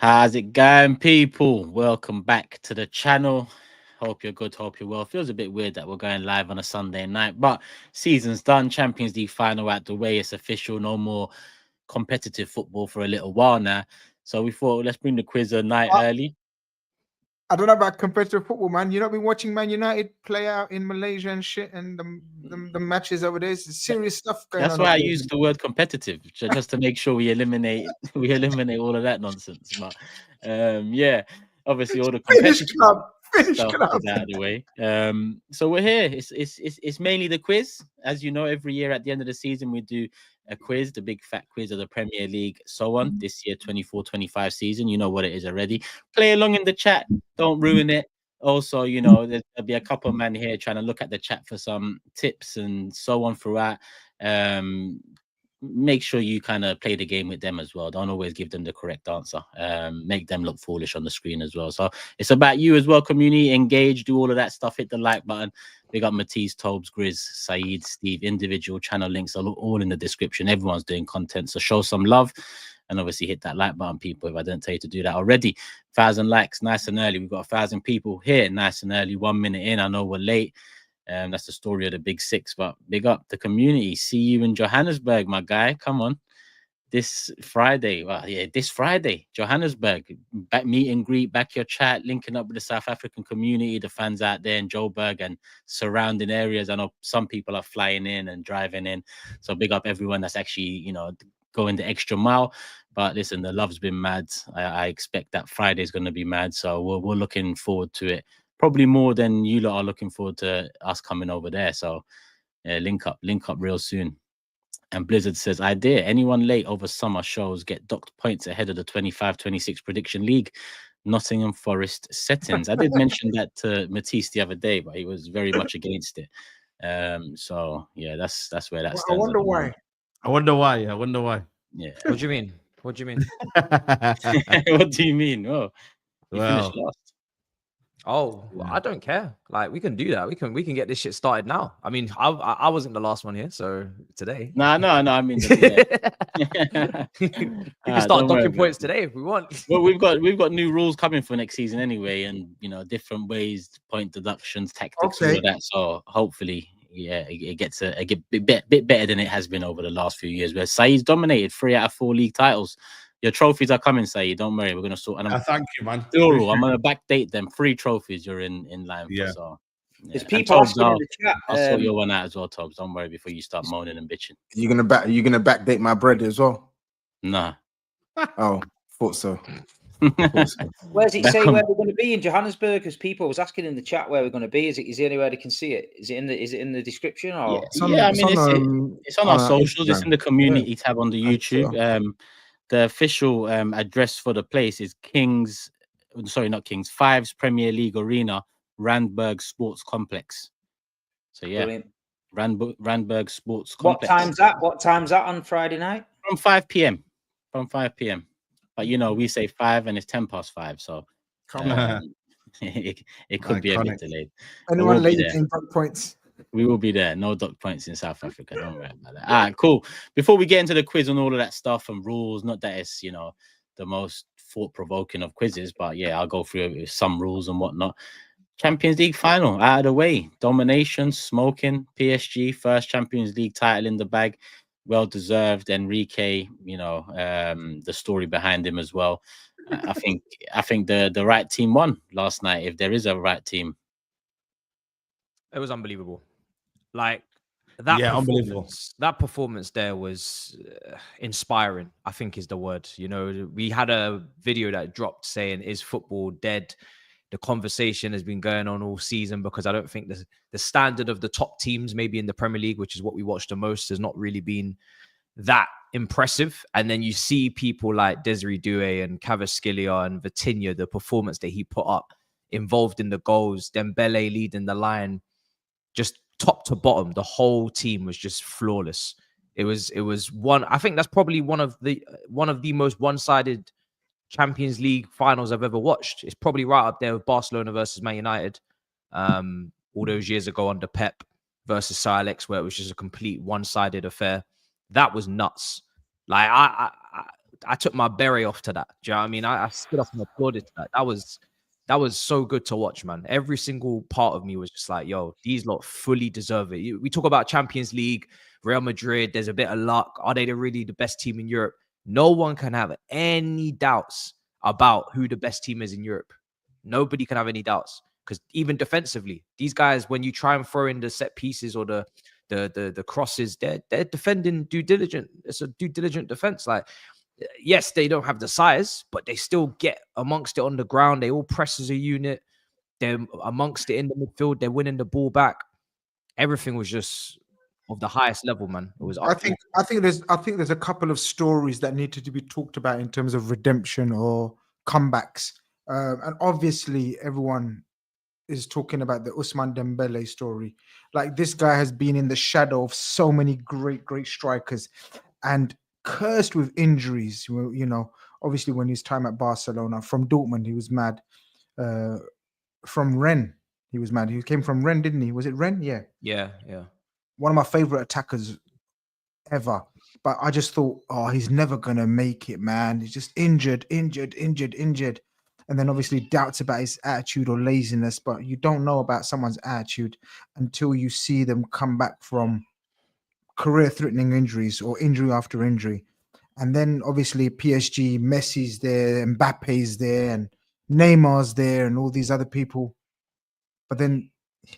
How's it going, people? Welcome back to the channel. Hope you're good, hope you're well. Feels a bit weird that we're going live on a Sunday night, but season's done. Champions League final out the way. It's official. No more competitive football for a little while now. So we thought, let's bring the quiz a night early. I don't know about competitive football, man. You not been watching Man United play out in Malaysia and shit, and the matches over there. It's serious stuff going on. That's why I use the word competitive, just to make sure we eliminate all of that nonsense. But yeah, obviously all the competitive stuff is out of the way. So we're here. It's mainly the quiz, as you know. Every year at the end of the season, we do a quiz, the big fat quiz of the Premier League, so on. This year, 24-25 season, you know what it is already. Play along in the chat. Don't ruin it. Also, you know, there'll be a couple of men here trying to look at the chat for some tips and so on throughout. Make sure you kind of play the game with them as well. Don't always give them the correct answer. Make them look foolish on the screen as well. So it's about you as well, community. Engage, do all of that stuff. Hit the like button. We got Matisse, TOBS, GRIZZ, SAEED, Steve. Individual channel links are all in the description. Everyone's doing content, so show some love. And obviously hit that like button, people, if I didn't tell you to do that already. 1,000 likes, nice and early. We've got 1,000 people here, nice and early. 1 minute in, I know we're late. That's the story of the Big Six, but big up the community. See you in Johannesburg, my guy. Come on. This Friday. Well, yeah, this Friday, Johannesburg. Back meet and greet, back your chat, linking up with the South African community, the fans out there in Joburg and surrounding areas. I know some people are flying in and driving in. So big up everyone that's actually, you know, going the extra mile. But listen, the love's been mad. I expect that Friday is going to be mad. So we're looking forward to it. Probably more than you lot are looking forward to us coming over there. So link up real soon. And Blizzard says, idea, anyone late over summer shows get docked points ahead of the 25-26 prediction league. Nottingham Forest settings. I did mention that to Matisse the other day, but he was very much against it. So yeah, that's where that stands. I wonder why. Yeah. What do you mean? What do you mean? What do you mean? Oh, you finished last. Oh, well, I don't care. Like, we can do that. We can get this shit started now. I mean, I wasn't the last one here, so today. No. I mean, we can start docking points today if we want. Well, we've got new rules coming for next season anyway, and you know, different ways, point deductions, tactics, all of that. So hopefully, yeah, it gets a bit better than it has been over the last few years. Where Saeed's dominated 3 out of 4 league titles. Your trophies are coming, Saeed. Don't worry, we're gonna sort. And thank you, man. I'm gonna backdate them. 3 trophies you're in line for. So there's people asking in the chat. I'll sort your one out as well, TOBS. Don't worry before you start moaning and bitching. You're gonna backdate my bread as well? Nah. Oh, thought so. Where does it say where we're going to be in Johannesburg? Because people was asking in the chat where we're going to be. Is there anywhere they can see it? Is it in the description? Or it's on our socials. It's in the community tab on the YouTube. The official address for the place is Fives Premier League Arena, Randburg Sports Complex. So yeah, Randburg Sports Complex. What time's that on Friday night? From 5 p.m. But you know, we say 5 and it's 5:10. So it could be a bit delayed. Anyone late in dock points? We will be there. No dock points in South Africa. Don't worry about that. All right, cool. Before we get into the quiz and all of that stuff and rules, not that it's, you know, the most thought-provoking of quizzes, but yeah, I'll go through some rules and whatnot. Champions League final out of the way. Domination, smoking, PSG, first Champions League title in the bag. Well deserved. Enrique, you know, the story behind him as well. I think the right team won last night, if there is a right team. It was unbelievable. Like that. Yeah, unbelievable. That performance there was inspiring, I think is the word. You know, we had a video that dropped saying, "Is football dead?" The conversation has been going on all season because I don't think the standard of the top teams, maybe in the Premier League, which is what we watch the most, has not really been that impressive. And then you see people like Desiree Doué and Kvaratskhelia and Vitinha, the performance that he put up, involved in the goals, Dembele leading the line, just top to bottom, the whole team was just flawless. It was one. I think that's probably one of the most one-sided Champions League finals I've ever watched. It's probably right up there with Barcelona versus Man United, all those years ago under Pep versus Sir Alex, where it was just a complete one-sided affair. That was nuts. Like I took my beret off to that. Do you know what I mean? I stood up and applauded to that. That was so good to watch, man. Every single part of me was just like, yo, these lot fully deserve it. We talk about Champions League, Real Madrid, there's a bit of luck. Are they really the best team in Europe? No one can have any doubts about who the best team is in Europe. Nobody can have any doubts. Because even defensively, these guys, when you try and throw in the set pieces or the crosses, they're defending due diligent. It's a due diligent defense. Like, yes, they don't have the size, but they still get amongst it on the ground. They all press as a unit. They're amongst it in the midfield. They're winning the ball back. Everything was just of the highest level, man. It was. I think there's a couple of stories that needed to be talked about in terms of redemption or comebacks, and obviously everyone is talking about the Ousmane Dembele story. Like, this guy has been in the shadow of so many great strikers, and cursed with injuries. You know, obviously when his time at Barcelona, from Dortmund, he was mad. From Rennes, he was mad. He came from Rennes, didn't he? Was it Rennes? Yeah. One of my favorite attackers ever. But I just thought, oh, he's never gonna make it, man. He's just injured. And then obviously doubts about his attitude or laziness. But you don't know about someone's attitude until you see them come back from career-threatening injuries or injury after injury. And then obviously PSG, Messi's there, Mbappe's there, and Neymar's there, and all these other people. But then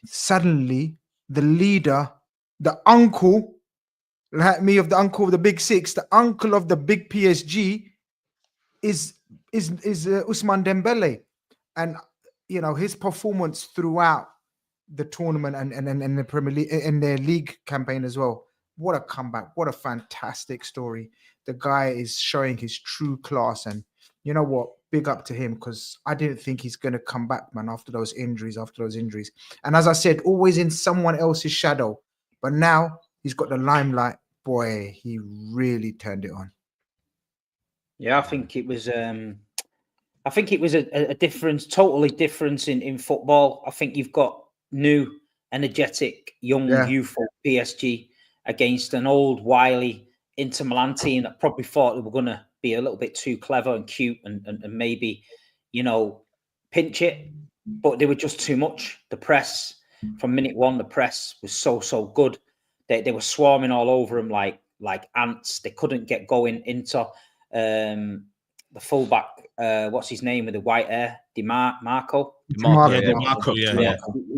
suddenly the leader, the uncle, like me, of the uncle of the big six, the uncle of the big PSG is Ousmane Dembele. And you know, his performance throughout the tournament and the Premier League and their league campaign as well. What a comeback. What a fantastic story. The guy is showing his true class, and you know what? Big up to him, because I didn't think he's going to come back, man, after those injuries. And as I said, always in someone else's shadow. But now he's got the limelight. Boy, he really turned it on. Yeah, I think it was a difference, totally difference in football. I think you've got new, energetic, young, youthful PSG against an old, wily Inter Milan team that probably thought they were going to be a little bit too clever and cute and maybe, you know, pinch it. But they were just too much. The press, from minute one, the press was so good. They were swarming all over him like ants. They couldn't get going into the fullback. What's his name with the white hair? DiMarco. DiMarco.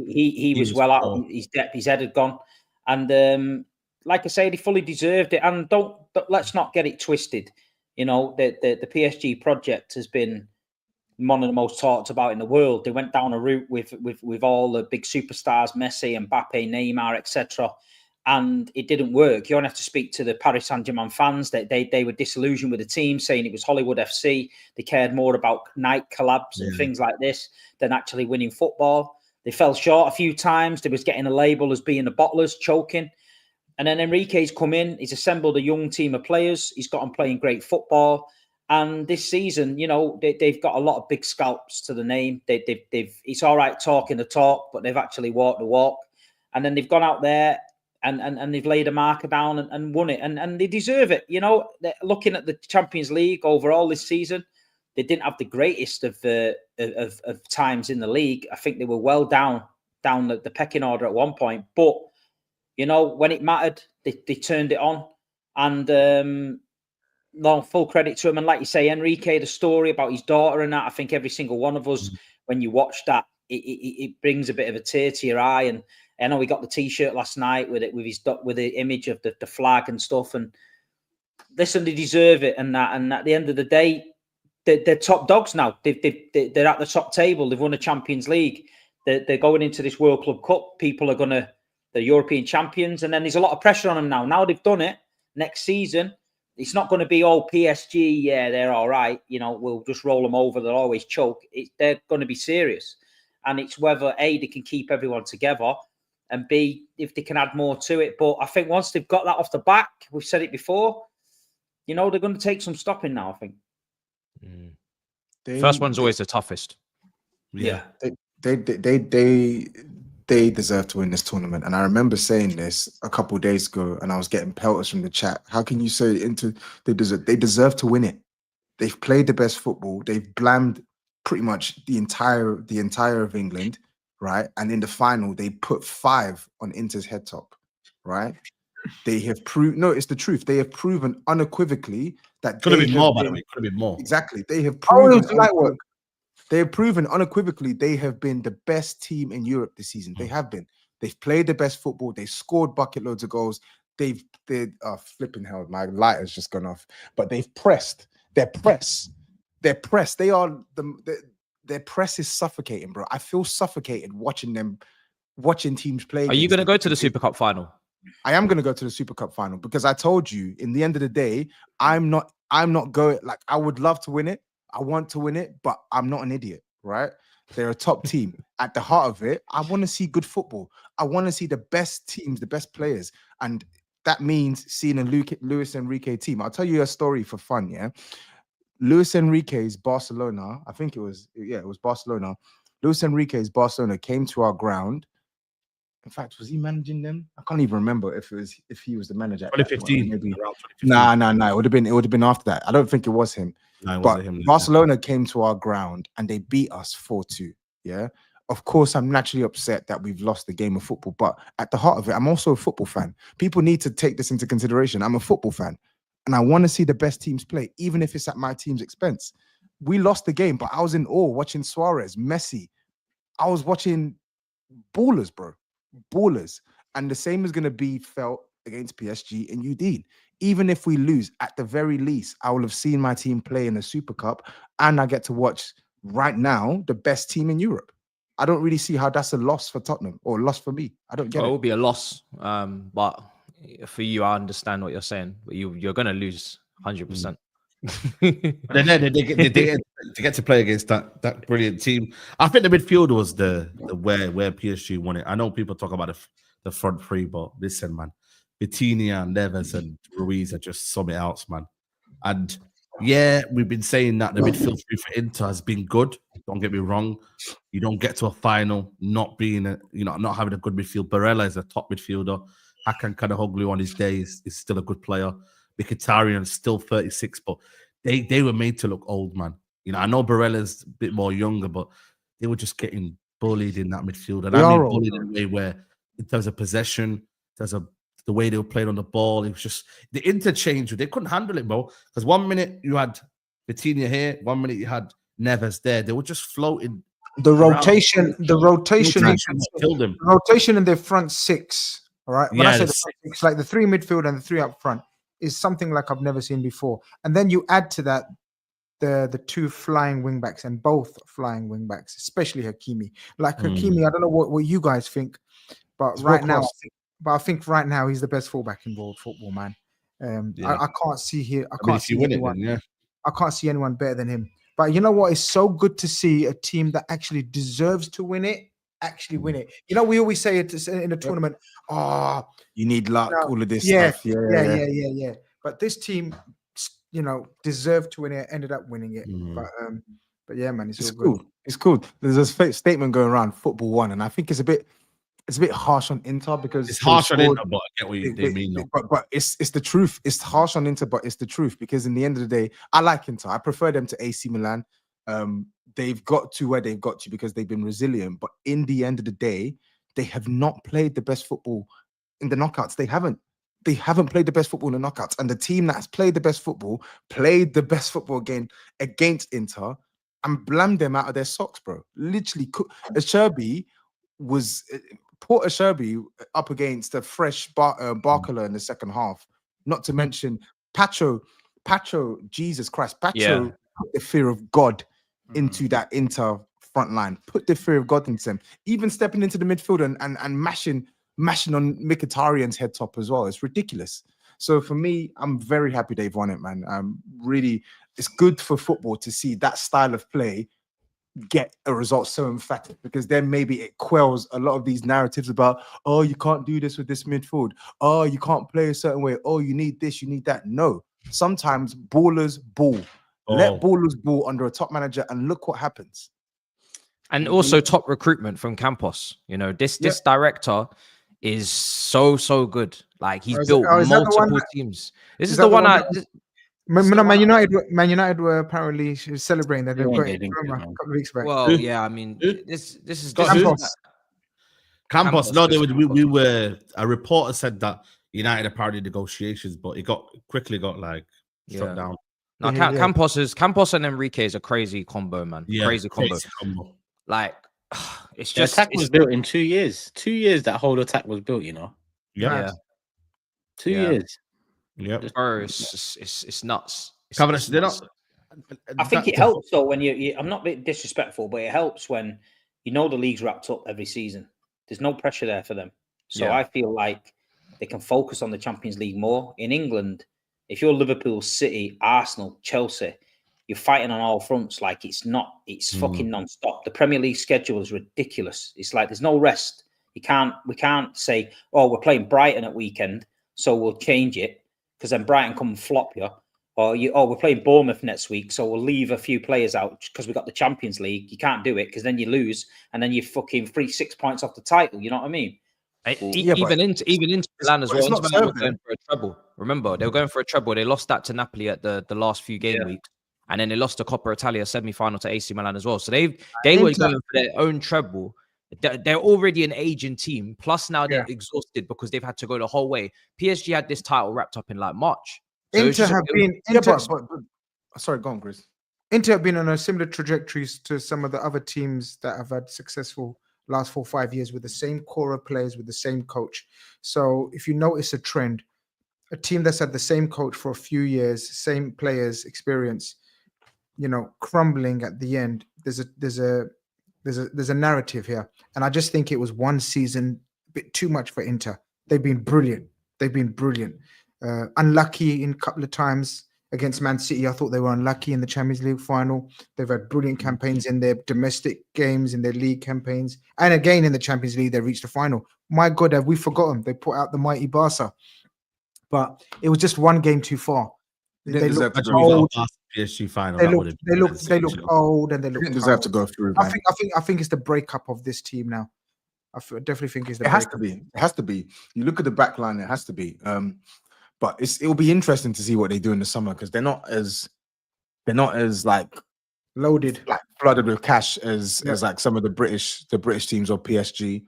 He was well out. His depth, his head had gone, and like I say, they fully deserved it. And let's not get it twisted. You know, the PSG project has been one of the most talked about in the world. They went down a route with all the big superstars, Messi, Mbappe, Neymar, etc., and it didn't work. You only have to speak to the Paris Saint-Germain fans. They were disillusioned with the team, saying it was Hollywood FC. They cared more about night collabs and things like this than actually winning football. They fell short a few times. They was getting a label as being the bottlers, choking. And then Enrique's come in. He's assembled a young team of players. He's got them playing great football. And this season, you know, they've got a lot of big scalps to the name. It's all right talking the talk, but they've actually walked the walk. And then they've gone out there and they've laid a marker down and won it. And they deserve it. You know, looking at the Champions League overall this season, they didn't have the greatest of times in the league. I think they were well down the pecking order at one point. But, you know, when it mattered, they turned it on. And long full credit to him. And like you say, Enrique, the story about his daughter and that, I think every single one of us, when you watch that, it brings a bit of a tear to your eye. And I know we got the T-shirt last night with the image of the flag and stuff. And listen, they deserve it. And at the end of the day, they're top dogs now. They're at the top table. They've won a Champions League. They're going into this World Club Cup. People are they're European champions. And then there's a lot of pressure on them now. Now they've done it. Next season, it's not going to be all PSG. Yeah, they're all right. You know, we'll just roll them over. They'll always choke. They're going to be serious. And it's whether A, they can keep everyone together, and B, if they can add more to it. But I think once they've got that off the back, we've said it before, you know, they're going to take some stopping now, I think. First one's always the toughest. Yeah. They deserve to win this tournament. And I remember saying this a couple of days ago, and I was getting pelters from the chat. How can you say they deserve to win it? They've played the best football. They've blamed pretty much the entire of England, right? And in the final, they put 5 on Inter's head top, right? They have proved, no, it's the truth. They have proven unequivocally that could have been more, by the way. Could have been more. Exactly. They have Oh, proven they have proven unequivocally they have been the best team in Europe this season. They have been. They've played the best football. They've scored bucket loads of goals. They're flipping hell. My light has just gone off. But they've pressed. Their press. Their press. Their press is suffocating, bro. I feel suffocated watching teams play. Are you going to go to the Super Cup final? I am going to go to the Super Cup final because I told you, in the end of the day, I'm not going, like, I would love to win it. I want to win it, but I'm not an idiot, right? They're a top team. At the heart of it, I want to see good football. I want to see the best teams, the best players. And that means seeing a Luis Enrique team. I'll tell you a story for fun, yeah? Luis Enrique's Barcelona, I think it was Barcelona. Luis Enrique's Barcelona came to our ground. In fact, was he managing them? I can't even remember if he was the manager. 2015, maybe. Around 2015. Nah. It would have been after that. I don't think it was him. No, it but wasn't him. Barcelona came to our ground and they beat us 4-2. Yeah. Of course, I'm naturally upset that we've lost the game of football, but at the heart of it, I'm also a football fan. People need to take this into consideration. I'm a football fan and I want to see the best teams play, even if it's at my team's expense. We lost the game, but I was in awe watching Suarez, Messi. I was watching ballers, bro. Ballers. And the same is going to be felt against PSG and UD. Even if we lose, at the very least, I will have seen my team play in the Super Cup and I get to watch right now the best team in Europe. I don't really see how that's a loss for Tottenham or a loss for me. I don't get it. It will be a loss. But for you, I understand what you're saying. But you're going to lose 100%. But then they get to play against that brilliant team. I think the midfield was the where PSG won it. I know people talk about the front three, but listen, man, Vitinha, Neves, and Ruiz are just summit outs, man. And yeah, we've been saying that the midfield three for Inter has been good. Don't get me wrong. You don't get to a final not having a good midfield. Barella is a top midfielder. Hakan Kanahoglu on his day is still a good player. Mkhitaryan is still 36, but they were made to look old, man. You know, I know Barella's a bit more younger, but they were just getting bullied in that midfield. And I mean bullied in a way where, in terms of possession, in terms of the way they were playing on the ball, it was just the interchange. They couldn't handle it, bro. Because 1 minute you had Vitinha here, 1 minute you had Neves there. They were just floating. The rotation killed them. Rotation in their front six. All right. When Yeah, I say the front six, like the 3 midfield and the 3 up front, is something like I've never seen before. And then you add to that the 2 flying wing backs, and both flying wing backs, especially Hakimi. Like Hakimi, I don't know what you guys think, but it's right now, I think right now he's the best fullback in world football, man. I can't see here. I can't see anyone. I can't see anyone better than him. But you know what? It's so good to see a team that actually deserves to win it actually win it. You know, we always say it in a tournament, you need luck, all of this stuff. Yeah. But this team, you know, deserved to win it, ended up winning it. But yeah, man, it's all cool. good. It's cool. There's a statement going around, football won, and I think it's a bit harsh on Inter because it's harsh on Inter, but I get what they mean. But it's the truth. It's harsh on Inter, but it's the truth because in the end of the day, I like Inter. I prefer them to AC Milan. They've got to where they've got to because they've been resilient. But in the end of the day, they have not played the best football in the knockouts. They haven't played the best football in the knockouts. And the team that's played the best football again against Inter and blamed them out of their socks, bro. Literally, Acerbi was put Acerbi up against a fresh Barcola in the second half. Not to mention Pacho, Jesus Christ, Pacho put the fear of God into that Inter front line. Put the fear of God into them. Even stepping into the midfield and mashing on Mkhitaryan's head top as well. It's ridiculous. So for me, I'm very happy they've won it, man. Really, it's good for football to see that style of play get a result so emphatic, because then maybe it quells a lot of these narratives about, oh, you can't do this with this midfield. Oh, you can't play a certain way. Oh, you need this, you need that. No, sometimes ballers ball. Let ballers ball under a top manager and look what happens. And also top recruitment from Campos. You know, this director is so good. Like he's built multiple teams. This is the one Man United were apparently celebrating that they've got it a couple of weeks back. Well, yeah, I mean, this is Campos. No, we Campos. were. A reporter said that United are part of negotiations, but it quickly got like shut down. No, Campos and Enrique is a crazy combo, man. Yeah, crazy combo. Like, it's just the attack was built in 2 years. 2 years that whole attack was built. Yeah. 2 years. Yeah, bro, it's nuts. They're not. I think it helps though when you. I'm not being disrespectful, but it helps when the league's wrapped up every season. There's no pressure there for them, so I feel like they can focus on the Champions League more. In England, if you're Liverpool, City, Arsenal, Chelsea, you're fighting on all fronts. Like it's fucking non-stop. The Premier League schedule is ridiculous. It's like there's no rest. We can't say, oh, we're playing Brighton at weekend, so we'll change it because then Brighton come and flop you. Or we're playing Bournemouth next week, so we'll leave a few players out because we got the Champions League. You can't do it because then you lose, and then you fucking 6 points off the title. You know what I mean? Even into Milan as well. Inter Milan were going for a treble. Remember, they were going for a treble. They lost that to Napoli at the last few game weeks, and then they lost the Coppa Italia semi-final to AC Milan as well. So they were going for their own treble. They're already an aging team. Plus now they're exhausted because they've had to go the whole way. PSG had this title wrapped up in like March. So Inter have been. Sorry, go on, Grizz. Inter have been on a similar trajectory to some of the other teams that have had successful last 4 or 5 years with the same core of players, with the same coach. So if you notice a trend, a team that's had the same coach for a few years, same players, experience, crumbling at the end, there's a narrative here. And I just think it was one season, a bit too much for Inter. They've been brilliant. Unlucky in a couple of times against Man City. I thought they were unlucky in the Champions League final. They've had brilliant campaigns in their domestic games, in their league campaigns. And again, in the Champions League, they reached the final. My God, have we forgotten? They put out the mighty Barca. But it was just one game too far. They looked old. PSG final. They looked old and they looked. They didn't deserve to go through. I think it's the breakup of this team now. I definitely think it's the. It has to be. It has to be. You look at the back line. It has to be. But it'll be interesting to see what they do in the summer because they're not as like loaded, like flooded with cash as like some of the British teams or PSG,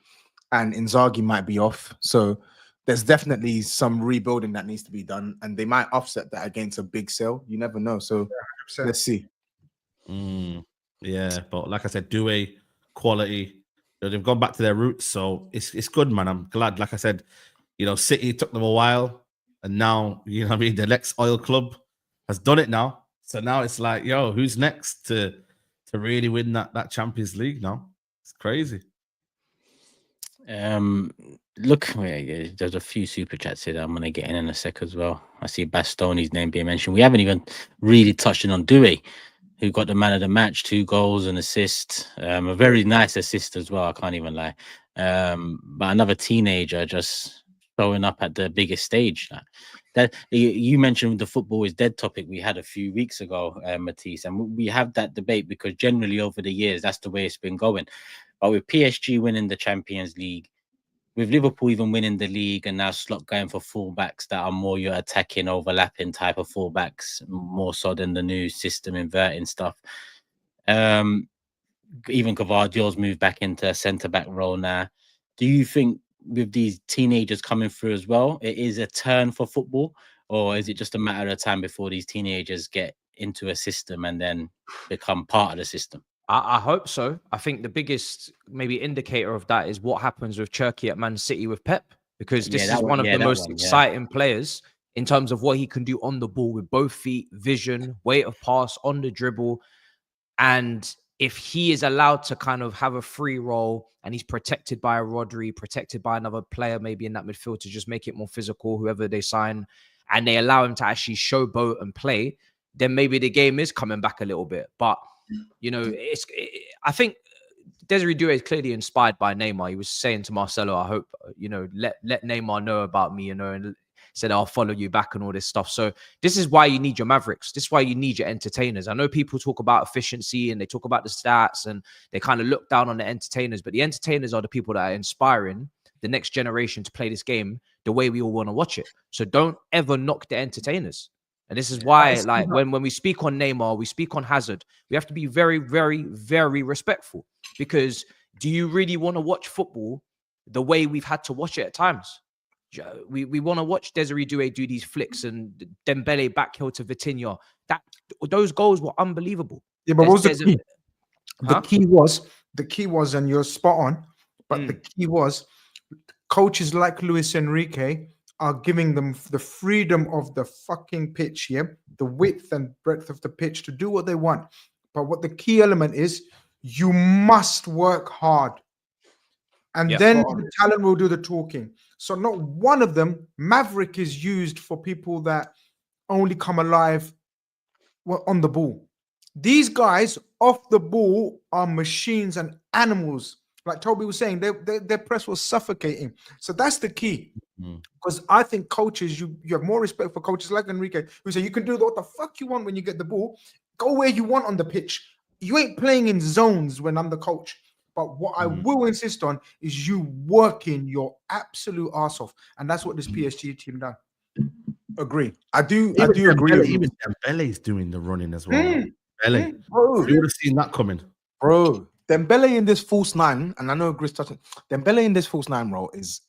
and Inzaghi might be off. So there's definitely some rebuilding that needs to be done, and they might offset that against a big sale. You never know. So let's see. Yeah, but like I said, Doué, quality. They've gone back to their roots, so it's good, man. I'm glad. Like I said, City took them a while. And now, the next oil club has done it now. So now it's like, who's next to really win that Champions League now? It's crazy. Look, there's a few super chats here that I'm going to get in a sec as well. I see Bastoni's name being mentioned. We haven't even really touched on Doué, who got the man of the match, 2 goals and assist. A very nice assist as well, I can't even lie. But another teenager just showing up at the biggest stage. That you mentioned the football is dead topic we had a few weeks ago, Matisse, and we have that debate because generally over the years that's the way it's been going. But with PSG winning the Champions League, with Liverpool even winning the league, and now Slot going for fullbacks that are more your attacking, overlapping type of fullbacks, more so than the new system inverting stuff. Even Gvardiol's moved back into a centre-back role now. Do you think with these teenagers coming through as well, it is a turn for football, or is it just a matter of time before these teenagers get into a system and then become part of the system? I hope so. I think the biggest maybe indicator of that is what happens with Turkey at Man City with Pep, because this is one of the most exciting players in terms of what he can do on the ball with both feet, vision, weight of pass, on the dribble. And if he is allowed to kind of have a free role and he's protected by a Rodri, protected by another player, maybe in that midfield to just make it more physical, whoever they sign, and they allow him to actually showboat and play, then maybe the game is coming back a little bit. But, I think Desiree Doué is clearly inspired by Neymar. He was saying to Marcelo, I hope, let Neymar know about me, and said, I'll follow you back and all this stuff. So this is why you need your Mavericks. This is why you need your entertainers. I know people talk about efficiency and they talk about the stats and they kind of look down on the entertainers, but the entertainers are the people that are inspiring the next generation to play this game the way we all want to watch it. So don't ever knock the entertainers. And this is why, like, when we speak on Neymar, we speak on Hazard, we have to be very, very, very respectful. Because do you really want to watch football the way we've had to watch it at times? We want to watch Desiree Doué do these flicks and Dembele backheel to Vitinha. Those goals were unbelievable. Yeah, but what was the key? The key was, and you're spot on, but the key was coaches like Luis Enrique are giving them the freedom of the fucking pitch, yeah, the width and breadth of the pitch to do what they want. But what the key element is, you must work hard. And then the talent will do the talking. So not one of them, Maverick, is used for people that only come alive on the ball. These guys off the ball are machines and animals. Like Toby was saying, their press was suffocating. So that's the key. Because I think coaches, you have more respect for coaches like Enrique, who say you can do what the fuck you want when you get the ball. Go where you want on the pitch. You ain't playing in zones when I'm the coach. But what I will insist on is you working your absolute ass off. And that's what this PSG team done. Agree. I do agree. Even Dembele's doing the running as well. Dembele. Bro, You would have seen that coming. bro, Dembele in this false nine, and I know Grizz touched it. Dembele in this false nine role is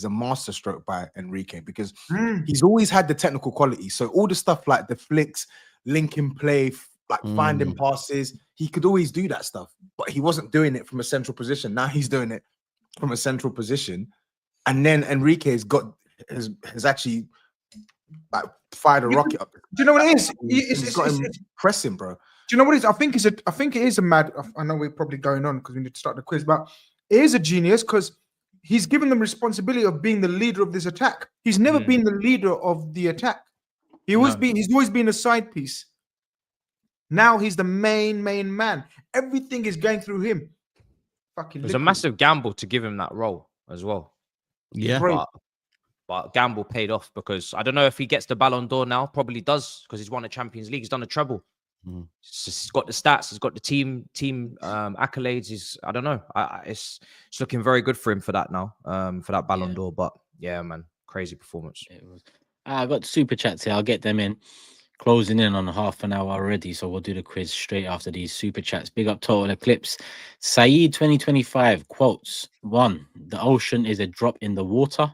a masterstroke by Enrique, because he's always had the technical quality. So all the stuff like the flicks, linking play, like finding passes, he could always do that stuff, but he wasn't doing it from a central position. Now he's doing it from a central position, and then Enrique has actually like fired a rocket up. Do you know what it is? He's got him pressing, bro. Do you know what it is? I think it is a mad. I know we're probably going on because we need to start the quiz, but it is a genius because he's given them responsibility of being the leader of this attack. He's never been the leader of the attack. He's always been a side piece. Now he's the main man. Everything is going through him. Fucking. It was a massive gamble to give him that role as well. Yeah. But gamble paid off, because I don't know if he gets the Ballon d'Or now. Probably does, because he's won a Champions League. He's done a treble. He's got the stats. He's got the team accolades. I don't know. It's looking very good for him for that now. For that Ballon d'Or. But yeah, man, crazy performance. It was. I got super chats here. I'll get them in. Closing in on half an hour already, so we'll do the quiz straight after these super chats. Big up Total Eclipse. SAEED 2025 quotes: 1, the ocean is a drop in the water.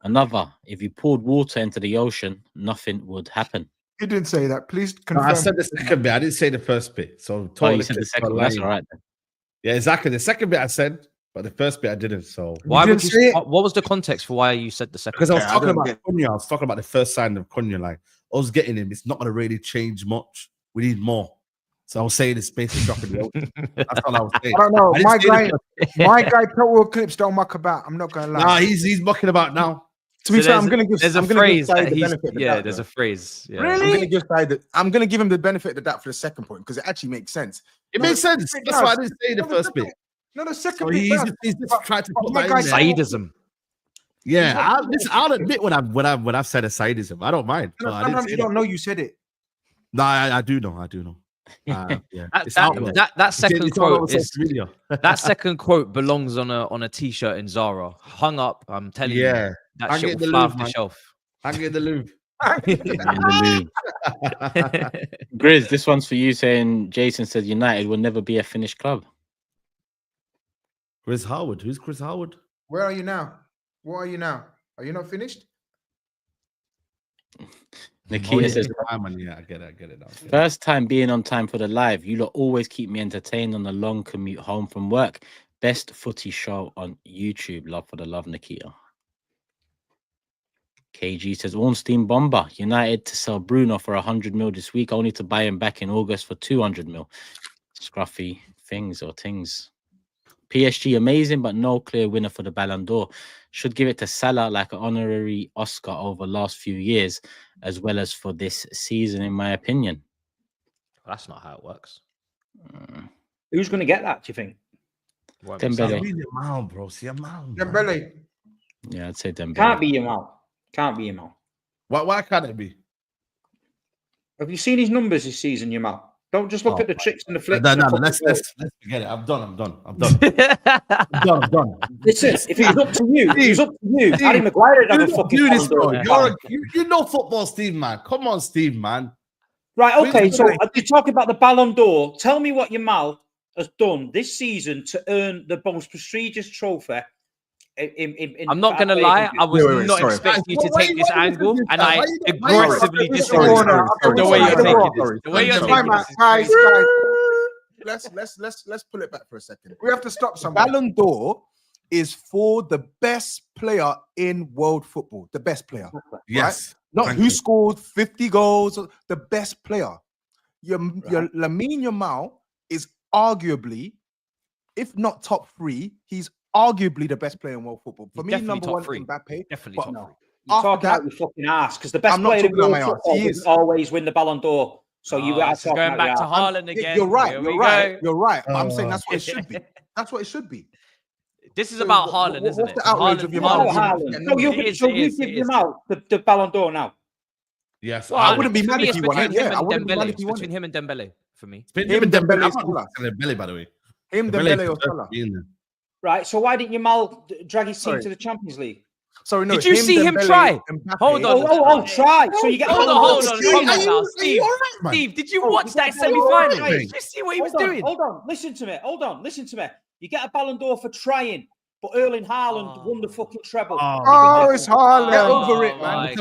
Another, if you poured water into the ocean, nothing would happen. He didn't say that. Please No, confirm. I said the second bit. I didn't say the first bit. So You said the second. That's all right then. Yeah, exactly. The second bit I said, but the first bit I didn't. So Why would you say? What was the context for why you said the second? Because I was talking about Cunha. I was talking about the first sign of Cunha. Like, I was getting him. It's not going to really change much. We need more. So I was saying the space is dropping the ocean. That's all I was saying. I don't know. My guy, Total Eclipse don't muck about. I'm not going to lie. Nah, he's mucking about now. To be fair, I'm going to give. There's a phrase. There's a phrase. Yeah. Really? I'm going to give him the benefit of the doubt for the second point, because it actually makes sense. It makes sense. That's why I didn't say the first bit. No, the second So bit. he's just trying to put that in there. Saidism. Yeah, I'll admit when I've said a Saidism. I don't mind. Sometimes you don't know you said it. No, I do know. Yeah. That second quote is that second quote belongs on a t-shirt in Zara, hung up. I'm telling you, that shit will fly off the shelf. I get the lube. Grizz, this one's for you. Saying Jason said United will never be a finished club. Chris Howard. Who's Chris Howard? Where are you now? What are you now? Are you not finished? Nakia says, I get it now. first time being on time for the live. You lot always keep me entertained on the long commute home from work. Best footy show on YouTube. Love for the love, Nakia. KG says, Ornstein Bomber. United to sell Bruno for 100 mil this week, only to buy him back in August for 200 mil. Scruffy things. PSG amazing, but no clear winner for the Ballon d'Or. Should give it to Salah like an honorary Oscar over last few years, as well as for this season, in my opinion. That's not how it works. Who's going to get that, do you think? Dembele. Dembele. Yeah, I'd say Dembele. Can't be Yamal. Why can't it be? Have you seen his numbers this season, Yamal? Don't just look at the tricks and the flicks. No, let's forget it. I'm done. I'm done. Listen, if it was up to you, Harry Maguire would have a fucking do this, Ballon bro. d'Or. You know football, Steve, man. Come on, Steve, man. Right, okay, so you're talking about the Ballon d'Or. Tell me what Yamal has done this season to earn the most prestigious trophy. I'm not going to lie, I was not expecting you to take this angle, and I aggressively disagree the way you're taking this. The way you're taking this. Guys, let's pull it back for a second. We have to stop somewhere. Ballon d'Or is for the best player in world football. The best player. Yes. Right? Not who scored 50 goals. The best player. Your Lamine Yamal is arguably, if not top 3, he's arguably the best player in world football. For me, number 1, Mbappe. Definitely top 3. You're talking out your fucking ass, because the best player in world football doesn't always win the Ballon d'Or. So you are going back to Haaland again. You're right. But I'm saying that's what it should be. That's what it should be. This is about Haaland, isn't it? What's the outrage of Yamal? So you give Yamal the Ballon d'Or now? Yes. Well, I wouldn't be mad if he won it. Yeah, I wouldn't be mad if he won it. Between him and Dembele, for me. Him and Dembele, by the way. Him, Dembele, or Salah. Right, so why didn't Yamal drag his team to the Champions League? Sorry, no. Did you see him try? Hold on. Oh, try. So you get hold on. Steve, did you watch that semi-final? Did you see what he was doing? Hold on. Listen to me. You get a Ballon d'Or for trying, but Erling Haaland won the fucking treble. Oh, it's Haaland. Get over it, man.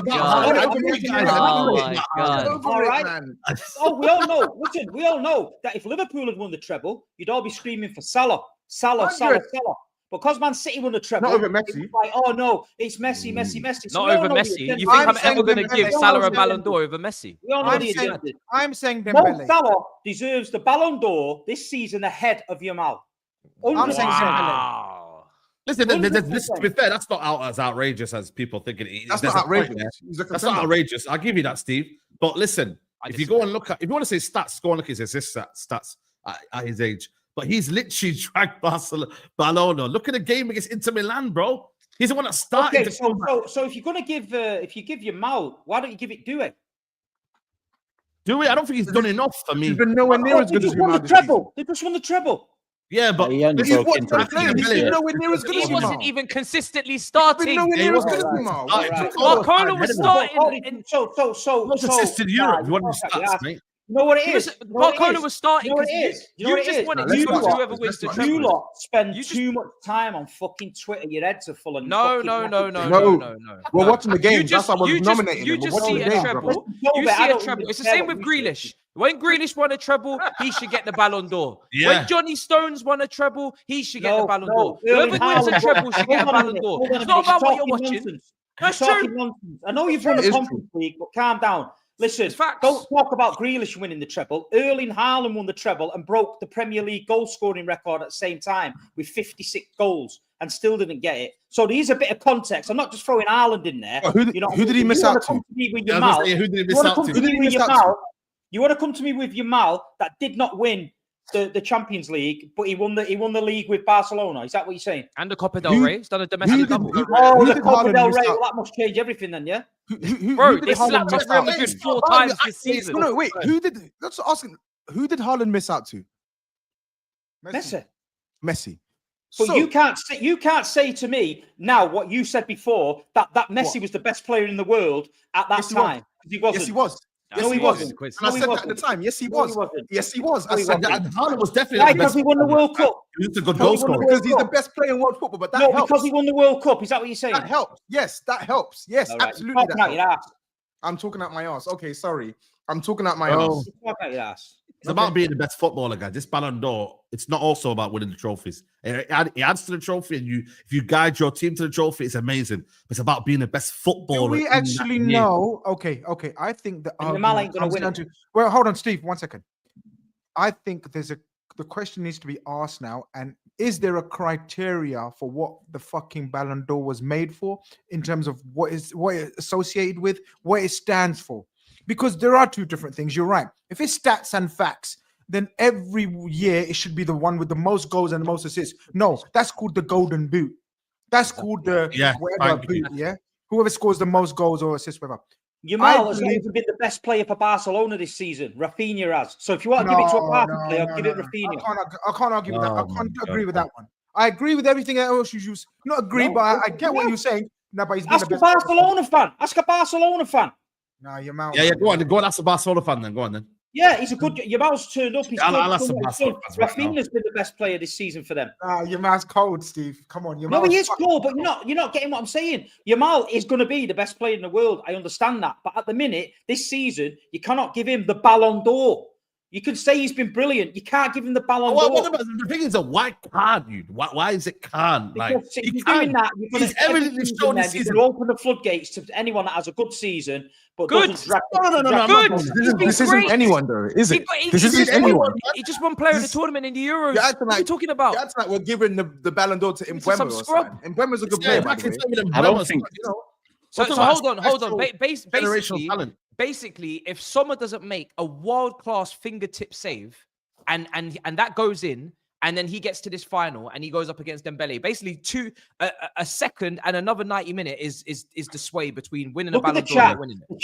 All right. Oh, we all know. Listen, we all know that if Liverpool had won the treble, you'd all be screaming for Salah. Because Man City won the treble. Not over Messi. Like, oh no, it's Messi. So not over Messi. You think I'm ever going to give Salah a Ballon d'Or over Messi? We all know the agenda. I'm saying Dembele. Mo Salah deserves the Ballon d'Or this season ahead of Yamal. I'm saying Dembele. Listen, to be fair, that's not as outrageous as people think it is. That's not outrageous. That's not outrageous. I'll give you that, Steve. But listen, if you go and look at, if you want to say stats, go and look at his assist stats at his age. But he's literally dragged Ballon. Look at the game against Inter Milan, bro. He's the one that started. Okay, so if you're gonna give, if you give Yamal, why don't you give it Doué? Doué, I don't think he's done enough for me. He's been nowhere near as good as Yamal. They just won the treble. Yeah, but he wasn't even consistently starting. Marcolo was starting. So assisted Europe. You want to stats, mate? You know what it is? Marcolo was starting. You know what it is? You just want it to go to whoever wins the treble. You lot spend too much time on fucking Twitter. Your heads are full of No. We're watching the game. That's why we're nominating. You just see a treble. You see a treble. It's the same with Grealish. When Grealish won a treble, he should get the Ballon d'Or. Yeah. When Johnny Stones won a treble, he should get the Ballon d'Or. Whoever wins a treble should get a Ballon d'Or. It's not about what you're watching. That's true. I know you've won a Conference League, but calm down. Listen, don't talk about Grealish winning the treble. Erling Haaland won the treble and broke the Premier League goal scoring record at the same time with 56 goals and still didn't get it. So there's a bit of context. I'm not just throwing Haaland in there. Who did he miss out to? Who did he miss out to? You want to come to me with Yamal that did not win the Champions League, but he won the league with Barcelona. Is that what you're saying? And the Copa del Rey. He's done a domestic double. The Copa del Rey. Well, that must change everything then, yeah? Bro, they slapped up Real Madrid 4 times this season. No, wait. That's asking. Who did Haaland miss out to? Messi. But so, you can't say to me now what you said before that Messi was the best player in the world at that time. He wasn't. Yes, he was. No, he wasn't. And I said that at the time. Yes, he was. Yes, he was. I said that. Haaland was definitely why? Because he won the World Cup. He was a good goal scorer. Because he's the best player in world football. But that helps. Because he won the World Cup. Is that what you're saying? That helps. Yes, that helps. Yes, right. absolutely. I'm talking out my ass. Okay, sorry. I'm talking out my ass. It's about being the best footballer, guys. This Ballon d'Or, it's not also about winning the trophies. It adds to the trophy, and if you guide your team to the trophy, it's amazing. But it's about being the best footballer. Do we actually know? Okay. I think that Yamal ain't gonna win. Well, hold on, Steve. 1 second. I think the question needs to be asked now, and is there a criteria for what the fucking Ballon d'Or was made for in terms of what it's associated with, what it stands for? Because there are two different things. You're right. If it's stats and facts, then every year it should be the one with the most goals and the most assists. No, that's called the golden boot. That's called the whatever boot, yeah? Whoever scores the most goals or assists, whatever. Yamal has not even been the best player for Barcelona this season. Rafinha has. So if you want to give it to a Barca player, give it Rafinha. I can't argue with that. I can't agree with that one. I agree with everything else you use. Not agree, but I get what you're saying. No, but he's been Ask a Barcelona fan. Ask a Barcelona fan. Nah, Yamal. Yeah, go on. That's a Barcelona fan then. Go on then. Yeah, he's a good. Yamal's turned up. He's good. Rafinha's been the best player this season for them. Yamal's cold, Steve. Come on, Yamal. No, he is cold, but you're not getting what I'm saying. Yamal is going to be the best player in the world. I understand that, but at the minute, this season, you cannot give him the Ballon d'Or. You can say he's been brilliant. You can't give him the Ballon d'Or. The thing is, why can't you? Why is it can't? Because if you're doing that, you're going to open the floodgates to anyone that has a good season. But no. This isn't anyone, though, is it? This isn't anyone. He just won player of the tournament in the Euros. What are you talking about? You're acting like we're giving the Ballon d'Or to Mbeumo or something. Mbeumo's a good player, by the way. I don't think. So hold on. Basically, if Sommer doesn't make a world-class fingertip save, and that goes in, and then he gets to this final and he goes up against Dembele, basically a second and another 90 minutes is the sway between winning a Ballon d'Or and winning it.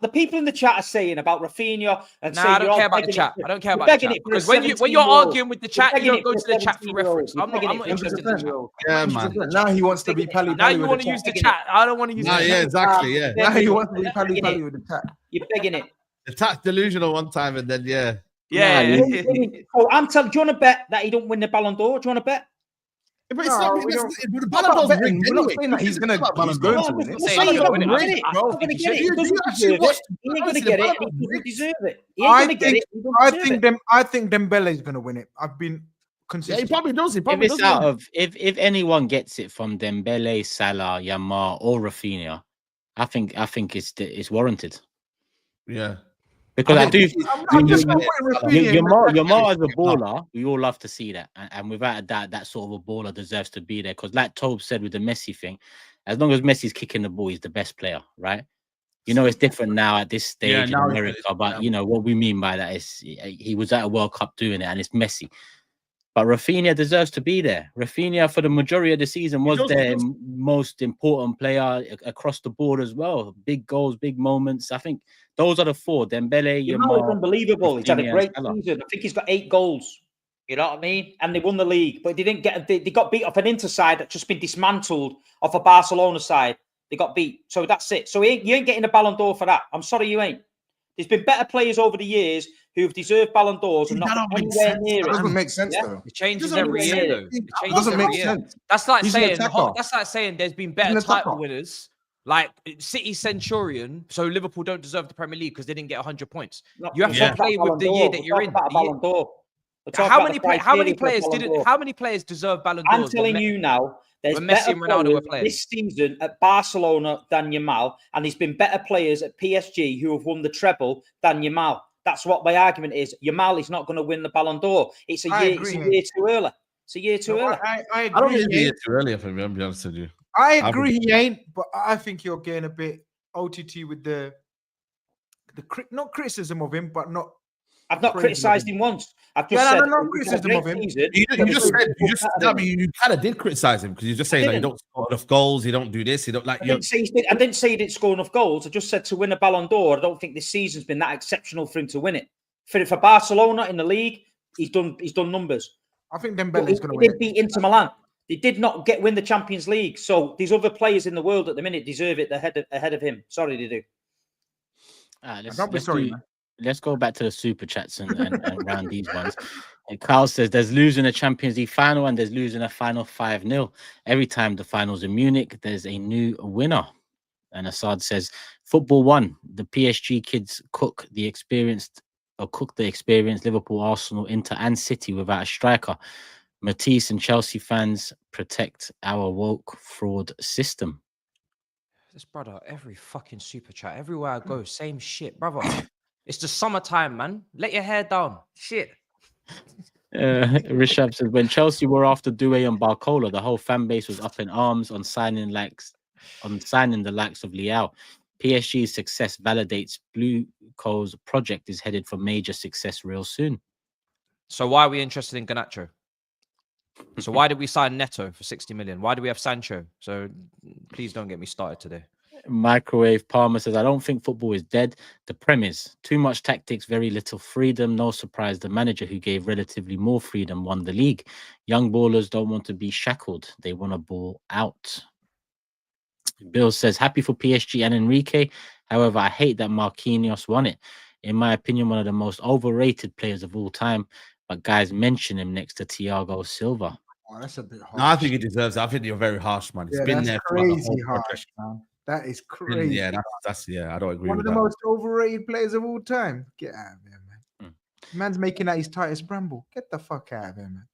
The people in the chat are saying about Rafinha and I don't care about the chat. I don't care about the chat. Because when you're arguing with the chat, you don't go to the chat for reference. I'm not interested in the chat. Yeah, man. Now he wants to be pally. Now you want to use the chat. I don't want to use the chat. Yeah, exactly. Yeah. Now he wants to be pally with the chat. You're begging it. The chat's delusional one time, and then Yeah. So I'm telling. Do you want to bet that he don't win the Ballon d'Or? Do you want to bet? But it's not. The Ballon d'Or's rigged We're not anyway. saying that he's going to win it. He ain't going to get it. He doesn't deserve it. He ain't going to get it. He doesn't deserve it. He ain't going to get it. I think Dembele is going to win it. I've been consistent. Yeah, he probably does. If anyone gets it from Dembele, Salah, Yamal, or Rafinha, I think it's warranted. Yeah. Because Yamal as a baller, we all love to see that, and without a doubt, that sort of a baller deserves to be there. Because, like TOBS said with the Messi thing, as long as Messi's kicking the ball, he's the best player, right? It's different now at this stage in America, but what we mean by that is he was at a World Cup doing it, and it's Messi. But Rafinha deserves to be there. Rafinha, for the majority of the season, was their most important player across the board as well. Big goals, big moments. I think those are the four. Dembele, Yamal, is unbelievable. He's had a great season. I think he's got 8 goals. You know what I mean? And they won the league, but they didn't get. They got beat off an Inter side that's just been dismantled off a Barcelona side. They got beat, so that's it. So you ain't getting a Ballon d'Or for that. I'm sorry, you ain't. There's been better players over the years who've deserved Ballon d'Ors and not anywhere near it. That doesn't make sense, though. It changes every year, though. It doesn't make sense. That's like saying there's been better title winners, like City Centurion. So Liverpool don't deserve the Premier League because they didn't get 100 points. You have to play with the year that you're in. How many players deserve Ballon d'Ors? I'm telling you now. There's better players this season at Barcelona than Yamal, and there's been better players at PSG who have won the treble than Yamal. That's what my argument is. Yamal is not going to win the Ballon d'Or. It's a year too early. It's a year too early. I agree. I don't think it's a year too early, if I'm being honest with you. I agree he ain't, but I think you're getting a bit OTT with the not criticism of him, but not. I've not criticised him once. I've just said no criticism of him. You kind of did criticise him because you just saying like, you don't score enough goals, you don't do this, you don't like. I didn't say he didn't score enough goals. I just said to win a Ballon d'Or, I don't think this season's been that exceptional for him to win it. For Barcelona in the league, he's done numbers. I think Dembele is going to win. He did beat Inter Milan. They did not win the Champions League. So these other players in the world at the minute deserve it ahead of him. Sorry, they do. Don't be sorry, man. Let's go back to the super chats and round these ones. And Carl says there's losing a Champions League final and there's losing a final 5-0. Every time the finals in Munich, there's a new winner. And Assad says football won. The PSG kids cook the experience Liverpool, Arsenal, Inter, and City without a striker. Matisse and Chelsea fans protect our woke fraud system. This brother, every fucking super chat, everywhere I go, same shit, brother. It's the summertime, man. Let your hair down. Shit. Rishab says when Chelsea were after Doué and Barcola, the whole fan base was up in arms on signing the likes of Leao. PSG's success validates Blue Coal's project is headed for major success real soon. So why are we interested in Garnacho? So why did we sign Neto for 60 million? Why do we have Sancho? So please don't get me started today. Microwave Palmer says, I don't think football is dead. The premise, too much tactics, very little freedom. No surprise the manager who gave relatively more freedom won the league. Young ballers don't want to be shackled. They want to ball out. Bill says, happy for PSG and Enrique. However, I hate that Marquinhos won it. In my opinion, one of the most overrated players of all time. But guys mention him next to Thiago Silva. Oh, that's a bit harsh. No, I think he deserves it. I think you're very harsh, man. It's been that's there throughout the whole crazy harsh, project. man. That is crazy. Yeah, that's I don't agree One with of the that. most overrated players of all time. Get out of here, man. Man's making that his tightest bramble. Get the fuck out of here, man.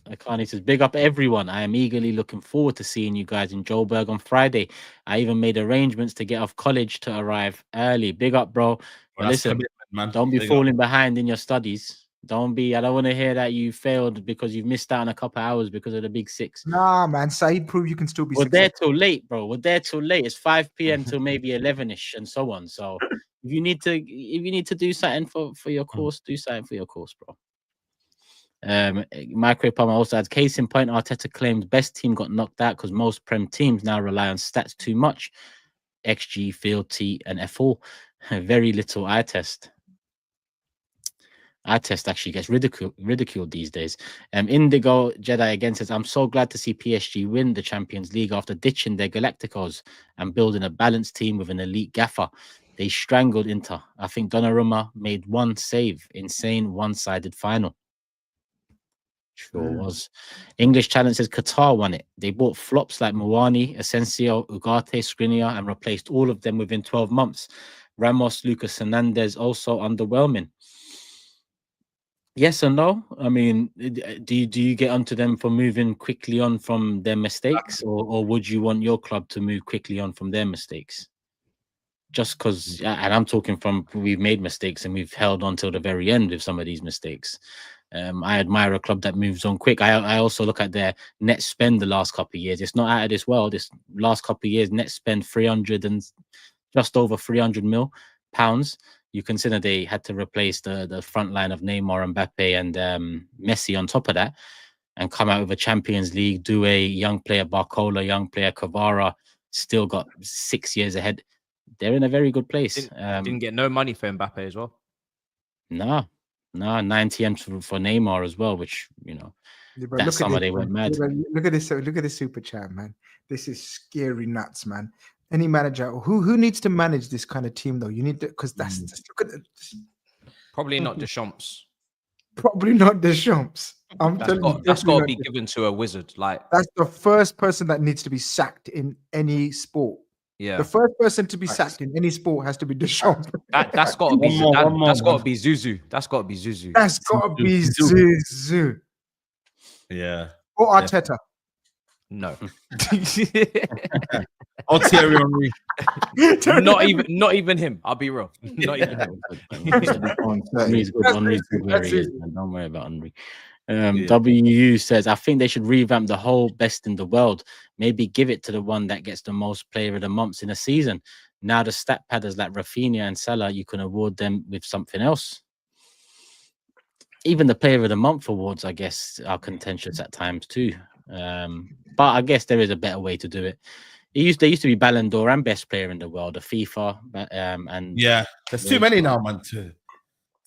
Akani says, big up everyone. I am eagerly looking forward to seeing you guys in Joburg on Friday. I even made arrangements to get off college to arrive early. Big up, bro. But listen, man. Don't be falling behind in your studies. I don't want to hear that you failed because you've missed out on a couple of hours because of the big 6. Nah, man. SAEED prove you can still be We're there till late, bro. We're there till late. It's 5 p.m. till maybe 11ish and so on. So if you need to do something for your course, do something for your course, bro. Micro Palmer also adds, case in point, Arteta claims best team got knocked out because most Prem teams now rely on stats too much. XG, Field T, and F4. Very little eye test. Eye test actually gets ridiculed these days. Indigo Jedi again says, I'm so glad to see PSG win the Champions League after ditching their Galacticos and building a balanced team with an elite gaffer. They strangled Inter. I think Donnarumma made one save. Insane one-sided final. Sure was. English Challenge says Qatar won it. They bought flops like Mouani, Asensio, Ugarte, Skriniar, and replaced all of them within 12 months. Ramos, Lucas Hernandez also underwhelming. Yes or no? I mean, do you get onto them for moving quickly on from their mistakes, or would you want your club to move quickly on from their mistakes? Just because, and I'm talking from we've made mistakes and we've held on till the very end with some of these mistakes. I admire a club that moves on quick. I also look at their net spend the last couple of years. It's not out of this world. This last couple of years, net spend 300 and just over 300 mil pounds. You consider they had to replace the front line of Neymar, Mbappe, and Messi on top of that, and come out with a Champions League, do a young player Barcola, young player Kvara, still got 6 years ahead. They're in a very good place. Didn't get no money for Mbappe as well. No, 90 M for Neymar as well, which, you know, that summer they went mad. Look at this super chat, man. This is scary nuts, man. Any manager who needs to manage this kind of team though? You need to, because that's just, look at probably not Deschamps. Probably not Deschamps. That's got to be given to a wizard. Like that's the first person that needs to be sacked in any sport. Yeah, the first person to be sacked in any sport has to be Deschamps. That's got to be that's got to be Zuzu. That's got to be Zuzu. That's got to be Zuzu. Yeah. Or Arteta. No. Or Thierry Henry. Not even him. I'll be real. Not even him. Henry's good. Henry's good where he is, man. Don't worry about Henry. WU says, I think they should revamp the whole best in the world. Maybe give it to the one that gets the most player of the months in a season. Now the stat padders like Rafinha and Salah, you can award them with something else. Even the player of the month awards, I guess, are contentious at times too. But I guess there is a better way to do it. There used to be Ballon d'Or and best player in the world, the FIFA, and yeah, there's too many now, man. Too.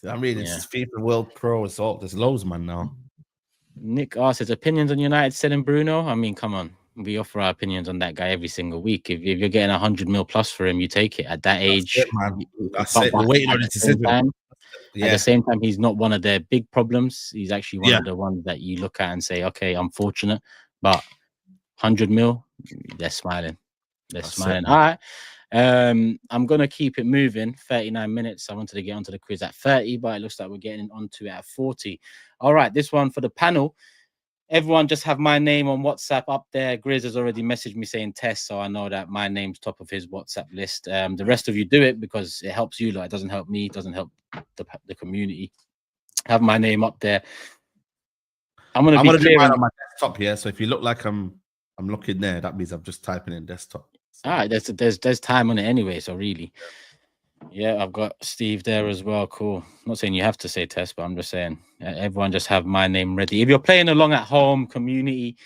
I mean, it's FIFA World Pro. It's all there's loads, man. Now, Nick R says opinions on United selling Bruno. I mean, come on, we offer our opinions on that guy every single week. If you're getting 100 mil plus for him, you take it at that age. That's it, man. That's it. We're waiting on a decision. At the same time, he's not one of their big problems. He's actually one of the ones that you look at and say, okay, unfortunate, but 100 mil, they're smiling. They're smiling. All right. I'm going to keep it moving. 39 minutes. I wanted to get onto the quiz at 30, but it looks like we're getting onto it at 40. All right. This one for the panel. Everyone just have my name on WhatsApp up there. Grizz has already messaged me saying test, so I know that my name's top of his WhatsApp list. The rest of you do it because it helps you. Like, it doesn't help me. It doesn't help the community. Have my name up there. I'm going to do mine on my desktop here. So if you look like I'm looking there, that means I'm just typing in desktop. So. All right, there's time on it anyway, so really. Yeah, I've got Steve there as well. Cool. I'm not saying you have to say test, but I'm just saying everyone just have my name ready. If you're playing along at home, community,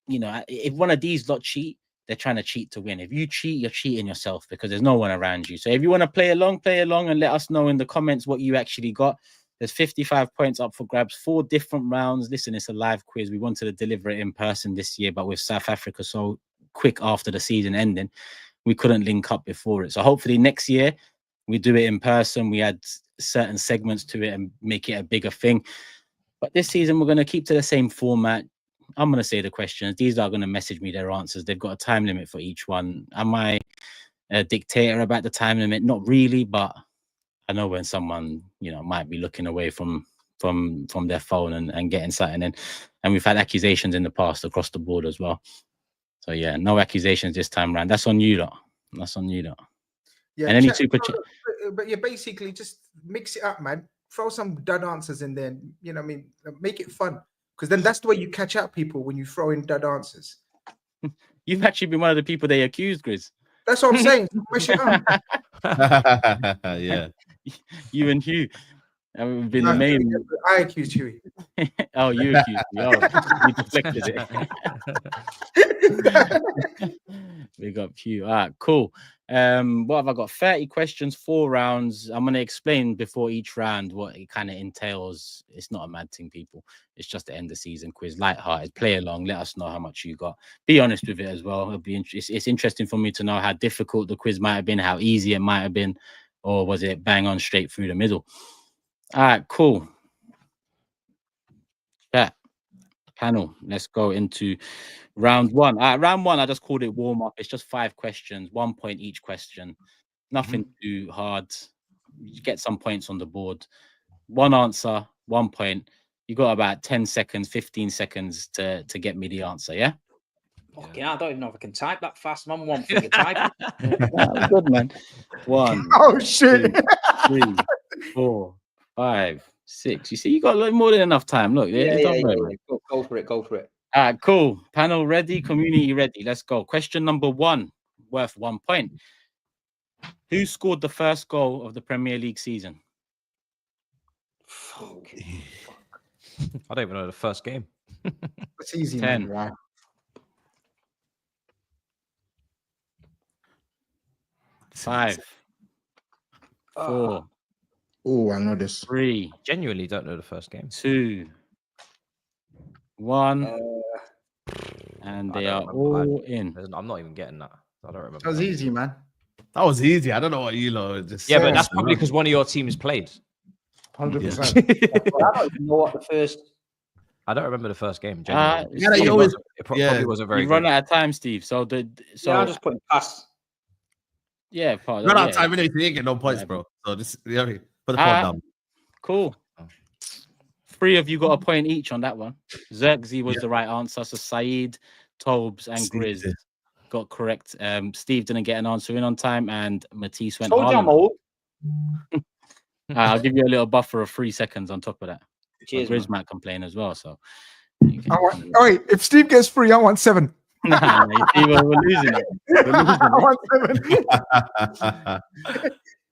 you know, if one of these lot cheat, they're trying to cheat to win. If you cheat, you're cheating yourself because there's no one around you. So if you want to play along and let us know in the comments what you actually got. There's 55 points up for grabs, 4 different rounds. Listen, it's a live quiz. We wanted to deliver it in person this year, but with South Africa so quick after the season ending, we couldn't link up before it. So hopefully next year we do it in person. We add certain segments to it and make it a bigger thing. But this season, we're going to keep to the same format. I'm going to say the questions. These are going to message me their answers. They've got a time limit for each one. Am I a dictator about the time limit? Not really, but I know when someone, you know, might be looking away from their phone and getting something in. And we've had accusations in the past across the board as well. So yeah, no accusations this time around. That's on you lot. That's on you lot. Yeah, and any super chat. But yeah, basically just mix it up, man. Throw some dud answers in there. You know what I mean? Make it fun. Because then that's the way you catch out people, when you throw in dud answers. You've actually been one of the people they accused, Grizz. That's what I'm saying. Mash it up. Yeah. You and Hugh have been the main. I accused Huey. Oh, you accused me. Oh, you deflected it. Big up Hugh. All right, cool. What have I got? 30 questions, 4 rounds. I'm going to explain before each round what it kind of entails. It's not a mad thing, people. It's just the end of season quiz, light-hearted. Play along. Let us know how much you got. Be honest with it as well. It'll be it's interesting for me to know how difficult the quiz might have been, how easy it might have been, or was it bang on straight through the middle? All right, cool. Chat panel. Let's go into round 1. Round 1, I just called it warm up. It's just 5 questions, 1 point each question. Nothing too hard. You get some points on the board. 1 answer, 1 point. You got about 10 seconds, 15 seconds to get me the answer. Yeah. Fucking hell, I don't even know if I can type that fast. I'm on one finger typing. Good man. 1. Oh shit. 2, 3, 4, 5, 6. You see, you got a little more than enough time. Look, Yeah. Go for it. Go for it. All right, cool. Panel ready, community ready. Let's go. Question number 1, worth 1 point. Who scored the first goal of the Premier League season? Fuck. I don't even know the first game. It's easy. 10. Man. 5, 4, Oh, I know this. 3, Genuinely don't know the first game. 2, 1, and they are all in. I'm not even getting that. I don't remember. That was easy, man. That was easy. I don't know what you lot just. Yeah, but that's probably because one of your teams played. 100%. I don't even know what the first. I don't remember the first game. Yeah, Genuinely. you always. Probably wasn't very You've good. run out of time, Steve. So I'll just put it past. yeah, part Run out of time, innit? You ain't get no points, bro. So this, put the phone down. Cool. 3 of you got a point each on that one. Xerxes was the right answer. So SAEED, TOBS, and GRIZZ got correct. Steve didn't get an answer in on time, and Matisse went hard. I'll give you a little buffer of 3 seconds on top of that. Cheers, GRIZZ might complain as well. So, Wait, if Steve gets 3, I want 7. nah, you see, we're losing it. We're losing it. I want 7.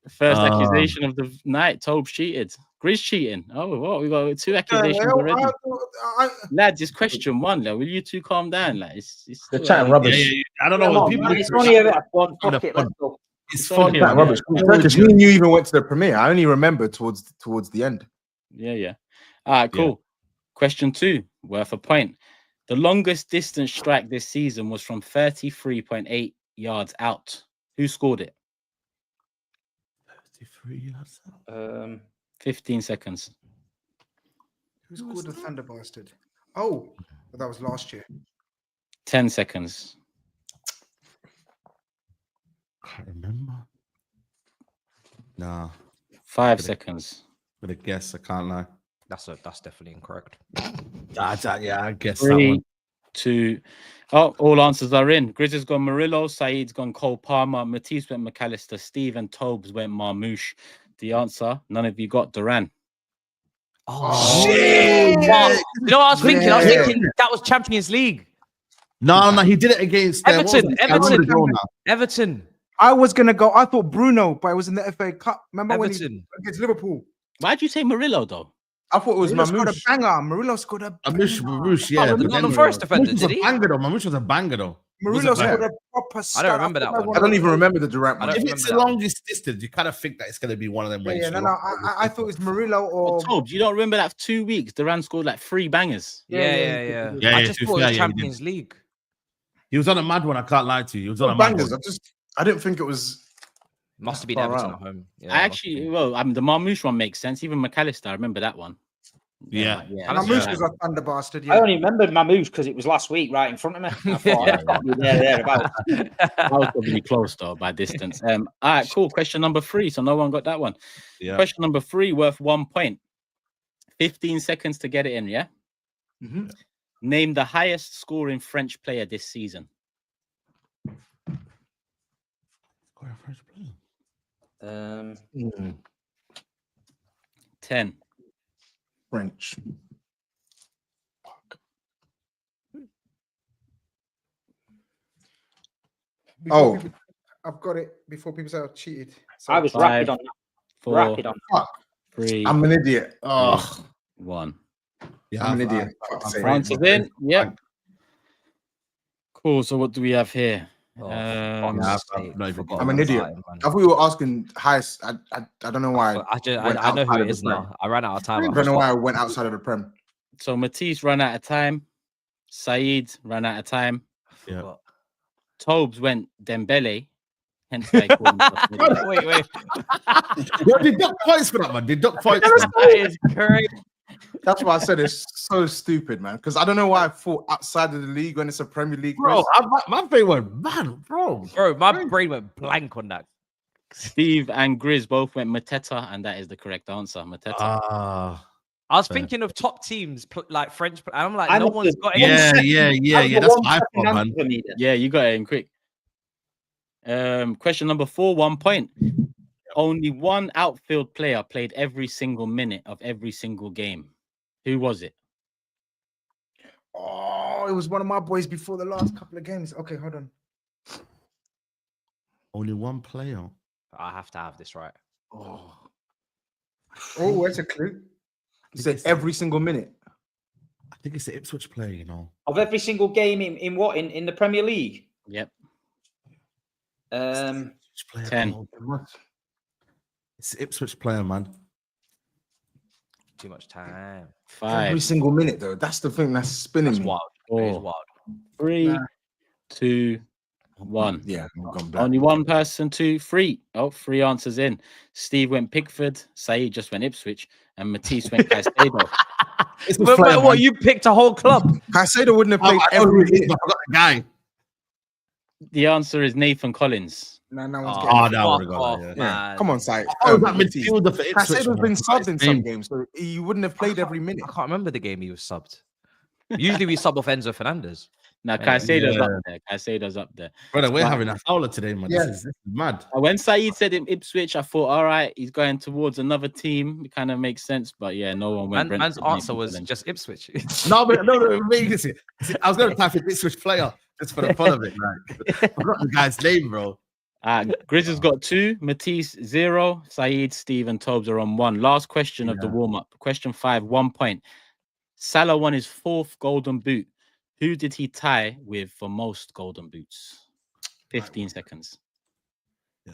First accusation of the night. TOBS cheated. GRIZZ cheating. Oh, what? We got 2 accusations already. Lads, it's question 1. Like, will you 2 calm down? Like, it's They're chatting rubbish. Yeah. I don't know what people. It's only a bit of fun. Fuck it, let's go. It's fun. fun. Yeah. Rubbish. Turkish, me and you even went to the premiere. I only remember towards the end. Yeah. All right, cool. Question 2, worth a point. The longest distance strike this season was from 33.8 yards out. Who scored it? 33 yards out. 15 seconds. Who scored the Thunder Bastard? Oh, that was last year. 10 seconds. Can't remember. Nah. 5 seconds. With a guess, I can't lie. That's definitely incorrect. Yeah, I guess that 3, one. 2. Oh, all answers are in. GRIZZ has gone Murillo. SAEED's gone Cole Palmer. Matisse went McAllister. Steve and TOBS went Marmouche. The answer, none of you got Duran. Oh, shit! You know what I was thinking? I was thinking that was Champions League. No, he did it against Everton. I was gonna go. I thought Bruno, but it was in the FA Cup. Remember when he Everton. against Liverpool? Why'd you say Murillo though? I thought it was Murillo scored a Mamouche. banger. Murillo scored a Mamouche, yeah. Oh, not the first defender, did he? Mamouche was a banger though. Murillo bad. scored a proper. I don't remember that one. I don't even remember the Durant I one. don't If it's the remember that. longest distance, you kind of think that it's going to be one of them. Yeah, where yeah, it's no, long. I thought it was Murillo or Tobes, you don't remember that for 2 weeks? Durant scored like 3 bangers. Yeah. Yeah, I yeah, just to be thought it fair, was yeah, he did. Champions League. He was on a mad one. I can't lie to you. He was on a Not mad bangers. one. I didn't think it was. Must have been Far Everton out. at home. Yeah, I it must actually, have been. well, the Marmouche one makes sense. Even McAllister, I remember that one. Yeah. but yeah. Mamouche Yeah. was a thunder bastard. I Yeah, only remembered Mamouche because it was last week right in front of me. I thought Yeah. that's probably thereabouts. That was probably close though by distance. All right, cool. Question number 3. So no one got that one. Yeah. Question number 3 worth 1 point. 15 seconds to get it in. Yeah. Mhm. Name the highest scoring French player this season. 10. French. Before Oh. people- I've got it. Before people say I've cheated. I was 5, rapid on that. 4, Rapid on. 3, I'm an idiot. Oh, 1. Yeah, I'm an I've- idiot. Fuck's sake. Answers in. Yep. Cool. So what do we have here? Oh, Um, yeah, fuck's sake, I've not even forgot I'm an about idiot. it, man. I thought you were asking highest. I don't know why. I know who it is now. I ran out of time. I don't know why I went outside of the Prem. So Matisse ran out of time. SAEED ran out of time. Yeah. Tobes went Dembele. Hence why he called himself an idiot. Wait. Yo, did duck points for that, man? Did duck points? man? That is crazy. That's why I said it's so stupid, man. Because I don't know why I thought outside of the league when it's a Premier League. Bro, race. my brain went mad, bro. Bro, my brain went blank on that. Steve and GRIZZ both went Mateta, and that is the correct answer. Mateta. Ah, I was Fair. thinking of top teams like French, and I'm like, I no must one's have- got yeah, any. yeah. That's what I thought, man. Yeah, you got it in quick. Question number 4, 1 point. Only one outfield player played every single minute of every single game. Who was it? Oh, it was one of my boys before the last couple of games. Okay, hold on. Only one player. I have to have this right. Oh, Where's a clue? you said every single minute. I think it's the Ipswich player, you know. Of every single game in what? In the Premier League? Yep. Ipswich player, 10. oh, it's the Ipswich player, man. Too much time. 5, Every single minute, though. That's the thing that's spinning That's me. wild. It is 4, wild. 3, 2, 1. Yeah, I'm gone black. Only one person, 2, 3. Oh, 3 answers in. Steve went Pickford. SAEED just went Ipswich. And Matisse went Caicedo. It's But what, you picked a whole club? Caicedo wouldn't have played I know who every it is, minute. but I forgot the guy. The answer is Nathan Collins. No one's Oh, getting Oh, it. no, I would've fuck got off, that, Yeah, man. come on, Sai. Oh, that midfielder for Ipswich. Caicedo's man. been I forgot subbed in his some name. games, so he wouldn't have played every minute. I can't remember the game he was subbed. Usually we sub off Enzo Fernandez. Now, Yeah. Caicedo's Yeah. up there. Caicedo's up there. Brother, we're Right. having a howler today, man. Yeah. This is mad. When SAEED said in Ipswich, I thought, all right, he's going towards another team. It kind of makes sense. But yeah, no one went. Man's Brentford, answer Nathan was Collins. just Ipswich. No, wait, listen. I was going to type in Ipswich player just for the fun of it. Like, I forgot the guy's name, bro. GRIZZ has got 2, Matisse 0, SAEED, Steve, and Tobes are on 1. Last question of the warm up. Question 5, 1 point. Salah won his 4th golden boot. Who did he tie with for most golden boots? 15 seconds. Yeah.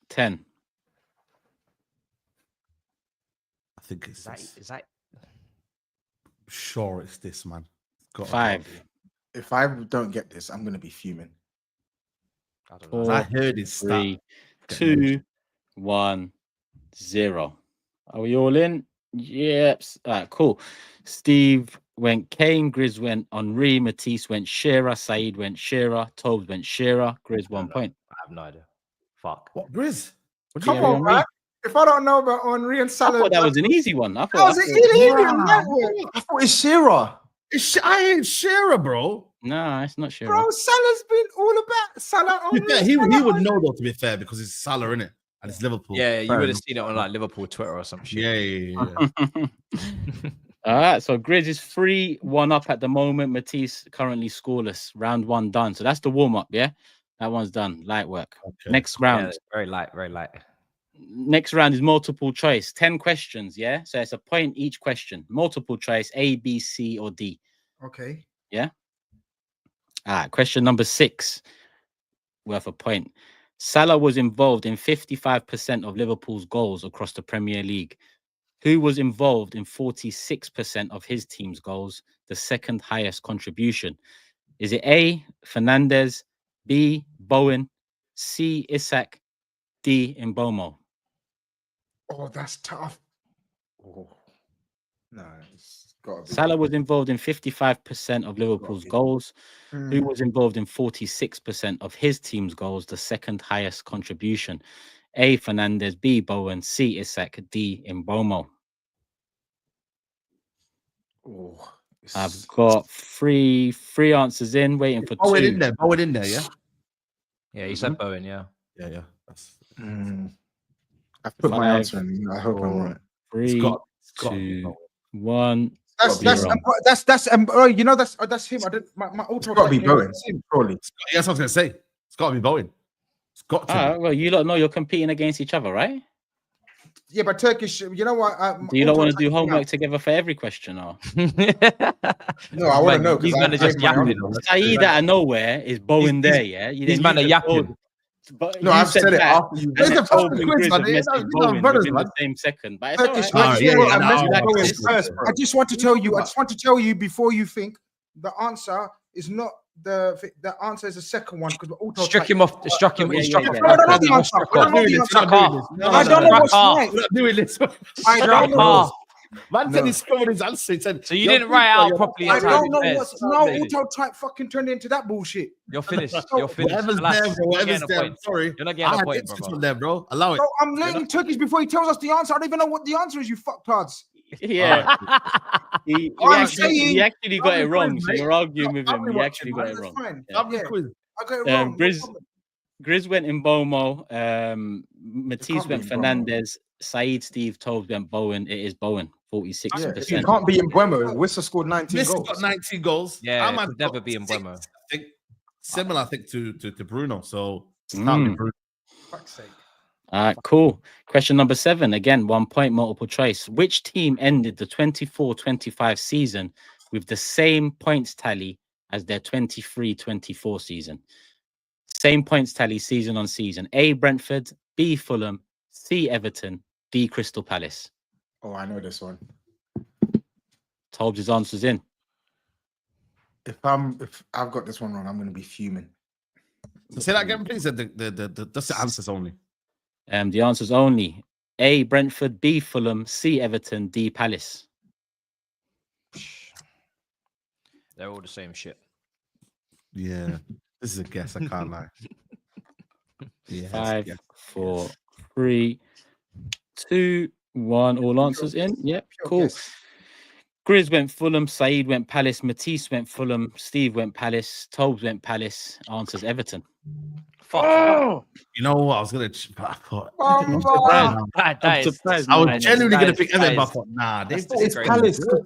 10. I think it's this. Is that Sure, it's this, man. Gotta 5. be. If I don't get this, I'm gonna be fuming. I don't know. 4, I heard his stat. 3, 2, 1, 0. Are we all in? Yep. All right, cool. Steve went Kane, GRIZZ went Henri, Matisse went Shearer, SAEED went Shearer, Tobes went Shearer, GRIZZ 1 point. I have no idea. Fuck. What, Grizz? What Come Yeah, on, Henri. man. If I don't know about Henri and I Salah, thought that was an easy one. I that was thought, an easy one. I thought it's Shearer. I ain't Shearer, bro. no, it's not Shearer. Bro, Salah's been all about Salah. To be fair, he Salah would only. know, though, to be fair, because it's Salah, innit? And it's Liverpool. Yeah, you Fair would have enough. seen it on like Liverpool Twitter or some shit. Yeah. All right, so GRIZZ is 3-1 up at the moment. Matisse currently scoreless. Round 1 done. So that's the warm up. Yeah, that one's done. Light work. Okay. Next round. Yeah, very light, very light. Next round is multiple choice. 10 questions. Yeah, so it's a point each question. Multiple choice: A, B, C, or D. Okay. Yeah. All right. Question number 6, worth a point. Salah was involved in 55% of Liverpool's goals across the Premier League. Who was involved in 46% of his team's goals, the second highest contribution? Is it A, Fernandez, B, Bowen, C, Isak, D, Mbomo? Oh, that's tough. Oh. No, it's got to be. Salah was involved in 55% of Liverpool's goals. Who was involved in 46% of his team's goals, the second highest contribution? A, Fernandez, B, Bowen, C, Isak, D, Mbomo. Oh, I've got three answers in, waiting for Bowen 2. in there. Bowen in there, yeah? Yeah, you said Bowen, yeah. Yeah. That's, I've put my 5, answer in. I hope I'm 4, right. 3, got 2, 1. that's Zero. you know that's him. I didn't my auto. It's got to be Bowen. Surely. yes, I was going to say. It's got to be Bowen. It's got to be. Well, you lot know you're competing against each other, right? Yeah, but Turkish. You know what? Do you not want to do homework together for every question, or? No, I want to know. These men are just yapping. SAEED out of nowhere is Bowen there, yeah? These men are yapping. But No, I've said it after you. And then It's a Toby fucking and quiz, Grizz man. have It's messaged not Bowen brothers, within man. the same second. But it's Turkish. all right. I just want to tell you. I just want to tell you before you think the answer is not the answer is the second one because we're auto. Struck him off. Struck him. Yeah, Struck yeah, him. yeah. No, I don't know the answer. I don't know the answer. Struck off. I don't know what's right. We're not doing this. I don't know. off. Man said he's covered his answer. He said, So you didn't write out properly. I in time, don't know Fez. what's no auto type fucking turned into that bullshit. You're finished. You're finished. Whatever's Relax. there, bro. You're Whatever's getting a there. point. Sorry. You're not I getting a had point, emphasis brother. on there, bro. Allow it. Bro, I'm letting Turkish before he tells us the answer. I don't even know what the answer is. You fucktards. Yeah. He actually got it wrong. So you're arguing with him. He actually got it wrong. Fine. Yeah. Yeah. I got it wrong. Grizz went in Mbomo. Matisse can't went be Fernandez. SAEED, Steve, Tobes went Bowen. It is Bowen. 46%. You can't be in Mbeumo. Whistle scored 19 This goals. got 19 goals. Yeah, Ahmad it could never got be in 6, Mbeumo. I think similar, I think, to Bruno. So it's not Bruno. Fuck's sake. All right, cool. Question number 7. Again, 1 point, multiple choice. Which team ended the 24-25 season with the same points tally as their 23-24 season? Same points tally season on season. A, Brentford, B, Fulham, C, Everton, D, Crystal Palace. Oh, I know this one. Tobes' answers in. If I've got this one wrong, I'm going to be fuming. So say that again, please. That's the answers only. The answers only. A, Brentford, B, Fulham, C, Everton, D, Palace. They're all the same shit. Yeah, this is a guess. I can't lie. Yeah, 5, 4, 3, 2, 1. All answers in. Yep, cool. Yes. Grizz went Fulham, SAEED went Palace, Matisse went Fulham, Steve went Palace, Tobes went Palace. Answers Everton. Oh, you know what? I was gonna. I thought. I'm surprised. I was genuinely gonna pick Everton, but I That thought, nah. It's Palace because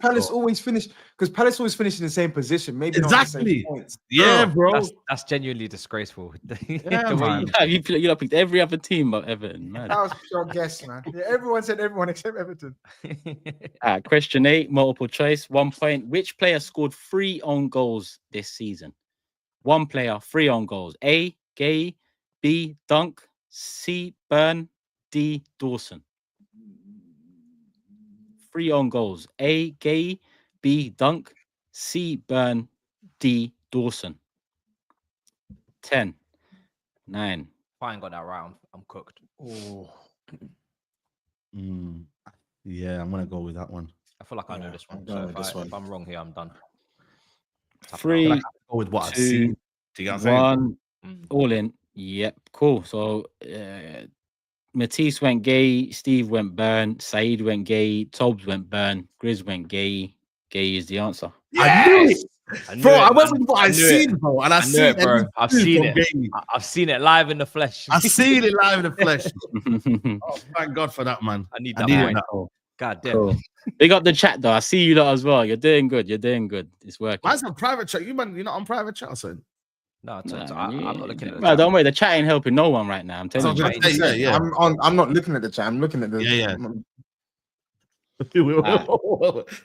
Palace always finish in the same position. Maybe not the same Exactly. points. Yeah, bro. That's genuinely disgraceful. Yeah, The way man. You lot picked every other team but Everton. Man. that was pure guess, man. Yeah, everyone said everyone except Everton. Question 8, multiple choice, 1 point. Which player scored 3 own goals this season? One player, 3 own goals. A, Gay, B, Dunk, C, Burn, D, Dawson. 3 own goals. A, Gay, B, Dunk, C, Burn, D, Dawson. 10, 9. If I ain't got that right, I'm cooked. Oh, Yeah, I'm gonna go with that one. I feel like I know this one. I'm So going with this one. if I'm wrong here, I'm done. 3, Go with what I've 2, seen. Do you get what I'm saying? 1. All in. Yep, cool. So Matisse went Gay, Steve went Burn, SAEED went Gay, Tobes went Burn, Grizz went Gay. Gay is the answer. I knew it. Bro, I went with what I I've knew seen, it. bro. And I knew it, bro. I've seen it. Game. I've seen it live in the flesh. I've seen it live in the flesh. Oh, thank God for that, man. I need I that needed point. that. God damn. Cool. Big up the chat though. I see you lot as well. You're doing good. You're doing good. It's working. Mine's on private chat. You man, you're not on private chat or something. No, Nah, I'm not looking at Well, it. don't worry. The chat ain't helping no one right now. I'm telling you. Yeah. I'm not looking at the chat. I'm looking at the. Yeah. What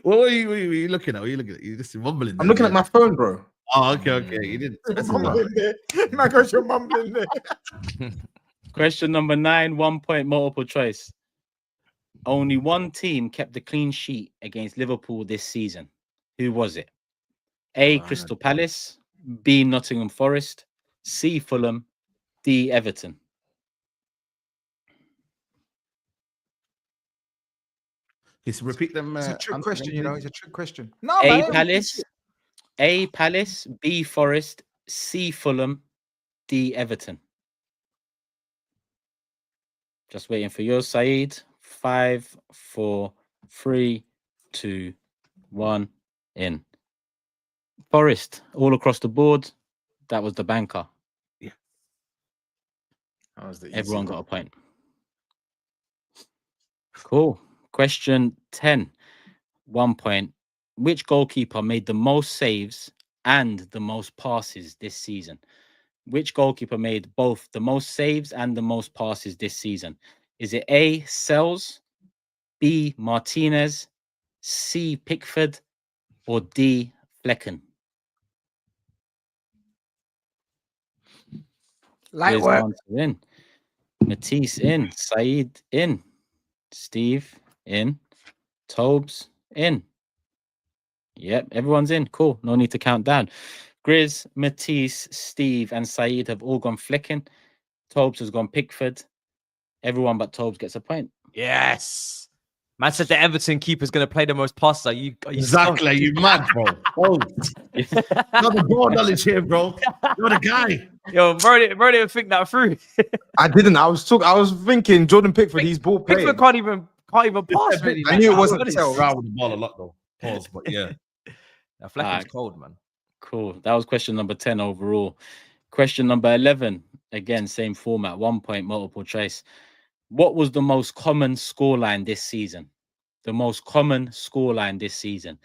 were you looking at? What are you looking at? You just mumbling. I'm looking at my phone, bro. Oh, okay. You didn't. Mumbling there. My gosh, you're mumbling there. Question number 9, 1 point multiple choice. Only one team kept the clean sheet against Liverpool this season. Who was it? A, Crystal Palace, B, Nottingham Forest, C, Fulham, D, Everton. Just repeat them. It's a trick question, you know. It's a trick question. Oh, No, A, man, Palace, B, Forest, C, Fulham, D, Everton. Just waiting for yours, Saeed. 5, 4, 3, 2, 1, in. Forest, all across the board. That was the banker. Yeah. That was the Everyone easy got one. a point. Cool. Question 10, 1 point. Which goalkeeper made the most saves and the most passes this season? Which goalkeeper made both the most saves and the most passes this season? Is it A, Sells, B, Martinez, C, Pickford, or D, Flecken? light Here's work. answer in. Matisse in. Saeed in. Steve in. Tobes in. Yep, everyone's in. Cool. No need to count down. Grizz, Matisse, Steve, and Saeed have all gone Flecken. Tobes has gone Pickford. Everyone but Tobes gets a point. Yes. Man said the Everton keeper's going to play the most passes. Are you Exactly. You mad, bro? Oh, not the ball knowledge here, bro. You're the guy. Yo, bro didn't think that through. I didn't. I was thinking Jordan Pickford. He's ball playing. Pickford can't even pass. Really, I knew it wasn't honest. Sells. Around with the ball a lot, though. Pause, but yeah. Now, Flecken's cold, man. Cool. That was question number 10 overall. Question number 11. Again, same format. 1 point multiple choice. What was the most common scoreline this season? The most common scoreline this season.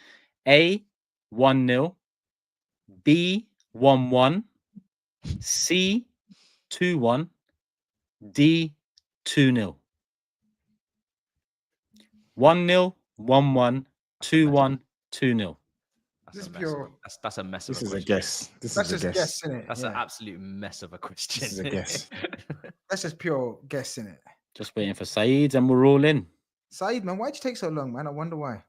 A, 1-0. B, 1-1. C, 2-1. D, 2-0. 1-0, 1-1, 2-1, 2-0. This is pure. That's a mess of This a is a question. guess. This That's is a just guess. guess, innit? That's an absolute mess of a question. This is a guess. That's just pure guess, innit? Just waiting for Saeed and we're all in. Saeed, man, why'd you take so long, man? I wonder why.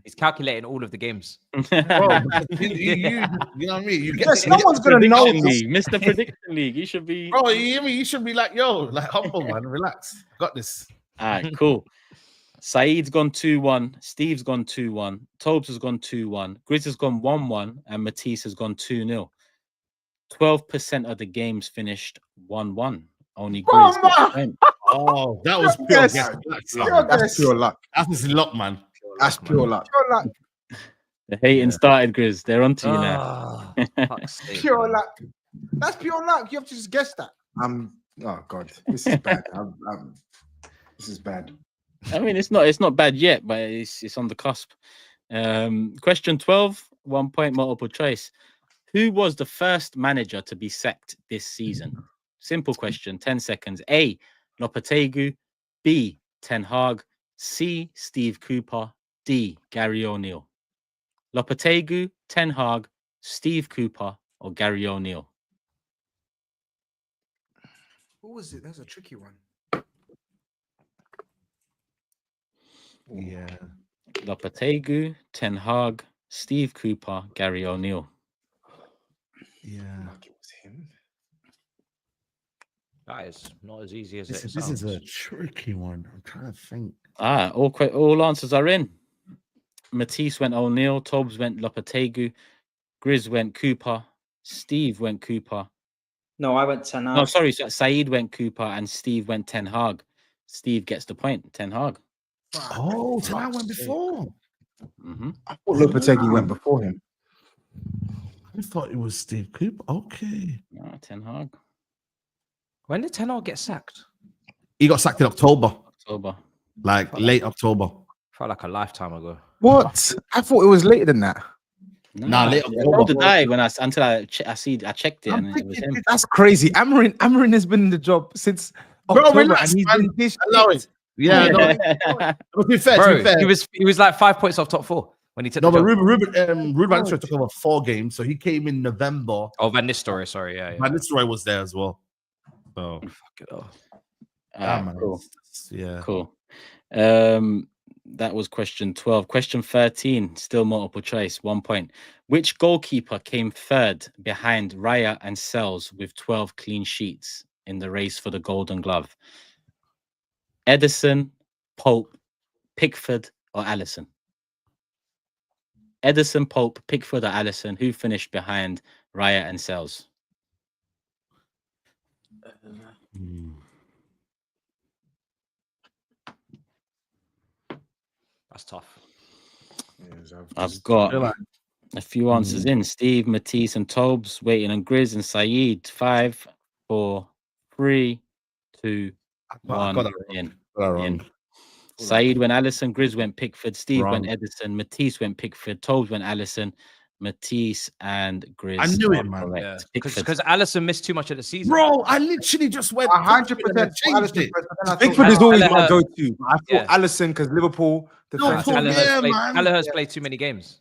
He's calculating all of the games. Bro, you know what I mean? You get, Yes, no one's gonna know Prediction this. League, Mr. Prediction League. You should be. bro, you hear me? You should be like, yo, like humble, man. Relax. Got this. All right, cool. Saeed's gone 2-1. Steve's gone 2-1. Tobes has gone 2-1. Grizz has gone 1-1. And Matisse has gone 2-0. 12% of the games finished 1-1. Only Grizz. gets a point. Oh, that was pure Yes. guess. That's pure luck. That's just luck, man. That's pure luck. Pure luck. The hating started, Grizz. They're onto you now. Ah, fuck's sake, Pure man. luck. That's pure luck. You have to just guess that. Oh God, this is bad. This is bad. I mean, it's not bad yet, but it's on the cusp. Question 12, 1 point multiple choice. Who was the first manager to be sacked this season? Simple question, 10 seconds. A, Lopetegui. B, Ten Hag. C, Steve Cooper. D, Gary O'Neill. Lopetegui, Ten Hag, Steve Cooper, or Gary O'Neill? What was it? That was a tricky one. Yeah. Lopetegui, Ten Hag, Steve Cooper, Gary O'Neill. Yeah. It was him. That is not as easy as This it is a sounds. tricky one. I'm trying to think. All answers are in. Matisse went O'Neill, Tobes went Lopetegui, Grizz went Cooper, Steve went Cooper. No, I went 10 No, sorry, Saeed went Cooper and Steve went Ten Hag. Steve gets the point. Ten Hag. Oh, so I went before. Mm-hmm. I thought Lopetegui went before him. I thought it was Steve Cooper. Okay. No, Ten Hag. When did Ten Hag get sacked? He got sacked in October, October. like late October. Felt like a lifetime ago. What? I thought it was later than that. Nah, late So October. did I when I checked it and it was him. That's crazy. Amarin has been in the job since Bro, October, relax, and he's man. been this Allow shit. it. Yeah, no, to be fair, Bro, to be fair. he was like 5 points off top 4 when he took No, the but job. Ruben Van Nistelrooy took over 4 games, so he came in November. Oh, Van Nistelrooy, sorry, yeah. Van Nistelrooy was there as well. So, man, cool. Yeah. Cool. That was question 12. Question 13, still multiple choice, 1 point. Which goalkeeper came third behind Raya and Sells with 12 clean sheets in the race for the Golden Glove? Edison, Pope, Pickford, or Allison? Edison, Pope, Pickford, or Allison? Who finished behind Raya and Sells? That's tough. I've got a few answers in. Steve, Matisse, and Tobes waiting on Grizz and Saeed. 5, 4, 3, 2, 1. In. Saeed went Allison, Grizz went Pickford, Steve went Edison, Matisse went Pickford, Tobes went Allison, Matisse and Grizz. I knew it, man. Yeah. Because Allison missed too much of the season. Bro, I literally just went 100% Allison. Pickford is always my Kelleher- go-to. I thought Allison because Liverpool defense. Kelleher's played too many games.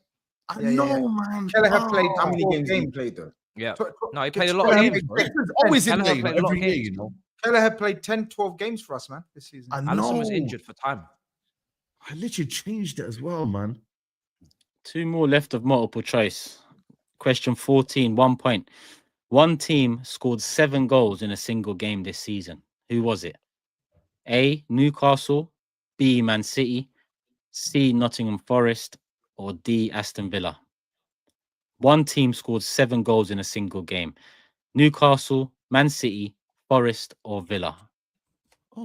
I know, man. Kelleher played How many games did he play though? Yeah. No, he played a lot of games. Bro. Pickford's always in Kelleher game played a lot every of year, games. you know. Kelleher played 10, 12 games for us, man, this season. I Allison was know. injured for time. I literally changed it as well, man. 2 more left of multiple choice. Question 14, 1 point. One team scored 7 goals in a single game this season. Who was it? A, Newcastle, B, Man City, C, Nottingham Forest, or D, Aston Villa? One team scored 7 goals in a single game. Newcastle, Man City, Forest, or Villa? Yeah.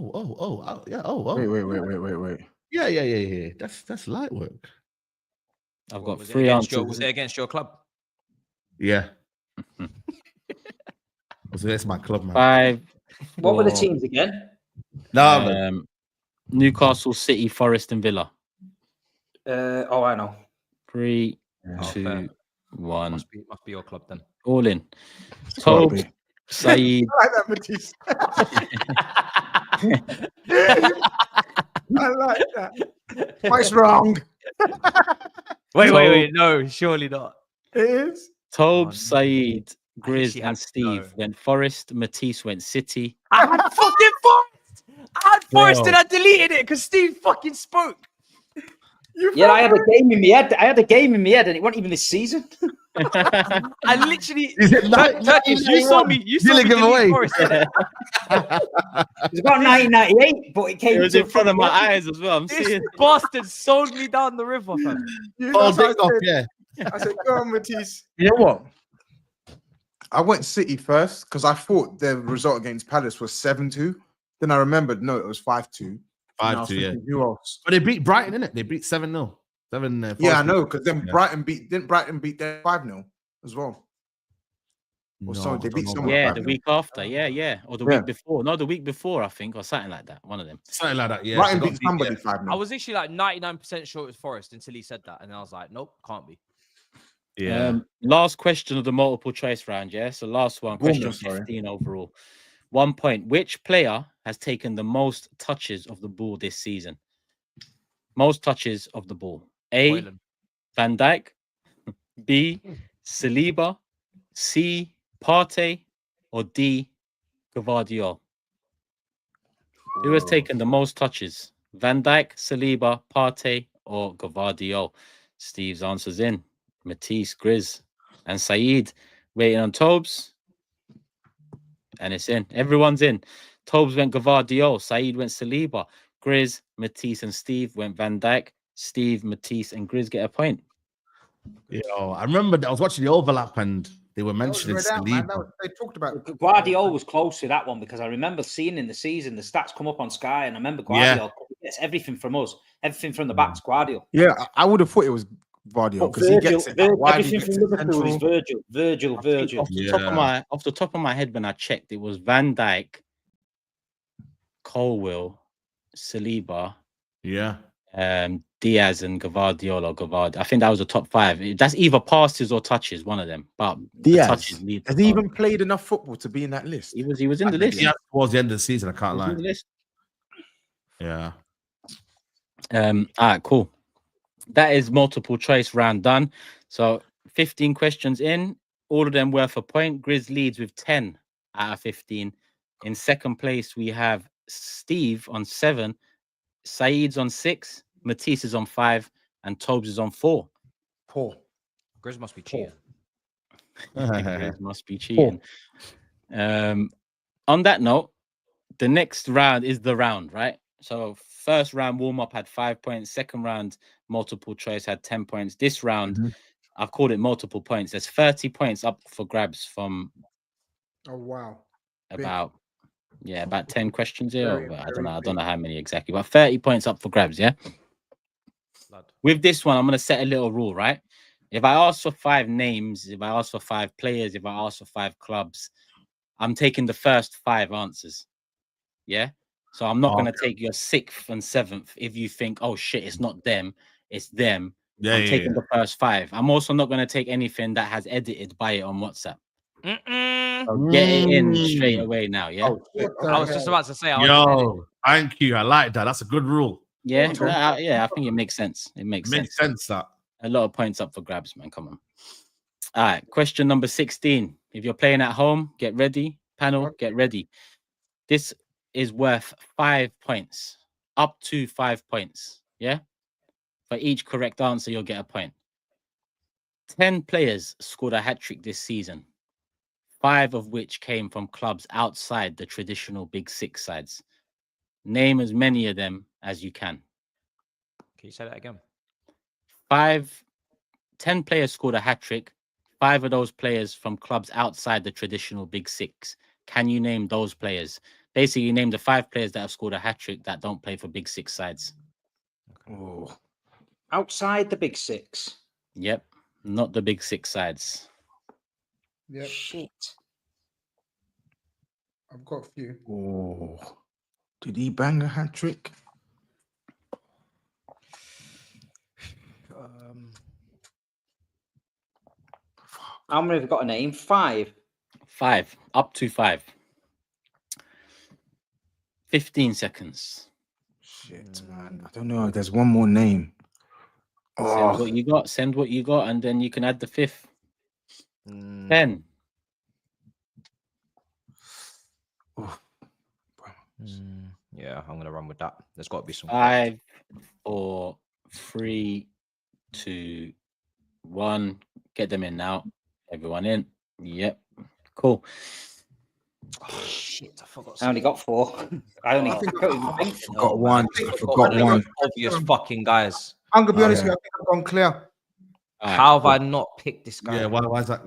Wait. Yeah. That's light work. I've got Was it 3 against answers. Was it against your club? Yeah. That's my club, man. 5. What were the 4, teams again? No, man. Newcastle, City, Forest, and Villa. I know. 3, Oh, 2, fair. 1. Must be your club then. All in. gotta Tobes, be. Saeed. I like that, Matisse. I like that. What's wrong? Wait. No, surely not. It is. Tobes, Saeed, I Grizz, actually and had to Steve know. went Forest. Matisse went City. I had fucking Forest. I had Forest Bro. and I deleted it because Steve fucking spoke. Yeah, I had a game in my head. And it wasn't even this season. I literally. Is it Turkish, you saw me. You saw me give delete away. Forest. It was about 1998, but it came It was in front of my eyes as well. I'm This seeing. bastard sold me down the river, fam. Oh, take off, yeah. I said, go on, Matisse. You know what? I went City first because I thought the result against Palace was 7-2. Then I remembered, no, it was 5-2. 5-2, yeah. Who else? But they beat Brighton, innit? They beat 7-0. Yeah, I know, because then Yeah. didn't Brighton beat them 5-0 as well? Or so they beat someone. Yeah, 5-0. the week after. Yeah. Or the week before. No, the week before, I think, or something like that. One of them. Something like that, yeah. Brighton They got beat somebody yeah. 5-0. I was actually like 99% sure it was Forest until he said that. And I was like, nope, can't be. Yeah. Last question of the multiple choice round, yeah? So last one, question 15 overall. 1 point. Which player has taken the most touches of the ball this season? Most touches of the ball. A, Boylan. Van Dijk. B, Saliba. C, Partey. Or D, Gvardiol? Who has taken the most touches? Van Dijk, Saliba, Partey, or Gvardiol? Steve's answers in. Matisse, Grizz, and Saeed waiting on Tobes. And it's in. Everyone's in. Tobes went Gvardiol. Saeed went Saliba. Grizz, Matisse, and Steve went Van Dijk. Steve, Matisse, and Grizz get a point. Yo, I remember I was watching the overlap and they were mentioning Saliba. They talked about Guardiola was close to that one because I remember seeing in the season the stats come up on Sky, and I remember Guardiola gets everything from us, everything from the back's Guardiola. Yeah, I would have thought it was Gvardiol because he gets it. Why Everything he from gets it Liverpool is central? Virgil. Off the top of my head, when I checked, it was Van Dijk, Colwill, Saliba, Yeah. Diaz, and Gvardiol. I think that was the top 5. That's either passes or touches, one of them. But Diaz, touches lead. has he even played enough football to be in that list? He was in the list. Yeah, towards the end of the season, I can't He was lie. in the list. Yeah. All right, cool. That is multiple choice round done. So 15 questions in, all of them worth a point. GRIZZ leads with 10 out of 15. In second place, we have Steve on 7, SAEED's on 6, Matisse is on 5, and TOBS is on 4. Poor. GRIZZ must be cheating. GRIZZ must be cheating. On that note, the next round is the round, right? So first round warm-up had 5 points. Second round multiple choice had 10 points. This round, I've called it multiple points. There's 30 points up for grabs from about 10 questions here. I don't know how many exactly, but 30 points up for grabs, yeah? With this one, I'm going to set a little rule, right? If I ask for 5 names, if I ask for 5 players, if I ask for 5 clubs, I'm taking the first 5 answers. Yeah? So I'm not going to take your 6th and 7th if you think, oh shit, it's not them, it's them. I'm taking the first 5. I'm also not going to take anything that has edited by it on WhatsApp. So get it in straight away now, yeah? I was just about to say, yo, thank you. I like that. That's a good rule. Yeah, I think it makes sense. It makes sense. That a lot of points up for grabs, man. Come on. All right, question number 16. If you're playing at home, get ready. Panel, get ready. This is worth 5 points, up to 5 points. Yeah. For each correct answer, you'll get a point. 10 players scored a hat-trick this season, 5 of which came from clubs outside the traditional Big 6 sides. Name as many of them as you can. Can you say that again? 10 players scored a hat-trick. 5 of those players from clubs outside the traditional Big 6. Can you name those players? Basically, you name the 5 players that have scored a hat-trick that don't play for Big 6 sides. Oh. Outside the Big 6? Yep. Not the Big 6 sides. Yep. Shit. I've got a few. Oh, did he bang a hat trick? How many have got a name? 5. 5. Up to 5. 15 seconds. Shit, man. I don't know. There's one more name. Send what you got. Send what you got, and then you can add the 5th. 10. Yeah, I'm gonna run with that. There's got to be some. 5, 4, 3, 2, 1. Get them in now. Everyone in. Yep. Cool. Oh, shit, I forgot. I only got 4. I only forgot one. I forgot one. Obvious fucking guys. I'm gonna be honest with you. I think I've gone clear. How have I not picked this guy? Yeah, why is that?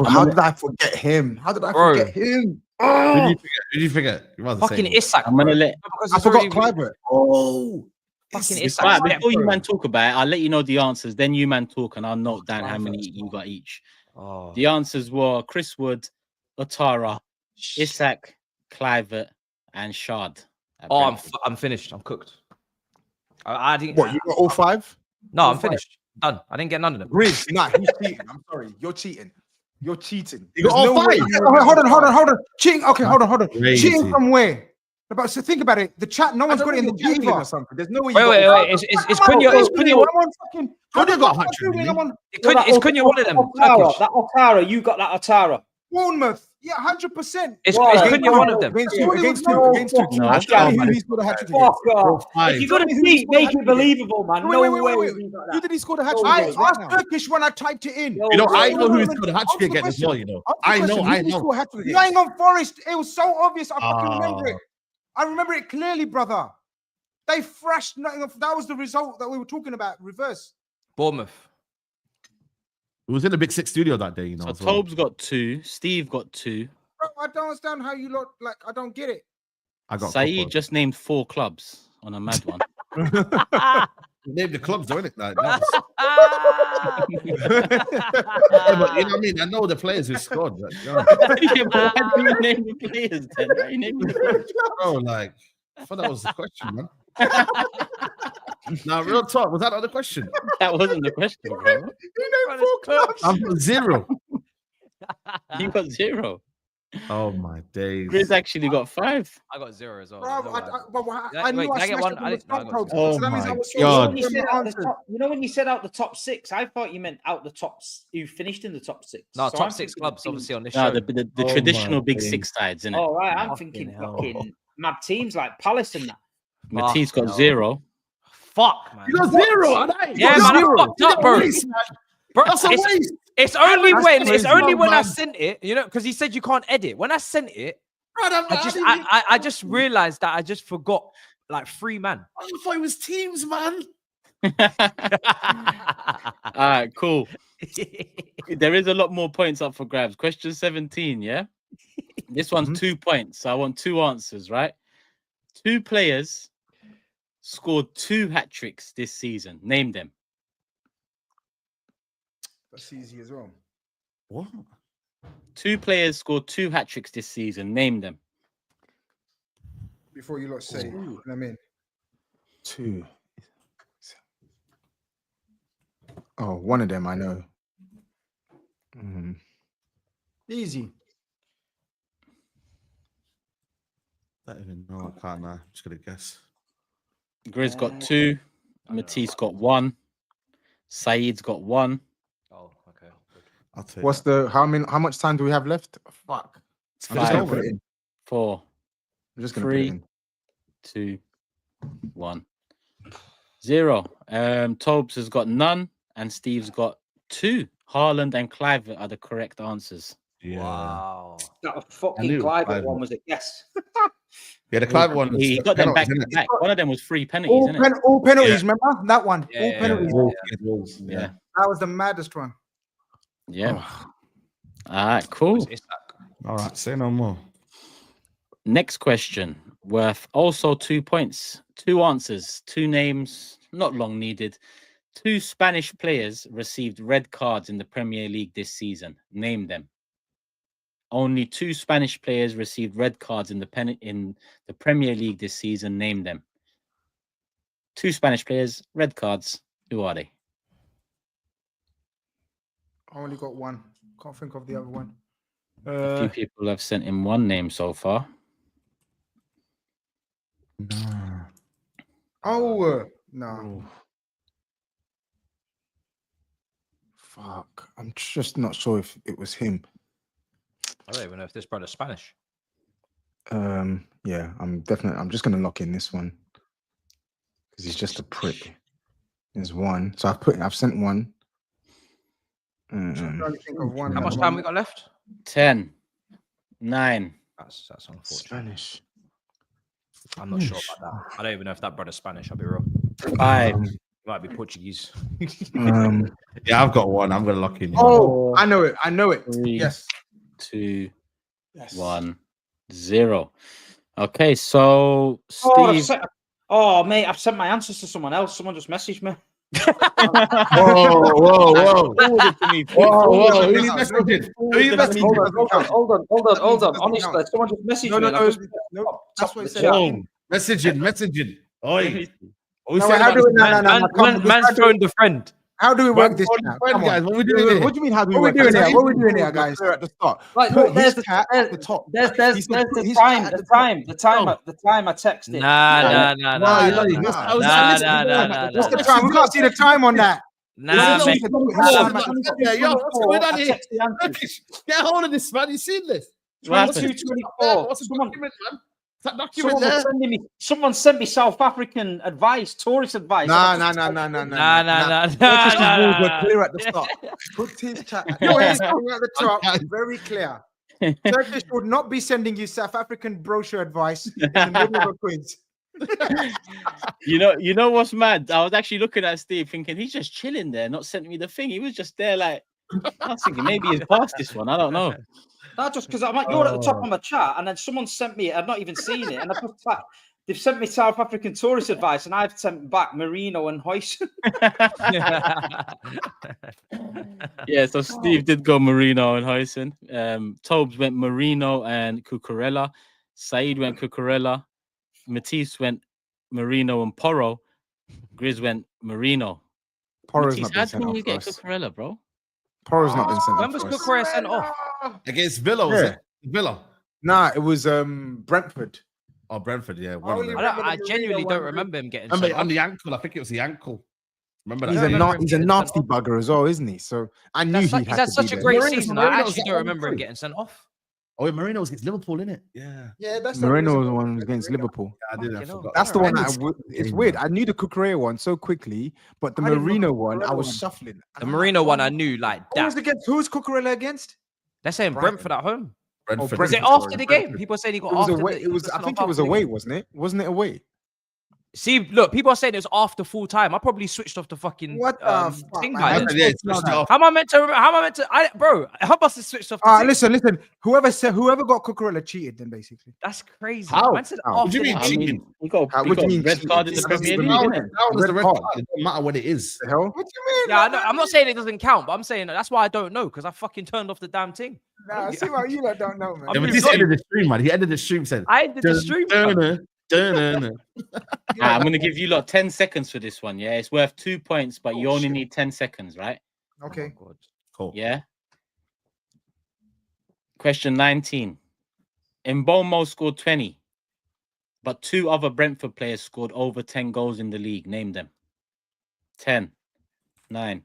How did I forget him? How did I forget him? Who did you forget? Fucking Isak. I'm gonna let. I forgot Clyburn. Oh, fucking It's Isak. right, before you man talk about it, I'll let you know the answers. Then you man talk, and I'll note down how many you got each. Oh. The answers were Chris Wood, Otara, Isak, Kluivert, and Shard. Oh, I'm finished. I'm cooked. I didn't. what? You got all 5? No, I'm finished. Done. I didn't get none of them. GRIZZ, nah, he's cheating. I'm sorry. You're cheating. You're cheating. You got all 5. Hold on. Cheating. Okay, hold on. Crazy. Cheating from where? So think about it. The chat, no one's got it in the chat or either. something. There's no way. Wait. Is Cunha? Is Cunha? Cunha got a hat-trick, Is Cunha one of them? That Otara, you got that Otara. Bournemouth. Yeah, 100%. Is Cunha one of them? Against two. No. Ask me who he scored a hat-trick against. Fuck off. If you're going to cheat, make it believable, man. No way. Who did he score the hat-trick I against right asked now? Turkish when I typed it in. You know, I know who he's got a hat-trick against as well, you know. I know. You ain't on Forest. It was so obvious. I fucking remember it. I remember it clearly, brother. They thrashed Nottingham. That was the result that we were talking about. Reverse. Bournemouth. It was in the Big 6 studio that day, you know. So Tobes got 2, Steve got 2. Bro, I don't understand how you lot, like, I don't get it. I got SAEED just named 4 clubs on a mad one. Name the clubs, don't it? Like, yeah, but you know what I mean? I know the players who scored. Like, Yeah, but why do you name the players then? Why you name the players? bro, like, I thought that was the question, man. Now, real talk, was that not the question? That wasn't the question, bro. You know, 4 clubs. I'm 0. You got 0. Oh my days. Grizz actually got 5. I got 0 as well. Bro, No way. I knew Wait, can I I get smashed one? it I from the didn't- no, I top, got Tobes. zero. So that means Oh I my was You know, God. when you said out the answers. top, you know when you said out the top 6, I thought you meant out the tops who finished in the top 6. No, So top I'm 6 thinking clubs, teams- obviously, on this No, show. the Oh traditional my big days. 6 sides, innit? Oh right, I'm Fucking thinking hell. fucking mad teams like Palace and that. Matisse got no. 0. Fuck, man. You got 0, and I Yeah, man, I fucked up, bro. Bro, That's a waste. it's only That's when crazy, I man. sent it, you know, because he said you can't edit. When I sent it, Bro, I just realized that I just forgot like 3 man. I thought it was teams, man. All right, cool. There is a lot more points up for grabs. Question 17, yeah? This one's 2 points. So I want 2 answers, right? 2 players scored 2 hat-tricks this season. Name them. That's easy as well. What? 2 players scored 2 hat-tricks this season. Name them. Before you lot say, you know what I mean? 2. Oh, one of them I know. Easy. I don't even know. I can't. I'm just gonna guess. Grizz got 2. Matisse got 1. SAEED's got 1. Oh, okay. I'll take. What's the how much time do we have left? Fuck. It's I'm just gonna 5, put it in. 4, I'm just gonna put it 3, in. 2, 1. 0. Tobes has got none, and Steve's got 2. Haaland and Clive are the correct answers. Yeah. Wow. That I knew fucking it was Clive Clive. one was a guess. Yeah, the Clive one. He got them back to back. One of them was 3 penalties, All, isn't it? all penalties, remember that one? Yeah, All yeah, penalties. Yeah. That was the maddest one. Yeah. All right, cool. It's All right, say no more. Next question, worth also 2 points. 2 answers, 2 names, not long needed. 2 Spanish players received red cards in the Premier League this season. Name them. Only 2 Spanish players received red cards in the Premier League this season. Name them. 2 Spanish players, red cards. Who are they? I only got one. Can't think of the other one. A few people have sent in 1 name so far. No. Fuck. I'm just not sure if it was him. I don't even know if this brother's Spanish. Yeah, I'm just gonna lock in this one. Because he's just a prick. There's 1. So I've sent 1. I'm trying to think of one. How much time we got left? 10, 9. That's unfortunate. Spanish. I'm not sure about that. I don't even know if that brother's Spanish. I'll be real. 5. He might be Portuguese. Yeah, I've got 1. I'm gonna lock in. Oh, I know it. 3, Yes. 2, Yes. 1, 0. Okay, so Oh, Steve. mate, I've sent my answers to someone else. Someone just messaged me. Whoa. Forward it to me. Who you messaging? Who you messaging? Hold on. Honestly, someone just messaged me. and I just- No, that's what it said. Whoa. Messaging. Oi. No, how do we? Man's phoned the friend. How do we work this now? Come guys, on. what we doing here? What do you mean? How do we What we work? doing here? What we doing here, guys? Clear at the start. Right, Put look, there's his chat at the top. There's He's the put his time, chat at the the time, top. the time I texted. Nah. What's the time? We can't see the time on that. Nah, mate. Turkish, get hold of this, man. You seen this? What happened? 22-24. What's the document, man? That document Someone, there. someone sent me South African advice, tourist advice. Nah. Turkish rules were clear at the start. Put his chat at the No, top. it's coming at the top. Very clear. Turkish would not be sending you South African brochure advice in the middle of a quiz. You know what's mad? I was actually looking at Steve thinking he's just chilling there, not sending me the thing. He was just there like, I was thinking maybe he's past this one. I don't know. Not just because I'm like, you're at the top of my chat, and then someone sent me it. I've not even seen it. And I've just like, they've sent me South African tourist advice, and I've sent back Merino and Hoyson. Yeah, so Steve did go Merino and Hoyson. Tobes went Merino and Cucurella. SAEED went Cucurella. Matisse went Merino and Porro. Grizz went Merino. Porro's Matisse, not how been sent can you off get for us. Cucurella, bro? Porro's not been sent When off was for us. Cucurella sent off? Against Villa, was it? Villa. Nah, it was Brentford. Oh, Brentford, yeah. I only One of them. remember I the genuinely Mourinho don't one. remember him getting Remember sent on off. the ankle? I think it was the ankle. Remember that? He's I a don't remember him he's a getting sent nasty off. bugger as well, isn't he? So I knew He's he'd had have to such be a there. great Marino's- season. I Marino's actually that don't one remember him too. getting sent off. Oh, Marino's against Liverpool, innit? Yeah. Yeah, that's Moreno was the one who was against Liverpool. I didn't. I Fucking hell. forgot. That's the one that Horrendous it's game, weird. man. I knew the Cucurella one so quickly, but the I didn't know Marino the one, I Cucurella was one. shuffling. And The I'm Marino like, one I oh, knew like Who was that. against? Who was Cucurella against? They're saying Brighton. Brentford at home. Brentford. Was it Brentford, after sorry, the game? Brentford. People saying he got It was after away. the. It was. he got I sent think off it was after the away, game. wasn't it? Wasn't it away? See, look, people are saying it was after full time. I probably switched off the fucking What the fuck, thing man? by That's then. Yeah, supposed it's to know switched that. off. How am I meant to? Bro, how must have switched off the thing? Listen. Whoever got Cucurella cheated, then basically. That's crazy. How? Man said How? What do you after mean the I game. cheating? mean, he got What do you mean red cheating? card in the This Premier doesn't League, even innit? count. That was the Red red card. card. It doesn't matter what it is. The hell? What do you mean? Yeah, I man? know, I'm not saying it doesn't count, but I'm saying that's why I don't know because I fucking turned off the damn thing. Nah, I see why you lot don't know, man. I Yeah, mean, but this got ended the stream, man. He ended the stream saying, I did the stream. fam. I'm gonna give you lot 10 seconds for this one. Yeah, it's worth 2 points, but you Oh, only shit. need 10 seconds, right? Okay. Oh my God. Cool. Yeah. Question 19. Mbeumo scored 20, but 2 other Brentford players scored over 10 goals in the league. Name them. 10, 9,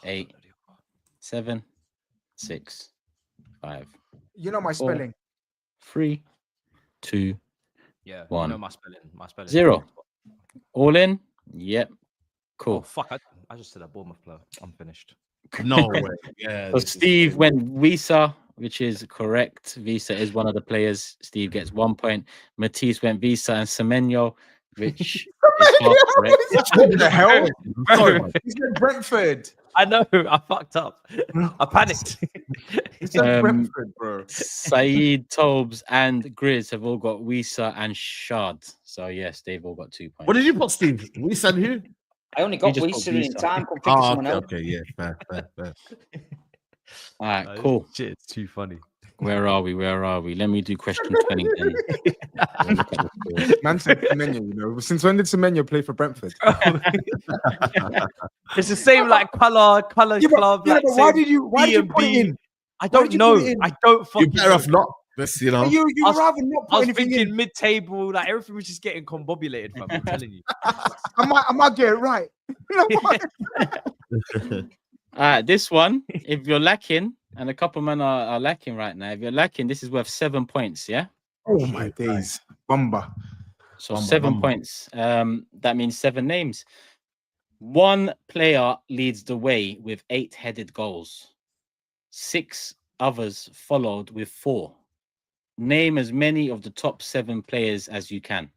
8, 7, 6, 5, You know my 4, spelling. 3, 2, Yeah, you 1. know my spelling. My spelling. 0. All in? Yep. Oh Cool. fuck! I just said a Bournemouth player. I'm finished. No way. Yeah. So Steve went Visa, which is correct. Visa is one of the players. Steve gets 1 point. Matisse went Visa and Semenyo, which is half correct. What the hell? Sorry, man. He said Brentford. I know. I fucked up. I panicked. He said Um, Brentford, bro. SAEED, TOBS, and GRIZZ have all got Visa and Shard. So yes, they've all got 2 points. What did you put, Steve? We said who? I only got just got Weezer in Visa. time. Come think of Oh, someone else. okay, yeah, fair. All right, cool. Shit, it's too funny. Where are we? Let me do question 20 then. We'll look at the scores. Man said Semenyo, you know. Since when did Semenyo play for Brentford? It's the same like color Yeah, club. but Like, why same did you put it B&B. in? I Why don't did you know. put it in? I don't You fucking better know. off not. This, you know. You I was- rather not I put was anything thinking in. mid-table, like everything was just getting combobulated, fam. I'm telling you. I might get it right. All right, this one, if you're lacking, and a couple men are lacking right now, if you're lacking, this is worth 7 points, yeah? Oh my days. Bumba. So Bumba, 7 bumba. points. That means 7 names. One player leads the way with 8 headed goals. 6 others followed with 4. Name as many of the top 7 players as you can.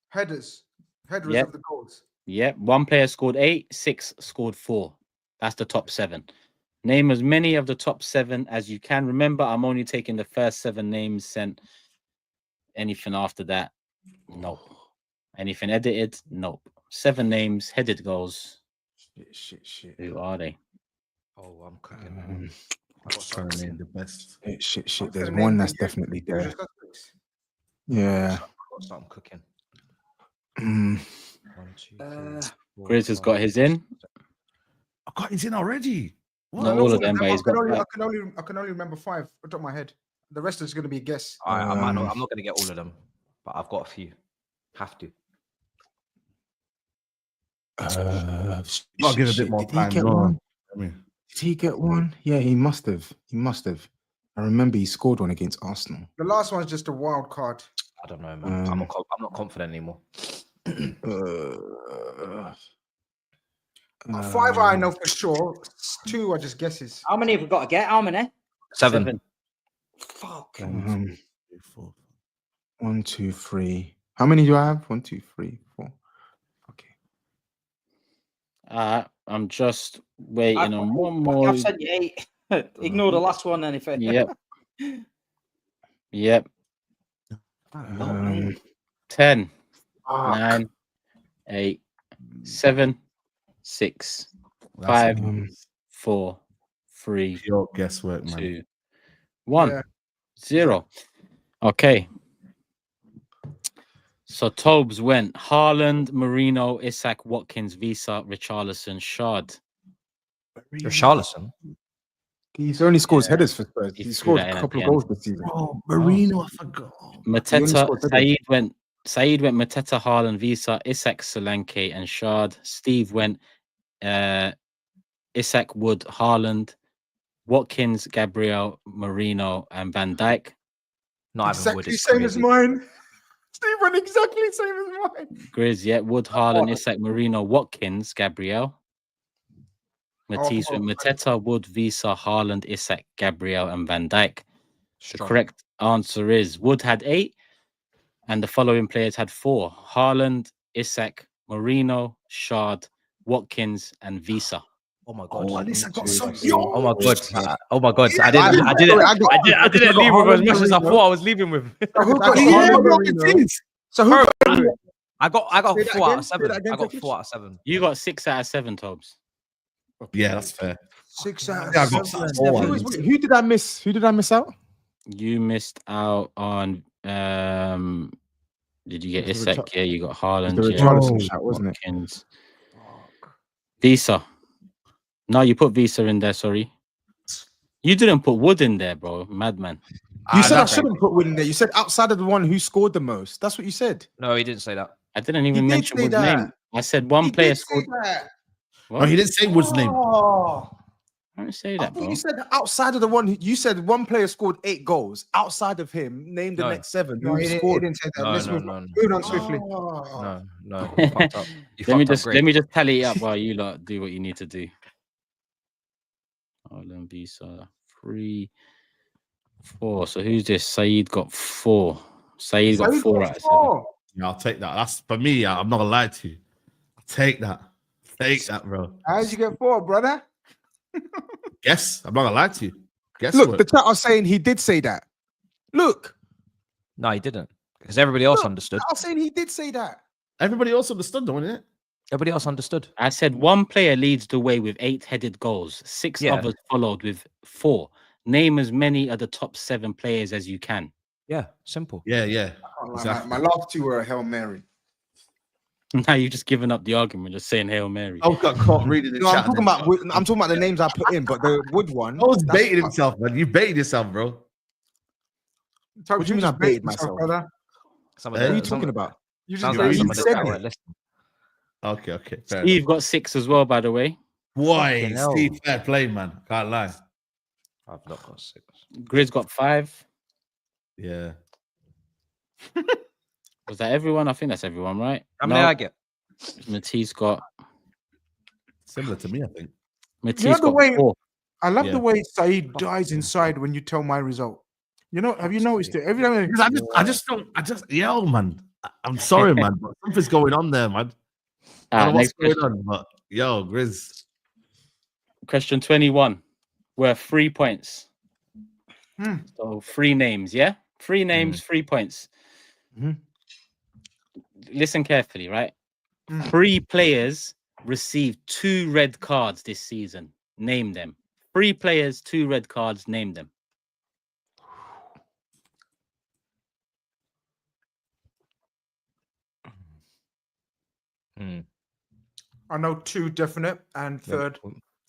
Headers Yep. of the goals. Yep. One player scored 8, 6 scored 4. That's the top 7. Name as many of the top 7 as you can. Remember, I'm only taking the first 7 names sent. Anything after that, nope. Anything edited, nope. 7 names, headed goals. Shit. Who are they? Oh, I'm cooking. I'm trying to name the best. Shit. There's one that's definitely there. Yeah. So I'm cooking. Mm. 1, 2, 3, 4, Grizz has got 5, his in. I got his in already. Not all of them, but he's got I that. can only remember 5 on top of my head. The rest is going to be a guess. I'm not going to get all of them, but I've got a few. Have to. I'll give a bit more Did he time. get No, one? I mean, Did he get one? Yeah, he must have. I remember he scored one against Arsenal. The last one's just a wild card. I don't know, man. I'm not confident anymore. 5 I know for sure. 2 are just guesses. How many have we got to get? How many? 7. Fuck. 3, 4. 1, 2, 3. How many do I have? 1, 2, 3, 4. Okay. I'm just waiting on one I've more. said you 8. Ignore the last one, then. If it... Yep. 10, Fuck. 9, 8, 7, 6, That's 5, 4, 3, pure guesswork, man. 2, 1, Yeah. 0. Okay. So Tobes went Haaland, Marino, Isak, Watkins, Visa, Richarlison, Shard. Richarlison? He's only scores headers for Spurs. He He threw scored that a in at couple the of goals this season. Oh, Marino, I forgot. Mateta, scored headers. Saeed went Mateta, Haaland, Visa, Isak, Solanke, and Shard. Steve went Isak, Wood, Haaland, Watkins, Gabriel, Marino, and Van Dijk. Not even Wood Exactly is same as crazy. mine. Steve went exactly same as mine. Grizz, yeah, Wood, Haaland, Isak, Marino, Watkins, Gabriel. Matisse went Mateta, Wood, Visa, Haaland, Isak, Gabriel, and Van Dijk. The correct answer is Wood had 8, and the following players had 4: Haaland, Isak, Marino, Shard, Watkins, and Visa. Oh my god! Oh, at least I got some. Oh my god! Oh my god! I I didn't leave with as much as I thought I was leaving with. So who? I got Say that 4 out again, of say 7. that again, I got Turkish. 4 out of 7. You got 6 out of 7, Tobs. Yeah, that's fair. 6 out Yeah, I of got 7. 4. Who did I miss? Who did I miss out? You missed out on. Did you get It was Isak? Yeah, you got Haaland. The Yeah, Richarlison shout, wasn't it? Watkins. Visa. No, you put Visa in there. Sorry, you didn't put Wood in there, bro. Madman. You said I that's shouldn't put Wood in there. You said outside of the one who scored the most. That's what you said. No, he didn't say that. I didn't even did mention say Wood's that. name. I said one He player did say scored. that. What? No, he didn't say Wood's name. Oh, I didn't say I that, thought bro. you said outside of the one. You said one player scored 8 goals. Outside of him, name the No. next 7 no, who he scored. didn't say that. No, Let's no, move no, on. no. Move on swiftly. No, you fucked up. You Let me fucked up just great. tally it up while you lot do what you need to do. Haaland, Visa, 3, 4. So who's this? Saeed got 4. Saeed got 4 out of 7. Yeah, I'll take that. That's for me. I'm not gonna lie to you. Take that. Take that, bro. How did you get 4, brother? Guess. I'm not gonna lie to you. Guess Look, what? the chat are saying he did say that. Look, No, he didn't. Because everybody else Look, understood. I was saying he did say that. Everybody else understood, don't it? Everybody else understood. I said one player leads the way with 8 headed goals. 6 Yeah. others followed with 4. Name as many of the top 7 players as you can. Yeah, simple. Yeah, yeah. Exactly. My last 2 were a Hail Mary. Now you've just given up the argument, just saying Hail Mary. I got caught reading the No, chat. I'm talking about the names I put in, but the Wood one. I was that's baiting fuck- himself, man. You baited yourself, bro. What do you mean I just baited yourself, myself? brother? Some of Who What are you the- talking about? You just Sounds You like baited some of the said chat it. weren't listening. Okay, fair Steve enough. got 6 as well, by the way. Why? Fucking hell. Steve, fair play, man. Can't lie. I've not got 6. Grizz got 5. Yeah. Was that everyone? I think that's everyone, right? How many No, I get? Matisse got Similar to me, I think. Matisse the got way- 4. I love Yeah. the way Saeed dies inside when you tell my result. You know, have you noticed it? Every time Because yo, man. I'm sorry, man, but something's going on there, man. I don't know what's Next going question. on, but yo, Grizz. Question 21. Worth 3 points. Hmm. So 3 names, yeah? 3 names, 3 points. Mhm. Listen carefully, right? Mm. 3 players received 2 red cards this season. Name them. 3 players, 2 red cards. Name them. I know 2 definite and third.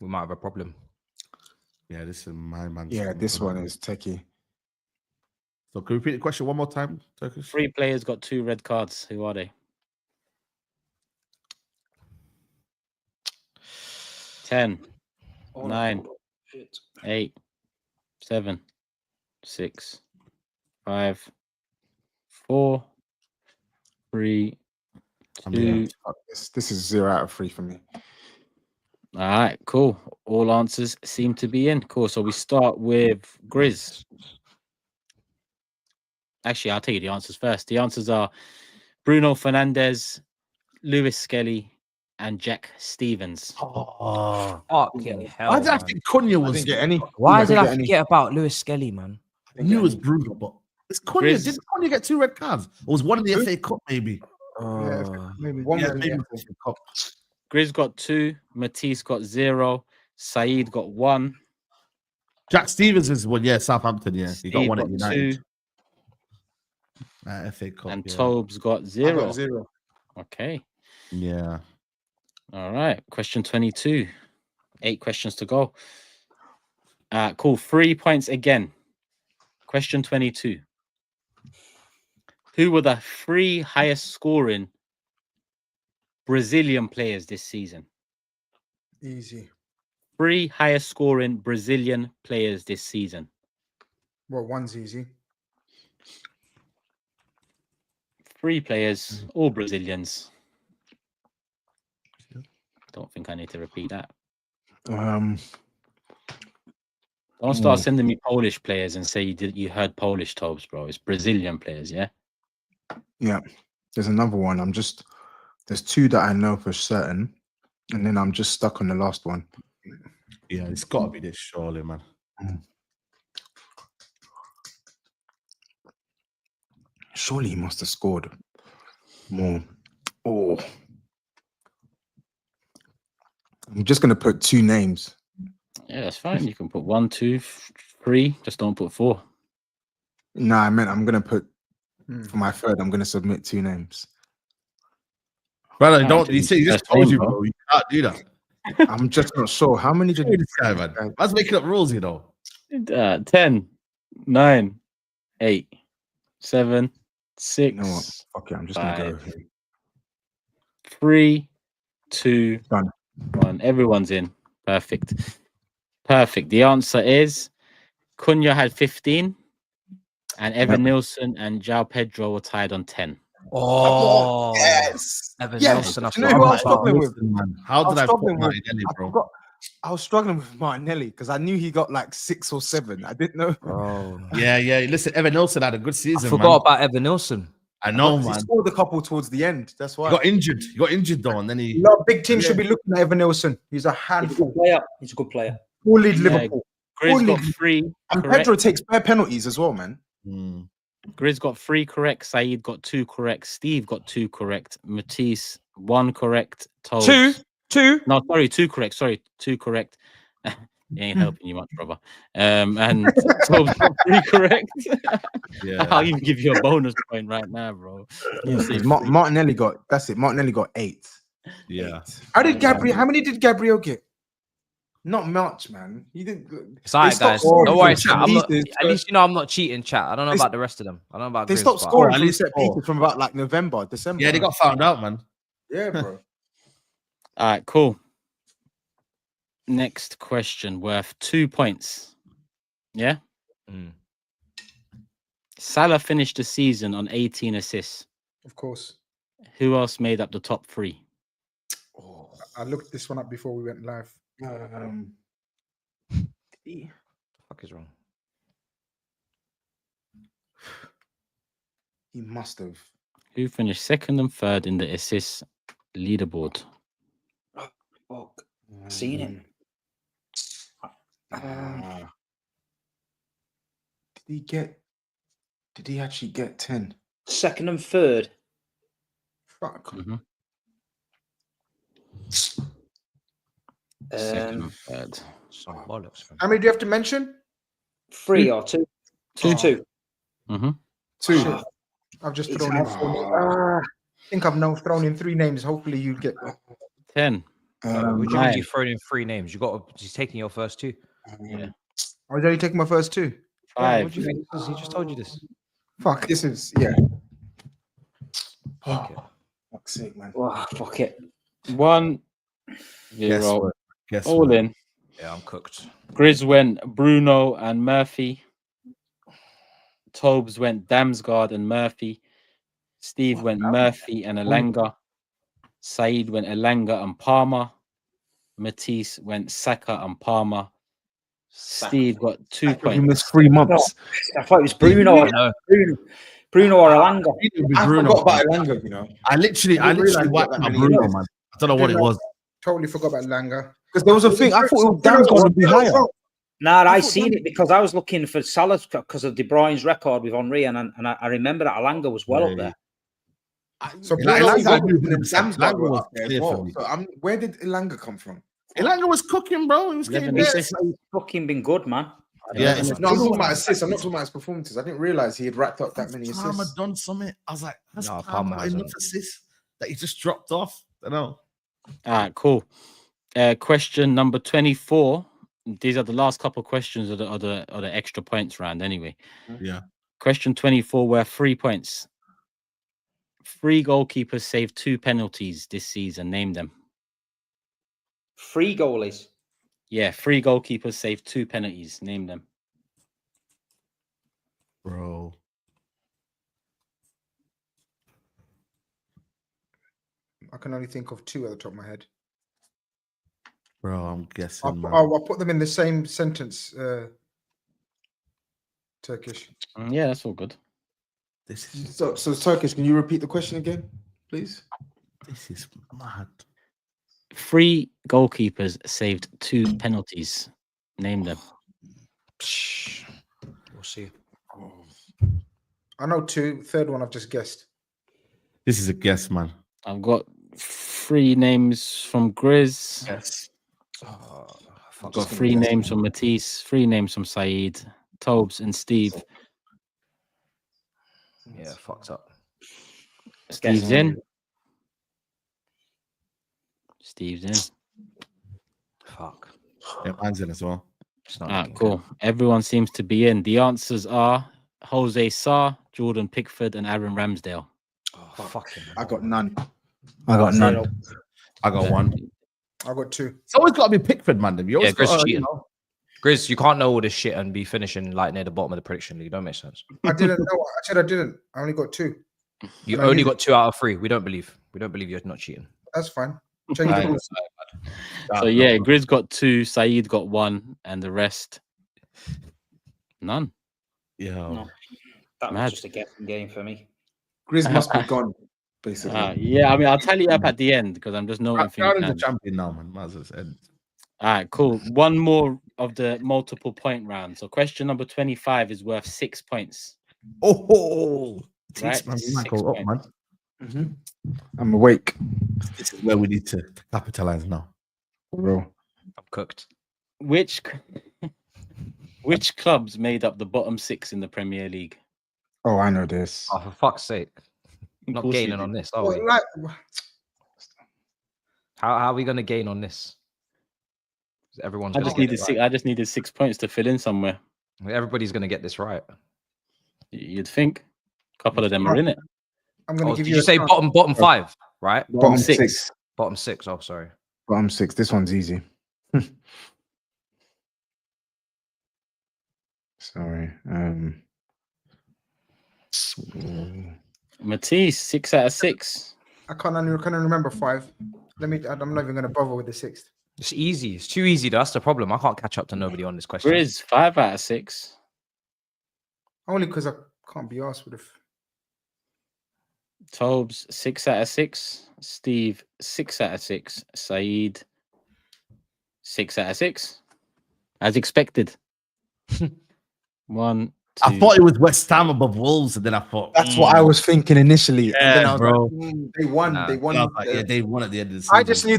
We might have a problem. Yeah, this is my man. Yeah, this one is techie. So can we repeat the question one more time, Turkish? 3 players got 2 red cards. Who are they? 10, 9, 8, 7, 6, 5, 4, 3, I 2. mean, Fuck this. This is 0 out of 3 for me. All right, cool. All answers seem to be in. Cool. So we start with Grizz. Actually, I'll tell you the answers first. The answers are Bruno Fernandes, Lewis Skelly, and Jack Stevens. oh, Fucking hell. I Man. think Cunha I was. didn't get any. Why I did didn't I get any. forget about Lewis Skelly, man? I knew it was Bruno, but it's Cunha. Grizz. Didn't Cunha get 2 red cards? Or was one in the Who? FA Cup, maybe? Maybe one Yeah, was in maybe the it was the FA Cup. Grizz got 2, Matisse got 0, Saeed got 1, Jack Stevens is one, yeah, Southampton, yeah. He got Steve 1 at got United. 2, FA Cup, and yeah. Tobes got I 0. got 0. Okay. Yeah. All right. Question 22. 8 questions to go. Cool. 3 points again. Question 22. Who were the 3 highest scoring Brazilian players this season? Easy. 3 highest scoring Brazilian players this season. Well, one's easy. 3 players, all Brazilians. Don't think I need to repeat that. Don't start sending me Polish players and say you heard Polish Tobs, bro. It's Brazilian players, yeah? Yeah. There's another one. There's 2 that I know for certain, and then I'm just stuck on the last one. Yeah, it's got to be this, surely, man. Surely he must have scored more. Oh. I'm just going to put 2 names. Yeah, that's fine. You can put 1, 2, 3. Just don't put 4. No, I meant I'm going to put, for my third, I'm going to submit 2 names. Brother, don't you see? He just told you, bro. You can't do that. I'm just not sure. How many did This guy, man? Man's making up rules, you know. 10, 9, 8, 7, 6. You know what? Fuck it, I'm just going to go. 3, 2, Done. 1. Everyone's in. Perfect. Perfect. The answer is Cunha had 15, and Evan Nilsson and João Pedro were tied on 10. Oh, yes. Evan Yes. Nelson. You know who I was struggling with? Man. How did I put Martinelli, bro? I was struggling with Martinelli because I knew he got like 6 or 7. I didn't know. Oh. Yeah. Listen, Evan Nelson had a good season. I forgot about Evan Nelson. I know, He man. scored a couple towards the end. That's why. He got injured. He got injured though, and then he. No, big team should be looking at Evan Nilsson. He's a He's a handful. good player. He's a good player. Full lead Liverpool. Grizz got 3. And correct. Pedro takes bare penalties as well, man. Grizz got 3 correct. SAEED got 2 correct. Steve got 2 correct. Matisse 1 correct. Tobes. 2. No, sorry, 2 correct. Sorry, 2 correct. He ain't helping you much, brother. And Tobes got 3 correct. Yeah. I'll even give you a bonus point right now, bro. Yeah, Martinelli got 8. Yeah. How many did Gabriel get? Not much, man. He didn't. It's all right, guys. Don't worry, chat. At least least you know I'm not cheating, chat. I don't know about the rest of them. I don't know about They Grizz, stopped but- scoring at from least set 4. pieces from about like November, December. Yeah, they got found out, man. Yeah, bro. All right, cool. Next question worth 2 points. Yeah. Salah finished the season on 18 assists. Of course. Who else made up the top 3? Oh, I looked this one up before we went live. Fuck is wrong? He must have. Who finished 2nd and 3rd in the assists leaderboard? Fuck. Seen it. Did he actually get 10? 2nd and 3rd. Fuck. 2nd and 3rd. Some bollocks, man. How many do you have to mention? 3 or 2? 2. 2. Two. I've just thrown in 4. I think I've now thrown in 3 names. Hopefully you get 10. What do you mean 9. you thrown in 3 names? He's taking your first 2. Yeah. I was only taking my first 2. 5. What do you think? He just told you this. Fuck, this is Fuck's sake, man. Oh, fuck it. 1, 0. Guess All what? in. Yeah, I'm cooked. Grizz went Bruno and Murphy. Tobes went Damsgaard and Murphy. Steve went Murphy and Elanga. SAEED went Elanga and Palmer. Matisse went Saka and Palmer. Steve got 2 He points. missed 3 months. I thought it was Bruno. Bruno or Elanga. I forgot about Elanga, you know. I literally wiped out Bruno, man. I don't know what it was. Totally forgot about Langa. Because there was a thing. I thought it was Dan's going to be higher. Nah, I seen it because I was looking for Salah because of De Bruyne's record with Henry, and I remember that Elanga was well up there. So Elanga was there as clear for well. me. So where did Elanga come from? Elanga was cooking, bro. He was getting 11 there. assists. He's fucking been good, man. Yeah, No, I'm talking about assists. I'm not talking about his performances. I didn't realize he had racked up that many Palmer assists. done something. I was like, has No, Palmer Palmer got enough hasn't. assists that he just dropped off? I don't know. All right, cool. Question number 24. these are the last couple of questions of the extra points round. Anyway, Yeah. question 24 worth 3 points. 3 goalkeepers saved 2 penalties this season. Name them. 3 goalies. Yeah, 3 goalkeepers saved 2 penalties. Name them. Bro. I can only think of 2 at the top of my head. Bro, I'm guessing. I'll put them in the same sentence. Turkish. Yeah, that's all good. This is So Turkish, can you repeat the question again, please? mad. 3 goalkeepers saved 2 penalties. Name them. We'll see. I know 2. Third one I've just guessed. This is a guess, man. I've got 3 names from GRIZZ. Yes. I've got 3 names from Matisse, 3 names from SAEED, TOBS, and Steve. Yeah, fucked up. Steve's in. Steve's in. Fuck. Yeah, mine's in as well. It's not Ah, looking cool. Everyone seems to be in. The answers are Jose Sarr, Jordan Pickford, and Aaron Ramsdale. good. Oh, fucking. I got none. I got none. I got 1. I got 2. It's always got to be Pickford, man. You always Grizz got to, cheating. GRIZZ, you can't know all this shit and be finishing like near the bottom of the prediction league. Don't make sense. I didn't know. I said I didn't. I only got 2. You And I only used got 2 out of 3. We don't believe. We don't believe you're not cheating. That's fine. Change the rules. So yeah, GRIZZ got 2, SAEED got 1, and the rest none. Yeah. No, that Mad. was just a guessing game for me. Grizz must be gone, basically. Yeah, I mean, I'll tally up at the end because I'm just noting things Aaron's the down. champion now, man. Might as well say. All right, cool. One more of the multiple point round. So question number 25 is worth 6 points. Oh, Right, man, 6 Michael up, man. I'm awake. This is where we need to capitalize now. For real. I'm cooked. Which clubs made up the bottom 6 in the Premier League? Oh, I know this. Oh, for fuck's sake. Of Not course you gaining do. on this, are we? Well, like, How are we going to gain on this? Everyone's I gonna just get needed it six. I just needed 6 points to fill in somewhere. right. Everybody's going to get this right. You'd think. A couple of them are in it. I'm going to Oh, give did you you a say chance. bottom 5, right? Bottom six. 6. Bottom 6. Oh, sorry. Bottom 6. This one's easy. Sorry. Matisse, 6 out of 6. I can't only remember 5. I'm not even going to bother with the 6th. It's easy. It's too easy. That's the problem. I can't catch up to nobody on this question. GRIZZ, 5 out of 6. Only because I can't be asked with. TOBS, 6 out of 6. Steve, 6 out of 6. SAEED, 6 out of 6. As expected. 1, 2. I thought it was West Ham above Wolves, and then I thought That's what I was thinking initially. and then I was bro. like, they won. Nah. They won. Yeah, they won at the end of the season. I just knew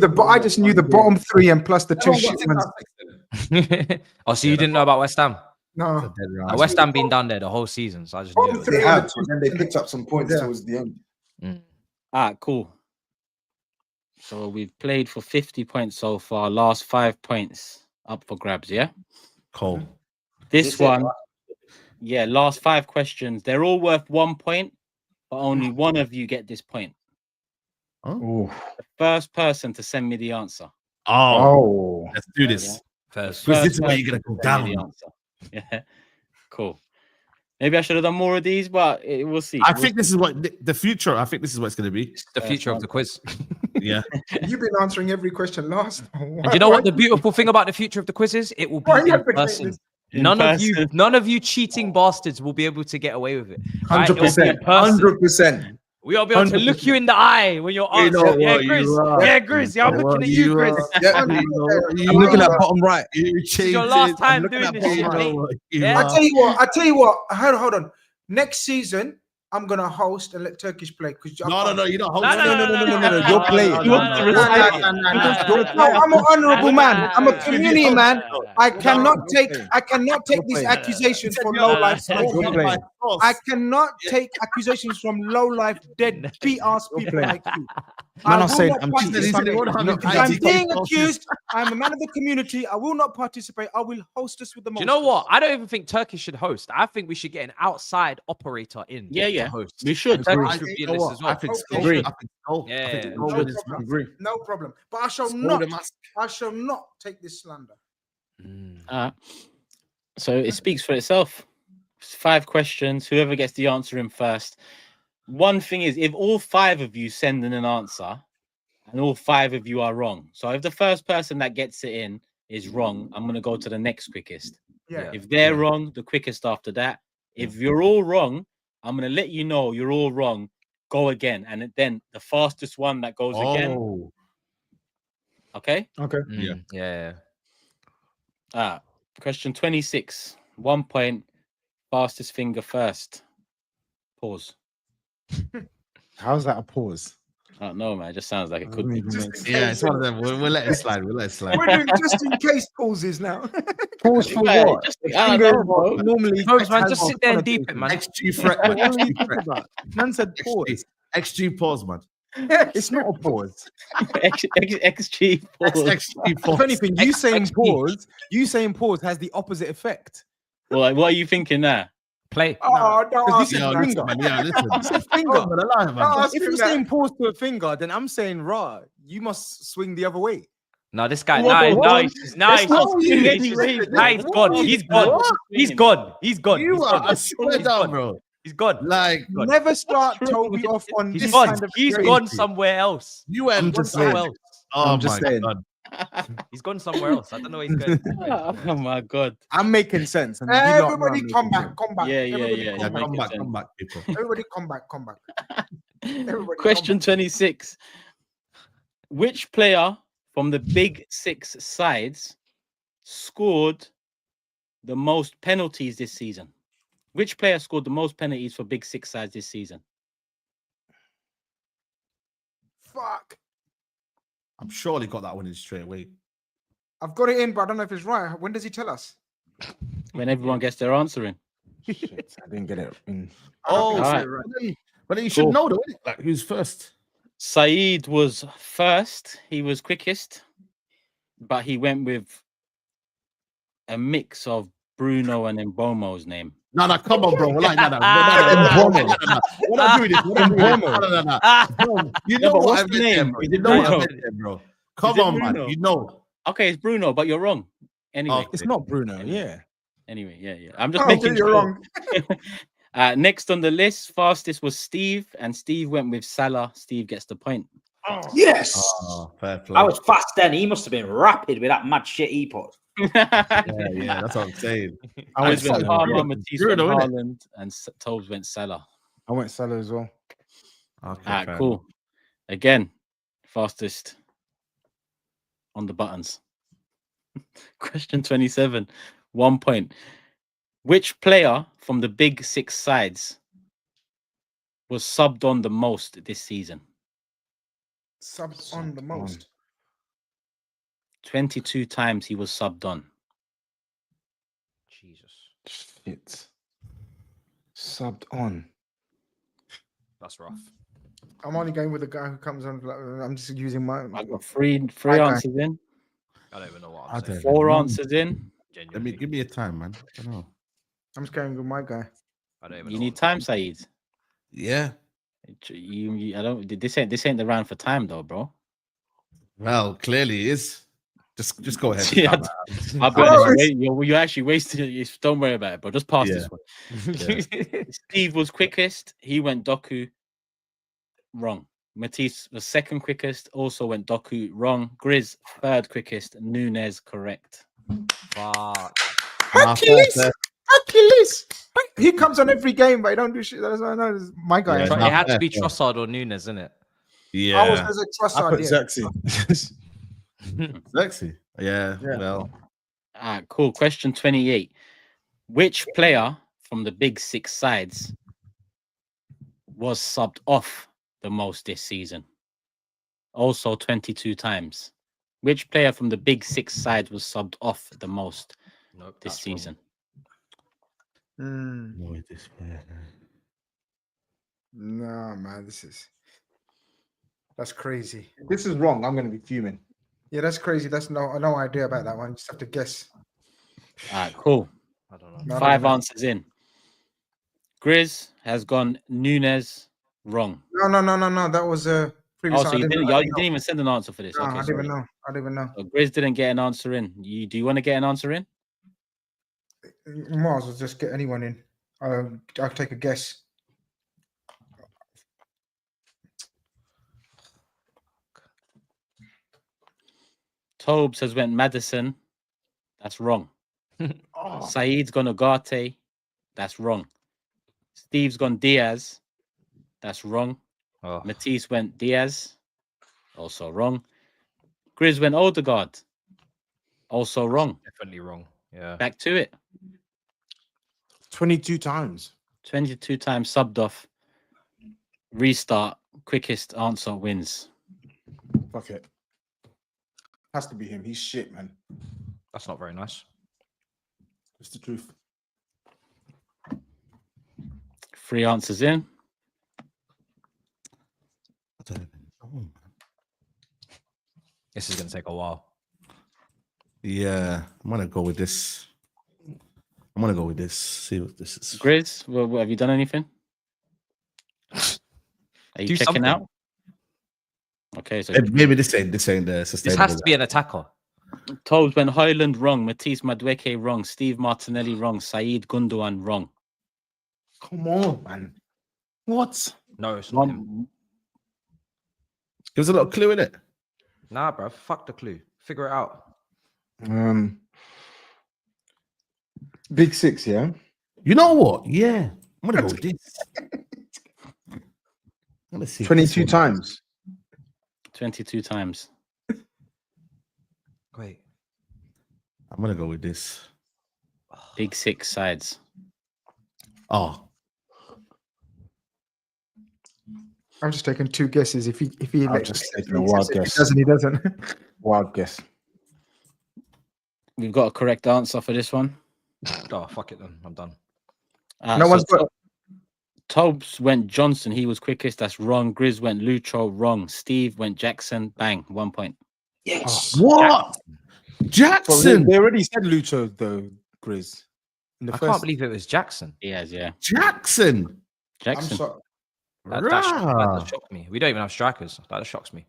the bottom 3 and plus the 2 shit ones. Oh, so you didn't know about West Ham? No, West Ham been down there the whole season, so I just knew bottom it. 3 They and have, the 2 and then they picked up some points Yeah. towards the end. Ah, cool. So we've played for 50 points so far. Last 5 points up for grabs, yeah? Cool. This one, yeah, last 5 questions. They're all worth 1 point, but only one of you get this point. Oh, The first person to send me the answer. Oh, let's do this. First. Because this is First where you're gonna person go to send me the down. answer. Yeah, cool. Maybe I should have done more of these, but we'll see. I think this is what the future. I think this is what it's gonna be. It's the future of the quiz. Yeah. You've been answering every question last. And do you know what the beautiful thing about the future of the quiz is? It will be Why you in have to claim person. this? None of you cheating bastards will be able to get away with it. Right? It will be 100%. in person. 100%. We'll be able to look you in the eye when you're You know answering. Yeah, what you Grizz. are. Yeah, Grizz. Yeah, I'm You know looking what at you, you Grizz. are. Yeah, You know what you I'm looking at are. bottom right. You This is your last time looking doing at this bottom shit, right. mate. Yeah. I tell you what. Hold on. Next season, I'm gonna host and let Turkish play because No. You're not No, hosting. No. You're playing. You want to respect it. No, I'm an honourable man. I'm a community man. I cannot take these accusations from low life. You're playing. I cannot take accusations from low life, dead, beat ass people like you. Man, I I'm will saying not I'm participate. He said he won't have You know, his If I'm IT being courses. accused, I'm a man of the community. I will not participate. I will hostess with the most. Do you know what? I don't even think Turkey should host. I think we should get an outside operator in. Yeah, yeah. to host. We should. Turkey I should be you in know this what? as well. I think so. Agree. I think so. I Yeah. think so No with this problem. man. No problem. But I shall Throw not. the mask. I shall not take this slander. So it speaks for itself. It's 5 questions. Whoever gets the answer in first. One thing is, if all 5 of you send in an answer, and all 5 of you are wrong. So if the first person that gets it in is wrong, I'm gonna go to the next quickest. Yeah. If they're wrong, the quickest after that. If you're all wrong, I'm gonna let you know you're all wrong. Go again, and then the fastest one that goes again. Oh, Okay. Okay. Yeah. Question 26. 1 point. Fastest finger first. Pause. How's that a pause? I don't know, man. It just sounds like it could be. yeah, it's one of them. We'll let it slide. We'll let it slide. We're doing just in case pauses now. Pause for Yeah, what? just- I don't know, bro. Normally, Folks, man, has just a sit there and deep it, man. XG threat. What are you XG talking threat. about? Man said pause. XG pause, man. It's not a pause. XG pause. XG If pause. anything, you saying XP. pause has the opposite effect. Well, like, what are you thinking there? Play. Oh, don't Because ask you him said Yo, that. finger. listen, man. Yeah, listen. You said finger. Oh, man, alive, man. Oh, If you're that. saying pause to a finger, then I'm saying rah. You must swing the other way. No, this guy. What? Nice. not swing He's anyway, bro. Nah, he's gone. What? He's gone. What? He's gone. He's gone. You He's are, gone. I swear He's down, gone. bro. He's gone. Like, Never start What's wrong Toby with off on He's this gone. kind of He's crazy. gone somewhere else. you went. I'm just Somewhere saying. else. Oh I'm just my saying. god. He's gone somewhere else. I don't know where he's going. Oh my god. I'm making sense. And you lot know Everybody I'm come making back, come back. Yeah, yeah, Everybody yeah, come yeah. back. Come back, people. Everybody come back, come back. Everybody Question come 26. Which player from the big 6 sides scored the most penalties this season? Which player scored the most penalties for big 6 sides this season? Fuck. I'm sure he got that one in straight away. I've got it in, but I don't know if it's right. When does he tell us? When everyone gets their answer in. Shit, I didn't get it. Oh, All so- right. but then you should Cool. know, though, innit? Like, who's first? SAEED was first. He was quickest, but he went with a mix of Bruno and Mbomo's name. No, come on, bro. We're like, no. We're not doing this. We're not doing this. No. You know but what what's I the meant name? there, bro. Is You it know what I Bruno? meant there, bro. Come it on, man. Bruno? You know. Okay, it's Bruno, but you're wrong. Anyway, Okay. It's not Bruno. Yeah. anyway, yeah. I'm just Oh, making you're sure. wrong. Next on the list, fastest was Steve, and Steve went with Salah. Steve gets the point. Yes. Oh, fair play. I was fast then. He must have been rapid with that mad shit he put. Yeah, that's what I'm saying. I went Ours went Salah. Palmer, Matisse went Bruno, innit? Haaland, and Tobes went Salah. I went Salah as well. Okay, fair Cool. Again, fastest on the buttons. Question 27. 1 point. Which player from the big 6 sides was subbed on the most this season? Subbed on the most. 22 times he was subbed on. Jesus. Shit. Subbed on. That's rough. I'm only going with the guy who comes on. I'm just using my. I got three My guy. answers in. I don't even know what I I'm saying. don't- 4 Mm. answers in. Genuinely. Give me a time, man. I don't know. I'm just going with my guy. I don't even You know need what time, Saeed. Yeah. I don't. This ain't the round for time, though, bro. Well, clearly it is. Just go ahead. Yeah, Start, I'll be honest. You actually wasted it. Don't worry about it, bro. Just pass Yeah. this one. Yeah. Steve was quickest. He went Doku. Wrong. Matisse was second quickest. Also went Doku. Wrong. Grizz third quickest. Nunez correct. Fuck. Hercules! Hercules! He comes on every game, but he don't do shit. That's what I know. This is my guy. Yeah, as It well. had to be fair. Trossard or Nunes, isn't it? I was Yeah. as a trust I put idea. Xerxes. Sexy. Yeah. Yeah. Well, Cool. Question 28. Which player from the big 6 sides was subbed off the most this season? Also 22 times. Which player from the big 6 sides was subbed off the most Nope, this that's wrong. season? no, this player. No, man, this is. That's crazy. If this is wrong, I'm going to be fuming. Yeah, that's crazy. That's no idea about that one. Just have to guess. All right, cool. I don't know. No, I don't 5 know. answers in. Grizz has gone Nunes wrong. No. That was a previous. Oh, so one. you I didn't know. even send an answer for this. No, Okay, I didn't sorry. even know. I didn't even know. So Grizz didn't get an answer in. Do you want to get an answer in? Might as well just get anyone in. I'll take a guess. Tobes has went Madison. That's wrong. Saeed's gone Ugarte. That's wrong. Steve's gone Diaz. That's wrong. Oh, Matisse went Diaz. Also wrong. Grizz went Odegaard. Also wrong. definitely wrong. Yeah. Back to it. 22 times. 22 times subbed off. Restart. Quickest answer wins. Fuck it. Has to be him. He's shit, man. That's not very nice. It's the truth. 3 answers in. This is going to take a while. Yeah, I'm gonna go with this. See what this is. Grizz, have you done anything? Are you Do checking something. out? Okay, so Maybe this ain't the This sustainable. has to be an attacker. Tobes went Highland wrong. Matisse Madueke wrong. Steve Martinelli wrong. Saeed Gundogan wrong. Come on, man. What? No, it's not him. There's a little clue in it. Nah, bro. Fuck the clue. Figure it out. Big 6, yeah? You know what? Yeah, I'm gonna go with this. I'm gonna see. 22 times. 22 times. Wait. I'm gonna go with this. Big 6 sides. Oh, I'm just taking 2 guesses. If he I'm lets just me, taking a wild if he guess. doesn't, he doesn't. Wild guess. We've got a correct answer for this one. Oh, fuck it then. I'm done. No one's got. Tobes went Johnson. He was quickest. That's wrong. Grizz went Lucho. Wrong. Steve went Jackson. Bang. 1 point. Yes. what? But Jackson. they already said Lucho, though, Grizz. In the I first. can't believe it was Jackson. Yes, yeah. Jackson. I'm Jackson. sorry. That Rah. shocked me. We don't even have strikers. That shocks me.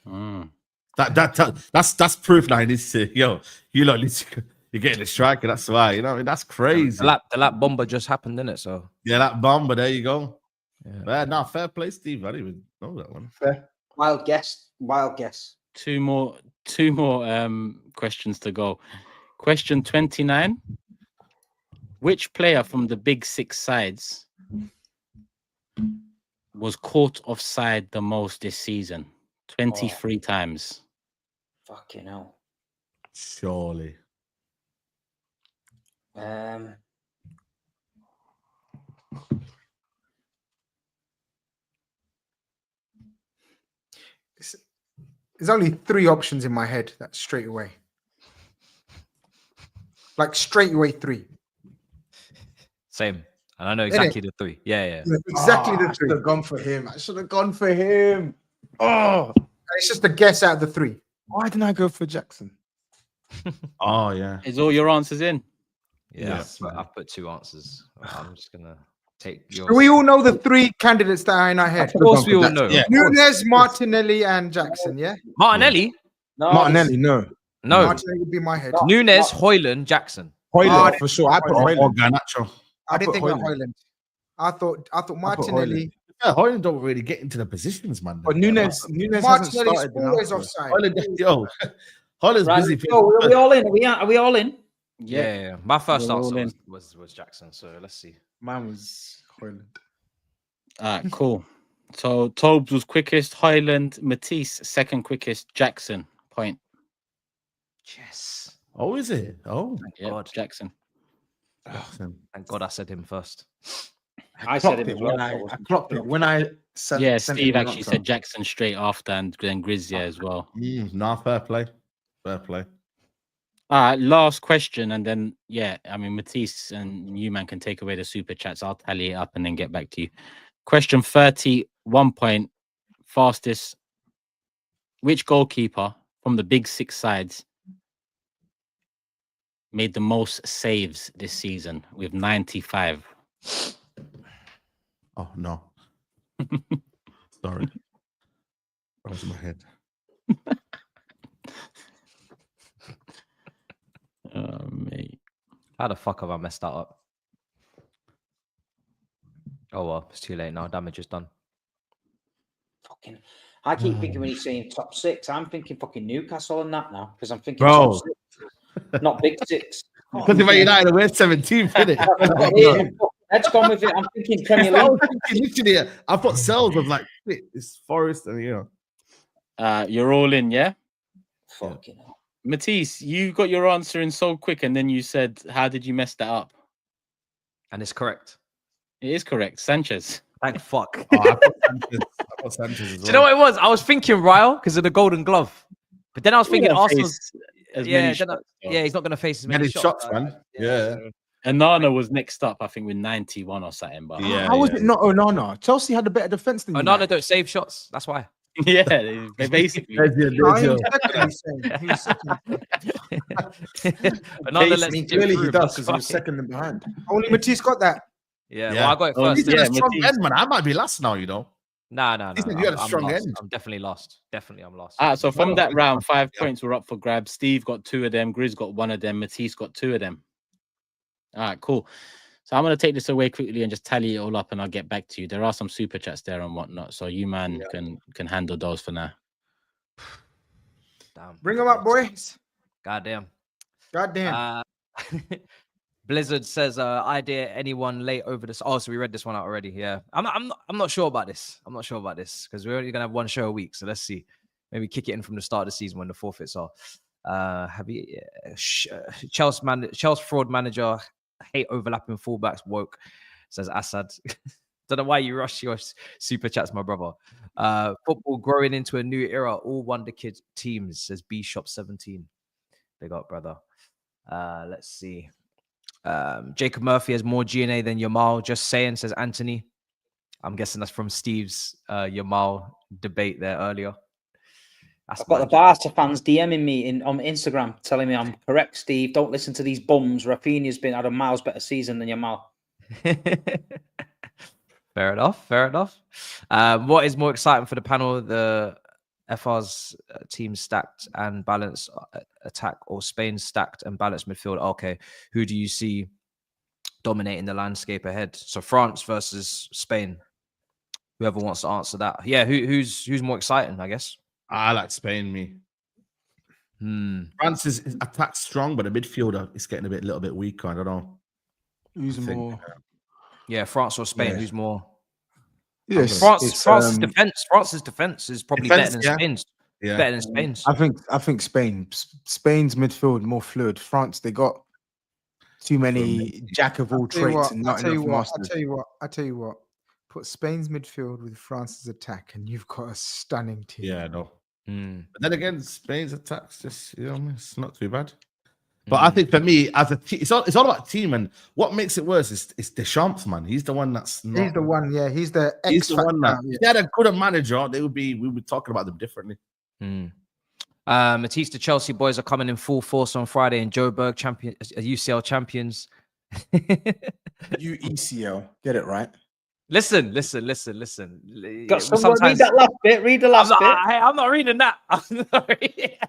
Mm. That's proof now. You lot need to, you're getting a striker. That's why. You know, what I mean, that's crazy. The lap bomber just happened, didn't it? So Yeah, that bomber. There you go. yeah. No, fair play, Steve. I didn't even know that one. Fair. Wild guess. Wild guess. Two more questions to go. Question 29. Which player from the big 6 sides was caught offside the most this season? 23 times. Fucking hell. Surely. There's only 3 options in my head. That's straight away. Like straight away 3. Same. And I know exactly the 3. Yeah. Exactly the I 3. should have gone for him. I should have gone for him. Oh, It's just a guess out of the 3. why didn't I go for Jackson? Oh yeah. Is all your answers in? Yes, man. I've put 2 answers. I'm just gonna take yours. Do we all know the 3 candidates that are in our head? Of course, we all know. Yeah. Nunes, Martinelli, and Jackson. Yeah. Martinelli? No, Martinelli, no. No. Martinelli would be my head. Nunes, Hoyland, Jackson. Hoyland, for sure. I put Or Hoyland. Garnacho. I didn't put think of Hoyland. Hoyland. I thought Martinelli. Yeah, Hoyland don't really get into the positions, man. But Nunes hasn't Martinelli's started. always enough, offside. Hoyland's Right, busy. so are we all in? Are we all in? Yeah. My first We're all answer in. was Jackson. So let's see. Mine was Hoyland. All right, cool. So Tobes was quickest. Highland. Matisse, second quickest. Jackson, point. Yes. Oh, is it? Oh, Yeah, God. Jackson. Thank God I said him first. I said Clocked him it as well. when I clocked it when I said. Yeah, sent Steve him an actually answer. said Jackson straight after, and then Grizz as well. nah, fair play. Fair play. All right, last question, and then I mean Matisse and Newman can take away the super chats. I'll tally it up and then get back to you. Question 30, 1 point fastest, which goalkeeper from the big six sides made the most saves this season with 95? Oh no. Sorry. That was in my head. Mate. How the fuck have I messed that up? Oh well, it's too late now. Damage is done. Fucking, I keep thinking when he's saying top six, I'm thinking fucking Newcastle and that now because I'm thinking Bro. top six, not big six. Because if Man United, we're 17th, innit? Let's go with it. I'm thinking Premier I League. was thinking literally, I thought Cells was like, it's Forest and, you know. You're all in, yeah? Fucking hell. Matisse, you got your answer in so quick, and then you said, how did you mess that up? And it's correct. It is correct. Sanchez. Thank fuck. Oh, I thought Sanchez as well. Do you know what it was? I was thinking Ryle because of the Golden Glove. But then I was thinking Arsenal. Yeah, he's not going to face as many shots, man. Yeah. And Nana was next up, I think, with 91 or something. But How was it not Onana? Chelsea had a better defense than Onana don't save shots. That's why. Yeah, they basically. Clearly he does because he was second and behind. Only Matisse got that. Yeah, well, I got it first. He's a strong end, man. I might be last now, you know. No. You had a strong end. I'm definitely lost. Definitely, I'm lost. So from that round, 5 points were up for grabs. Steve got 2 of them. Grizz got 1 of them. Matisse got 2 of them. All right, cool. So I'm going to take this away quickly and just tally it all up, and I'll get back to you. There are some super chats there and whatnot, so you, man, can handle those for now. Damn. Bring them up, boys. Goddamn. Blizzard says, idea anyone late over this. Oh, so we read this one out already. Yeah. I'm not sure about this. I'm not sure about this because we're only gonna have one show a week. So let's see. Maybe kick it in from the start of the season when the forfeits are. Chelsea fraud manager hate overlapping fullbacks woke, says Assad. Don't know why you rush your super chats, my brother. Football growing into a new era. All Wonder Kids teams, says B Shop 17. Big up, brother. Let's see. Jacob Murphy has more GNA than Yamal. Just saying, says Anthony. I'm guessing that's from Steve's Yamal debate there earlier. I've got the Barca fans DMing me on Instagram telling me I'm correct, Steve. Don't listen to these bums. Rafinha's been had a miles better season than Yamal. Fair enough. What is more exciting for the panel? The FR's team stacked and balanced attack, or Spain's stacked and balanced midfield? Okay, who do you see dominating the landscape ahead? So France versus Spain. Whoever wants to answer that. Yeah, who's more exciting? I guess. I like Spain. Me. France is attack strong, but the midfielder is getting a little bit weaker. I don't know. Who's more? Yeah, France or Spain? Who's more? Yes, France's defense. France's defense is probably better than Spain's. Yeah. Better than Spain's. I think Spain's midfield more fluid. France, they got too many jack of all trades and not enough masters. I tell you what. Put Spain's midfield with France's attack, and you've got a stunning team. Yeah, no. But then again, Spain's attacks just, it's not too bad. But I think for me, as a team, it's all about team, and what makes it worse is Deschamps, man. He's the one that's not. He's the one, yeah. He's the one that. If they had a good manager, we would be talking about them differently. Matisse, the Chelsea boys are coming in full force on Friday in Joburg, UCL champions. UECL, get it right. Listen. Got someone read that last bit. Read the last bit. I'm not reading that. I'm sorry.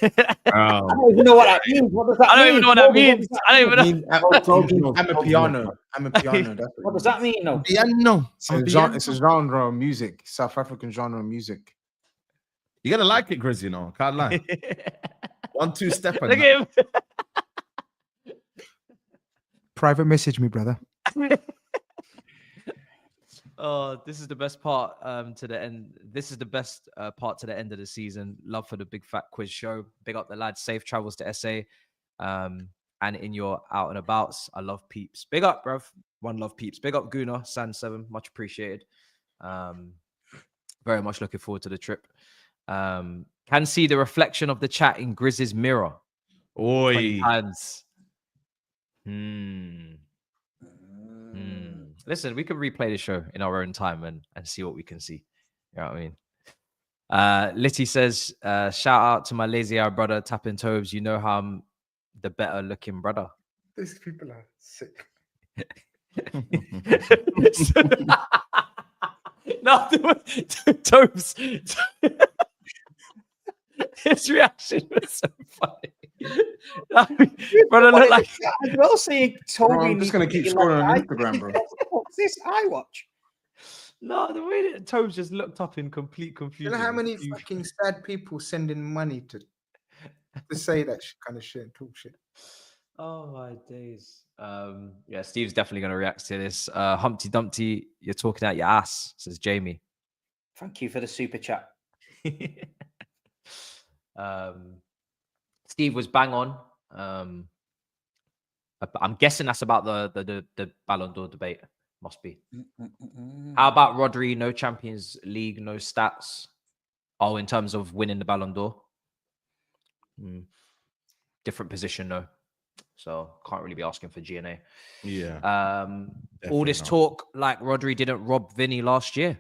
I don't even know what that means. What does that mean? I don't even know what that means. I don't even know. I'm a piano. That's what does that mean? No. Piano. It's a genre of music, South African genre of music. You're gonna like it, Grizz. Can't lie. 1-2 step. Look at him. Private message me, brother. Oh, this is the best part to the end. This is the best part to the end of the season. Love for the big fat quiz show. Big up the lads. Safe travels to SA. And in your out and abouts. I love peeps. Big up, bruv. One love peeps. Big up Guna, San7. Much appreciated. Very much looking forward to the trip. Can see the reflection of the chat in Grizz's mirror. Oi. Hands. Listen, we can replay the show in our own time and see what we can see. You know what I mean? Litty says, shout out to my lazy eye brother tapping TOBS. You know how I'm the better looking brother. These people are sick. No, TOBS. His reaction was so funny. Brother, look like as well seeing Toby. Bro, I'm just gonna keep scrolling on Instagram, bro. What's this I watch? No, the way that TOBS just looked up in complete confusion. You know how many fucking sad people sending money to say that kind of shit and talk shit. Oh my days. Yeah, Steve's definitely gonna react to this. Humpty Dumpty, you're talking out your ass, says Jamie. Thank you for the super chat. Steve was bang on. I'm guessing that's about the Ballon d'Or debate. Must be. How about Rodri? No Champions League, no stats. Oh, in terms of winning the Ballon d'Or, different position though, so can't really be asking for GNA. Yeah. All this talk like Rodri didn't rob Vinny last year.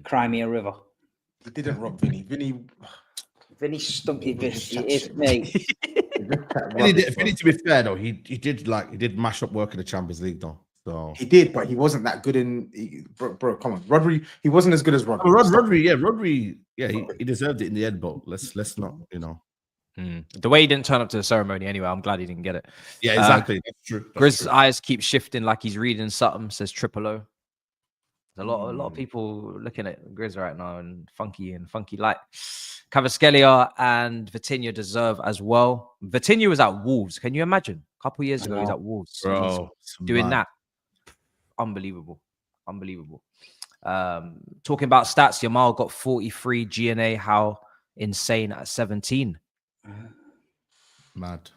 Crimea River. He didn't rob Vinny. Vinny stunk your biscuit, mate. Vinny, to be fair though, he did mash up work in the Champions League though. So He did, but he wasn't that good bro, come on. Rodri, he wasn't as good as Rodri. Rodri, he deserved it in the end, but let's not, you know. The way he didn't turn up to the ceremony anyway, I'm glad he didn't get it. Yeah, exactly. That's true. Grizz's eyes keep shifting like he's reading something, says Triple O. There's a lot of people looking at Grizz right now and funky light. Cavaschellia and Vitinha deserve as well. Vitinha was at Wolves. Can you imagine? A couple of years ago, he's at Wolves. Bro, Doing that. Unbelievable. Talking about stats, Yamal got 43 GNA. How insane at 17. Mad.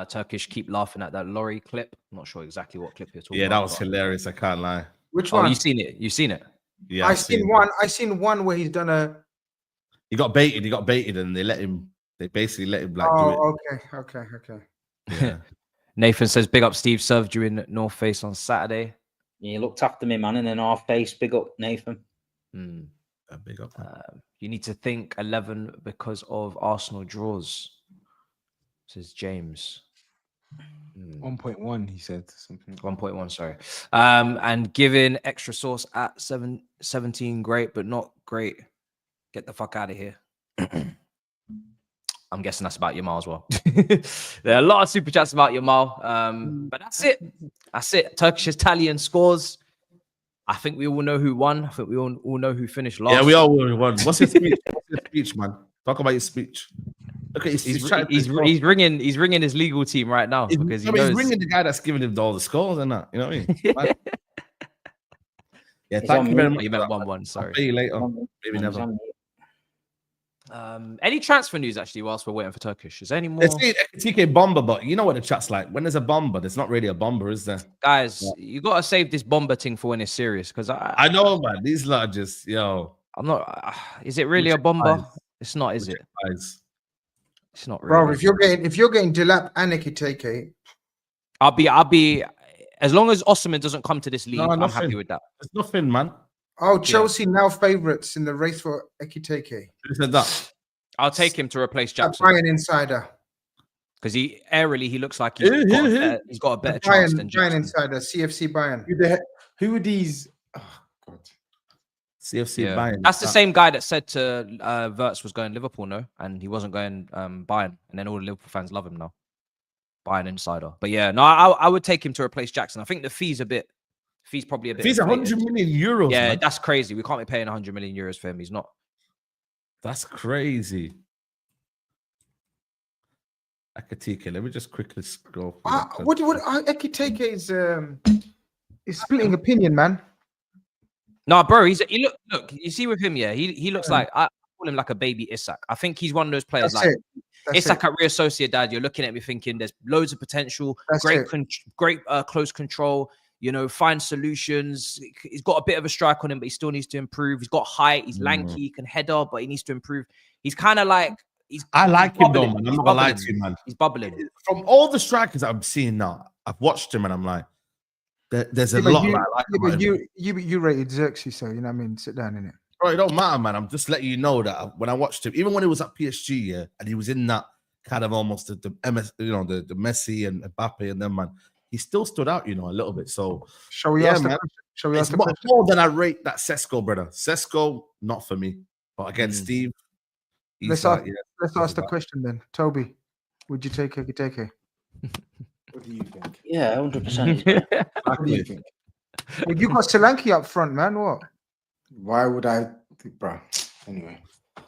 Turkish keep laughing at that lorry clip. I'm not sure exactly what clip you're talking about. Yeah, that was hilarious. I can't lie. Which one? You seen it? You seen it? Yeah, I seen one where he's done a. He got baited, and they let him. They basically let him like do it. Okay. Yeah. Nathan says, "Big up Steve. Served you in North Face on Saturday." Yeah, you looked after me, man, in an half base. Big up, Nathan. Big up. You need to think 11 because of Arsenal draws, says James. 1.1, he said something. 1.1, sorry. And giving extra sauce at 17, great, but not great. Get the fuck out of here. I'm guessing that's about Yamal as well. There are a lot of super chats about Yamal. But that's it. That's it. Turkish Italian scores. I think we all know who won. I think we all know who finished last. Yeah, we all won. What's his speech? What's his speech, man? Talk about your speech. Okay, he's ringing his legal team right now because he knows. He's ringing the guy that's giving him all the scores and that. You know what I mean? Yeah, He's thank you very much. You meant 1-1. Sorry. I'll pay you later. Maybe never. Any transfer news actually whilst we're waiting for Turkish? Is there any more? They say TK bomber, but you know what the chat's like. When there's a bomber, there's not really a bomber, is there? Guys, you gotta save this bomber thing for when it's serious because I know, man. These lot are just I'm not. Is it really a bomber? It's not, is it? It's not really. Bro, if you're getting Dilap and Ekitike, I'll be as long as Osimhen doesn't come to this league, I'm happy with that. There's nothing, man. Oh, Chelsea now favourites in the race for Ekitike. Who said that? I'll take him to replace Jackson. Bayern insider. Because he looks like he's got a better chance than Jackson. Bayern insider, CFC Bayern. Who are these? Oh, God. CFC Bayern. That's the same guy that said to Wirtz was going Liverpool, no? And he wasn't going Bayern. And then all the Liverpool fans love him now. Bayern insider. But yeah, no, I would take him to replace Jackson. I think the fee's probably a bit. Fees 100 million euros. Yeah, man. that's crazy. We can't be paying 100 million euros for him. He's not. That's crazy. Ekitike. Let me just quickly scroll. What Ekitike is splitting opinion, man. No, bro, look, you see with him, yeah, he looks like, I call him like a baby Isak. I think he's one of those players Isak at Real Sociedad. You're looking at me thinking there's loads of potential, great close control, find solutions. He's got a bit of a strike on him, but he still needs to improve. He's got height, he's lanky, he can header, but he needs to improve. He's kind of like I like him though, bubbling. man. I'm He's not gonna lie bubbling. to you, man. He's bubbling. From all the strikers I'm seeing now, I've watched him and I'm like, there's a Yeah, but lot you, that I like. yeah, about but him. you rated Xerxes, so you know what I mean. Sit down in it. Bro, it don't matter, man. I'm just letting you know that when I watched him, even when he was at PSG, yeah, and he was in that kind of almost the MS, you know, the Messi and Mbappe and them, man, he still stood out, you know, a little bit. So Shall we yeah, ask the man. question? Shall we ask It's the more, question? more than I rate that Sesko, brother. Sesko, not for me. But again, Steve, he's Let's like, ask, yeah, let's ask the question then. Toby, would you take Ekiteke? What do you think? Yeah, 100%. What do you think? Well, you got Solanke up front, man. What? Why would I, bro? Anyway,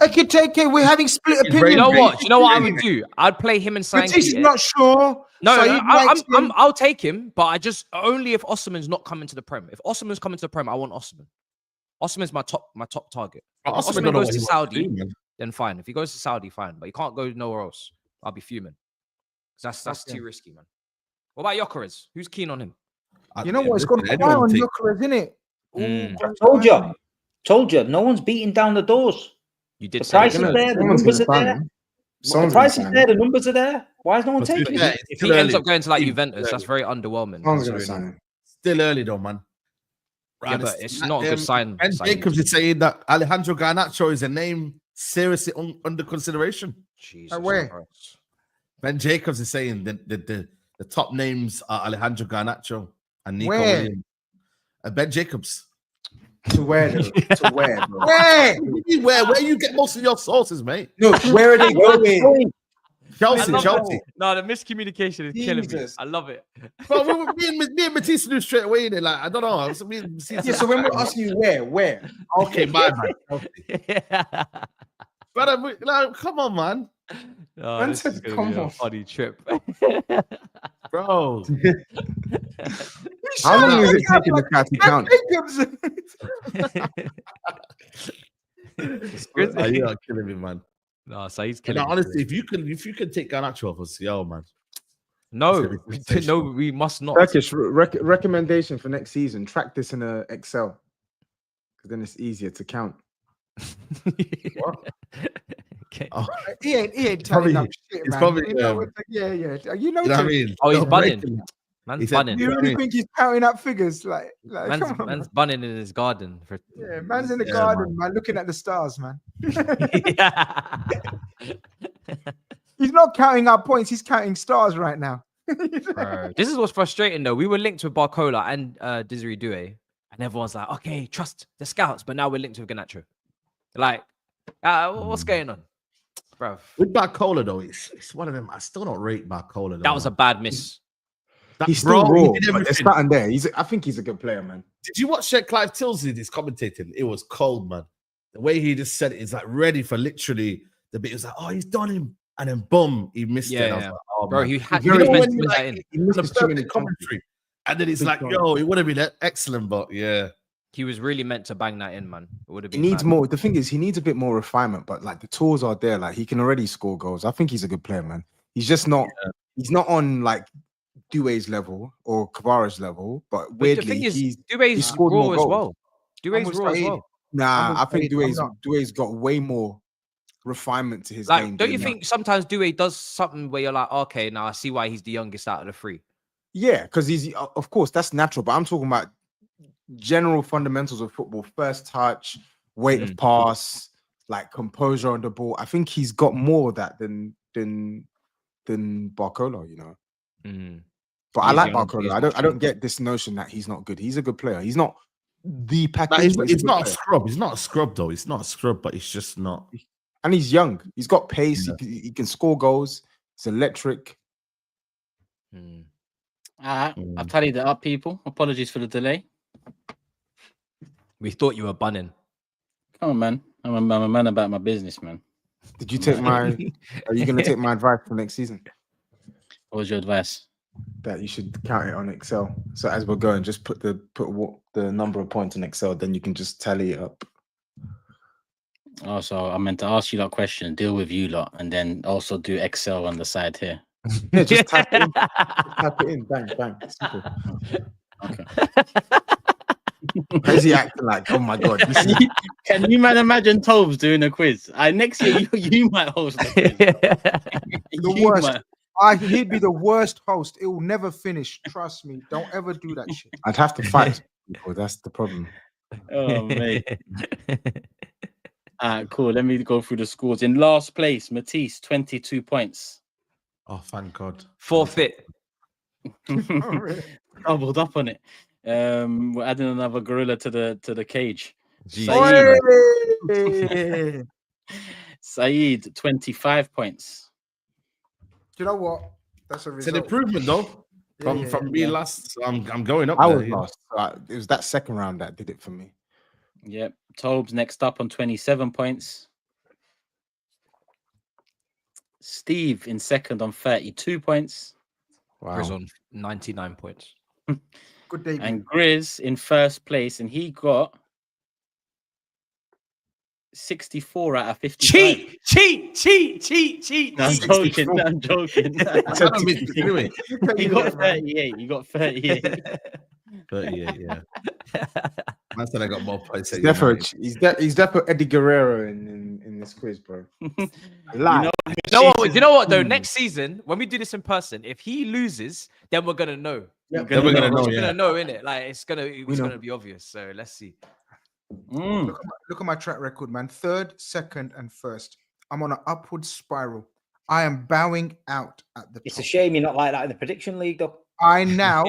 Ekiteke, we're having split He's opinions. very You know what? great. You know what I would do? I'd play him and Matisse is Solanke. not sure. No, Saeed likes him. I'll take him, but I just only if Osman's not coming to the Prem. If Osman's coming to the Prem, I want Osman. Osman's my top target. Bro, If Osman Osman don't know goes what to he wants Saudi, do, man. then fine. If he goes to Saudi, fine. But he can't go nowhere else. I'll be fuming. That's Okay. too risky, man. What about Yokeres? Who's keen on him? You know what? It's gone Listen, quiet anyone on take- Yokeres, isn't it? Mm. Told you, no one's beating down the doors. You did The say price is gonna- there, the someone's numbers are gonna sign there. him. The Someone's price gonna is sign there, him. the numbers are there. Why is no one But to be taking fair, it? it's If still he ends early. up going to like Still Juventus, that's early. very underwhelming. Someone's gonna considering- sign him. Still early though, man. Yeah, but it's not a good sign. Ben Jacobs is saying that Alejandro Garnacho is a name seriously under consideration. Jesus Where? Christ. Ben Jacobs is saying that the top names are Alejandro Garnacho and Nico Where? Williams. Ben Jacobs. To where though? To where, bro? Where? Where you get most of your sources, mate? No, where are they going? Chelsea, love Chelsea. No, the miscommunication is killing me. Jesus. I love it. Bro, me and Matisse knew straight away. They're like, I don't know. So me and Matisse- Yeah, so when we're asking you where? okay, my man. Brother, like, come on, man. Oh, Man this said, is gonna "Come be a on." funny trip. Bro. How long is it taking the cat to count? You are killing me, man. No, so he's No, killing me. honestly, if you can take Garnacho off us, yo, man. No, It's gonna be no, we must not. Turkish recommendation for next season: track this in a Excel, because then it's easier to count. Okay. Oh, He ain't probably- telling up shit, it's man. probably, You know, yeah. yeah. you know what I mean? Oh, he's They'll bunning. break him. Man's He said- bunning. You know what I really mean? think he's counting up figures? Like Man's, come on, man's bunning in his garden. For... yeah, man's in the Yeah, garden, man, looking at the stars, man. Yeah. He's not counting up points; he's counting stars right now. Bro, this is what's frustrating though. We were linked with Barcola and Desiree Doué, and everyone's like, okay, trust the scouts, but now we're linked with Garnacho. Like, what's going on? Bro, With Barcola, though, it's one of them. I still don't rate Barcola. Though, that was a man. bad miss. That- He's bro, still he raw, did but there's everything. nothing there. I think he's a good player, man. Did you watch Clive Tilsley? This commentating, it was cold, man. The way he just said it is like ready for literally the bit. It was like, oh, he's done him, and then boom, he missed it. I was Yeah. like, oh, Bro, man. he had You he know was meant when to you, miss like, that in. He the misses too many perfect chances. commentary, and then it's Big like, time. yo, it would have been excellent, but yeah, He was really meant to bang that in, man. It would have He been needs mad. more. The thing is, he needs a bit more refinement. But like the tools are there. Like he can already score goals. I think he's a good player, man. He's just not. He's not on like Doué's level or Kvara's level. But But weirdly, the thing is, he Doué's scored raw more as goals. well. Doué's with raw as Saeed. well. nah. I'm I think afraid I'm not. Doué's got way more refinement to his Like, game. don't you than- think sometimes Doué does something where you're like, okay, now I see why he's the youngest out of the three. Yeah, because he's of course that's natural. But I'm talking about general fundamentals of football: first touch, weight of pass, like composure on the ball. I think he's got more of that than Barcola, you know. Mm. But He I is like young, he Barcola. is I not don't get this notion that he's not good. He's a good player. He's not the package. Nah, he's, but he's a good not a player. scrub. He's not a scrub though. He's not a scrub, but he's just not. And he's young. He's got pace. Yeah. He can score goals. He's electric. Mm. I've tallied it up, people. Apologies for the delay. We thought you were bunning. Come on, man. I'm a man about my business, man. Did you take my? Are you going to take my advice for next season? What was your advice? That you should count it on Excel. So as we're going, just put the number of points in Excel. Then you can just tally it up. Also, I meant to ask you that question, deal with you lot, and then also do Excel on the side here. Yeah, just type it in. Type it in. Bang, bang. Simple. Okay. Why is he acting like, oh my God? This is... Can you man imagine Tobes doing a quiz? Next year you might host the quiz. The worst. He'd be the worst host. It will never finish. Trust me. Don't ever do that shit. I'd have to fight people. That's the problem. Oh, mate. Cool. Let me go through the scores. In last place, Matisse, 22 points. Oh, thank God. Forfeit. Doubled up on it. We're adding another gorilla to the cage. Saeed, 25 points. Do you know what? That's a It's an result. improvement, though. From me last, so I'm going up. I there, was you know. last. It was that second round that did it for me. Yep. Tobes next up on 27 points. Steve in second on 32 points. Wow. Grizz on 99 points. Good day. And Grizz in first place, and he got 64 out of 55. Cheat. No, I'm joking. No, I'm joking. Anyway, He got 38. You got 38. 38, yeah. I said I got more points. He's definitely Eddie Guerrero in this quiz, bro. Lie. You know what though? Next season, when we do this in person, if he loses, then we're gonna know. Then we're gonna know. We're Yeah. gonna know, innit? Like it's gonna be obvious. So let's see. Look at my track record, man. Third, second, and first. I'm on an upward spiral. I am bowing out at the It's top. a shame you're not like that in the prediction league, though. No,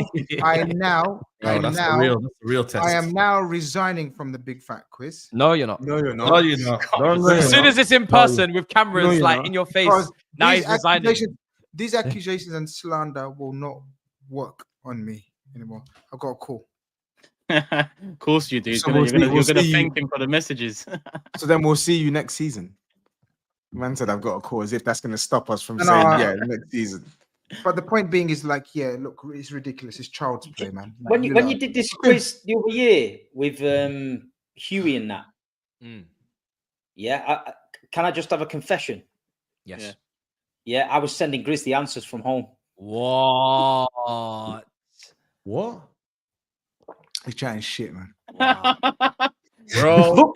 that's the real test. I am now resigning from the big fat quiz. No, you're not. No, you're not. No, you're not. As soon as it's in person with cameras you're like not. in your face, Because now these he's resigning. These accusations and slander will not work on me anymore. I've got a call. Of course you do. So You're gonna we'll see thank him for the messages. So then we'll see you next season. Man said I've got a call, as if that's going to stop us from No, saying, no, yeah, next season. But the point being is like, yeah, look, it's ridiculous. It's child's play, man. Like, When know. you did this quiz the other year with Huey and that, yeah, can I just have a confession? Yes. Yeah, I was sending Grizz the answers from home. What? He's chatting shit, man. Wow. Bro.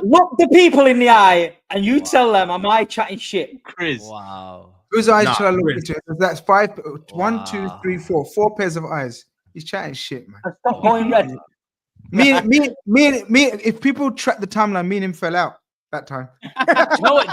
Look the people in the eye, and you tell them, am I chatting shit? Chris. Wow. Whose eyes Nah, shall I look Grizz. into? That's five. 1, 2, Wow. 3, 4. 4 pairs of eyes. He's chatting shit, man. Stop going red. Me. If people track the timeline, me and him fell out that time. Do you know what?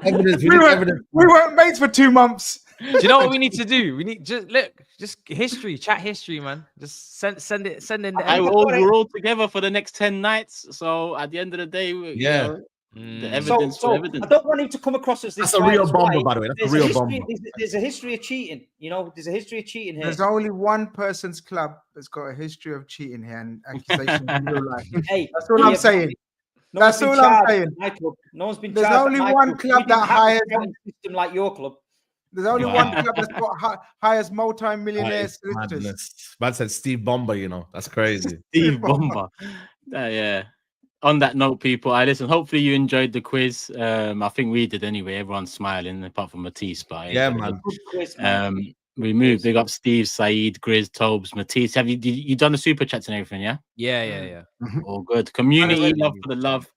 Evidence. We weren't mates for 2 months. Do you know what we need to do? We need just history, chat history, man. Just send in the. We're all together for the next 10 nights. So at the end of the day, the evidence for evidence. I don't want him to come across as this. That's a real bomber, by the way. That's a real bomber. There's a history of cheating. You know, there's a history of cheating here. There's only one person's club that's got a history of cheating here and accusations in real life. Hey, That's all I'm saying. That's all I'm saying. No one's been. There's charged only at my one club We didn't that have a hires. scouting system like your club. There's only one club that's got hires multi-millionaire solicitors. Madness. Man said Steve Bomber, you know. That's crazy. Steve Bomber. Yeah. On that note, people, listen. Hopefully you enjoyed the quiz. I think we did anyway. Everyone's smiling apart from Matisse. But Yeah, man. Good quiz, man. We moved. Big up Steve, Saeed, Grizz, Tobes, Matisse. Have you done the super chats and everything? Yeah. Yeah. All good. Community love for the love.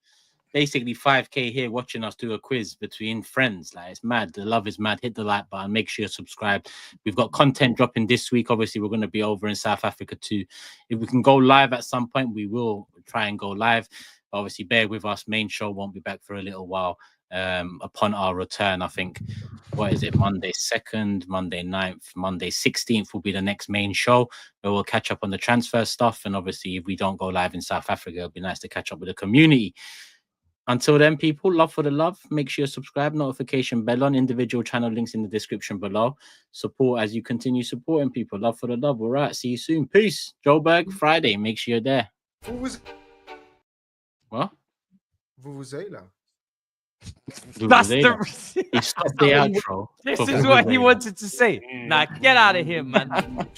Basically 5K here watching us do a quiz between friends. Like, it's mad. The love is mad. Hit the like button. Make sure you're subscribed. We've got content dropping this week. Obviously, we're going to be over in South Africa too. If we can go live at some point, we will try and go live. Obviously, bear with us. Main show won't be back for a little while. Upon our return, I think, what is it? Monday 2nd, Monday 9th, Monday 16th will be the next main show where we'll catch up on the transfer stuff. And obviously, if we don't go live in South Africa, it'll be nice to catch up with the community. Until then, people, love for the love. Make sure you subscribe, notification bell on, individual channel links in the description below. Support as you continue supporting people. Love for the love. All right, see you soon. Peace. Joburg, Friday. Make sure you're there. What? Vuvuzela. That's the. He stopped the outro. This is what he wanted to say. Nah, get out of here, man.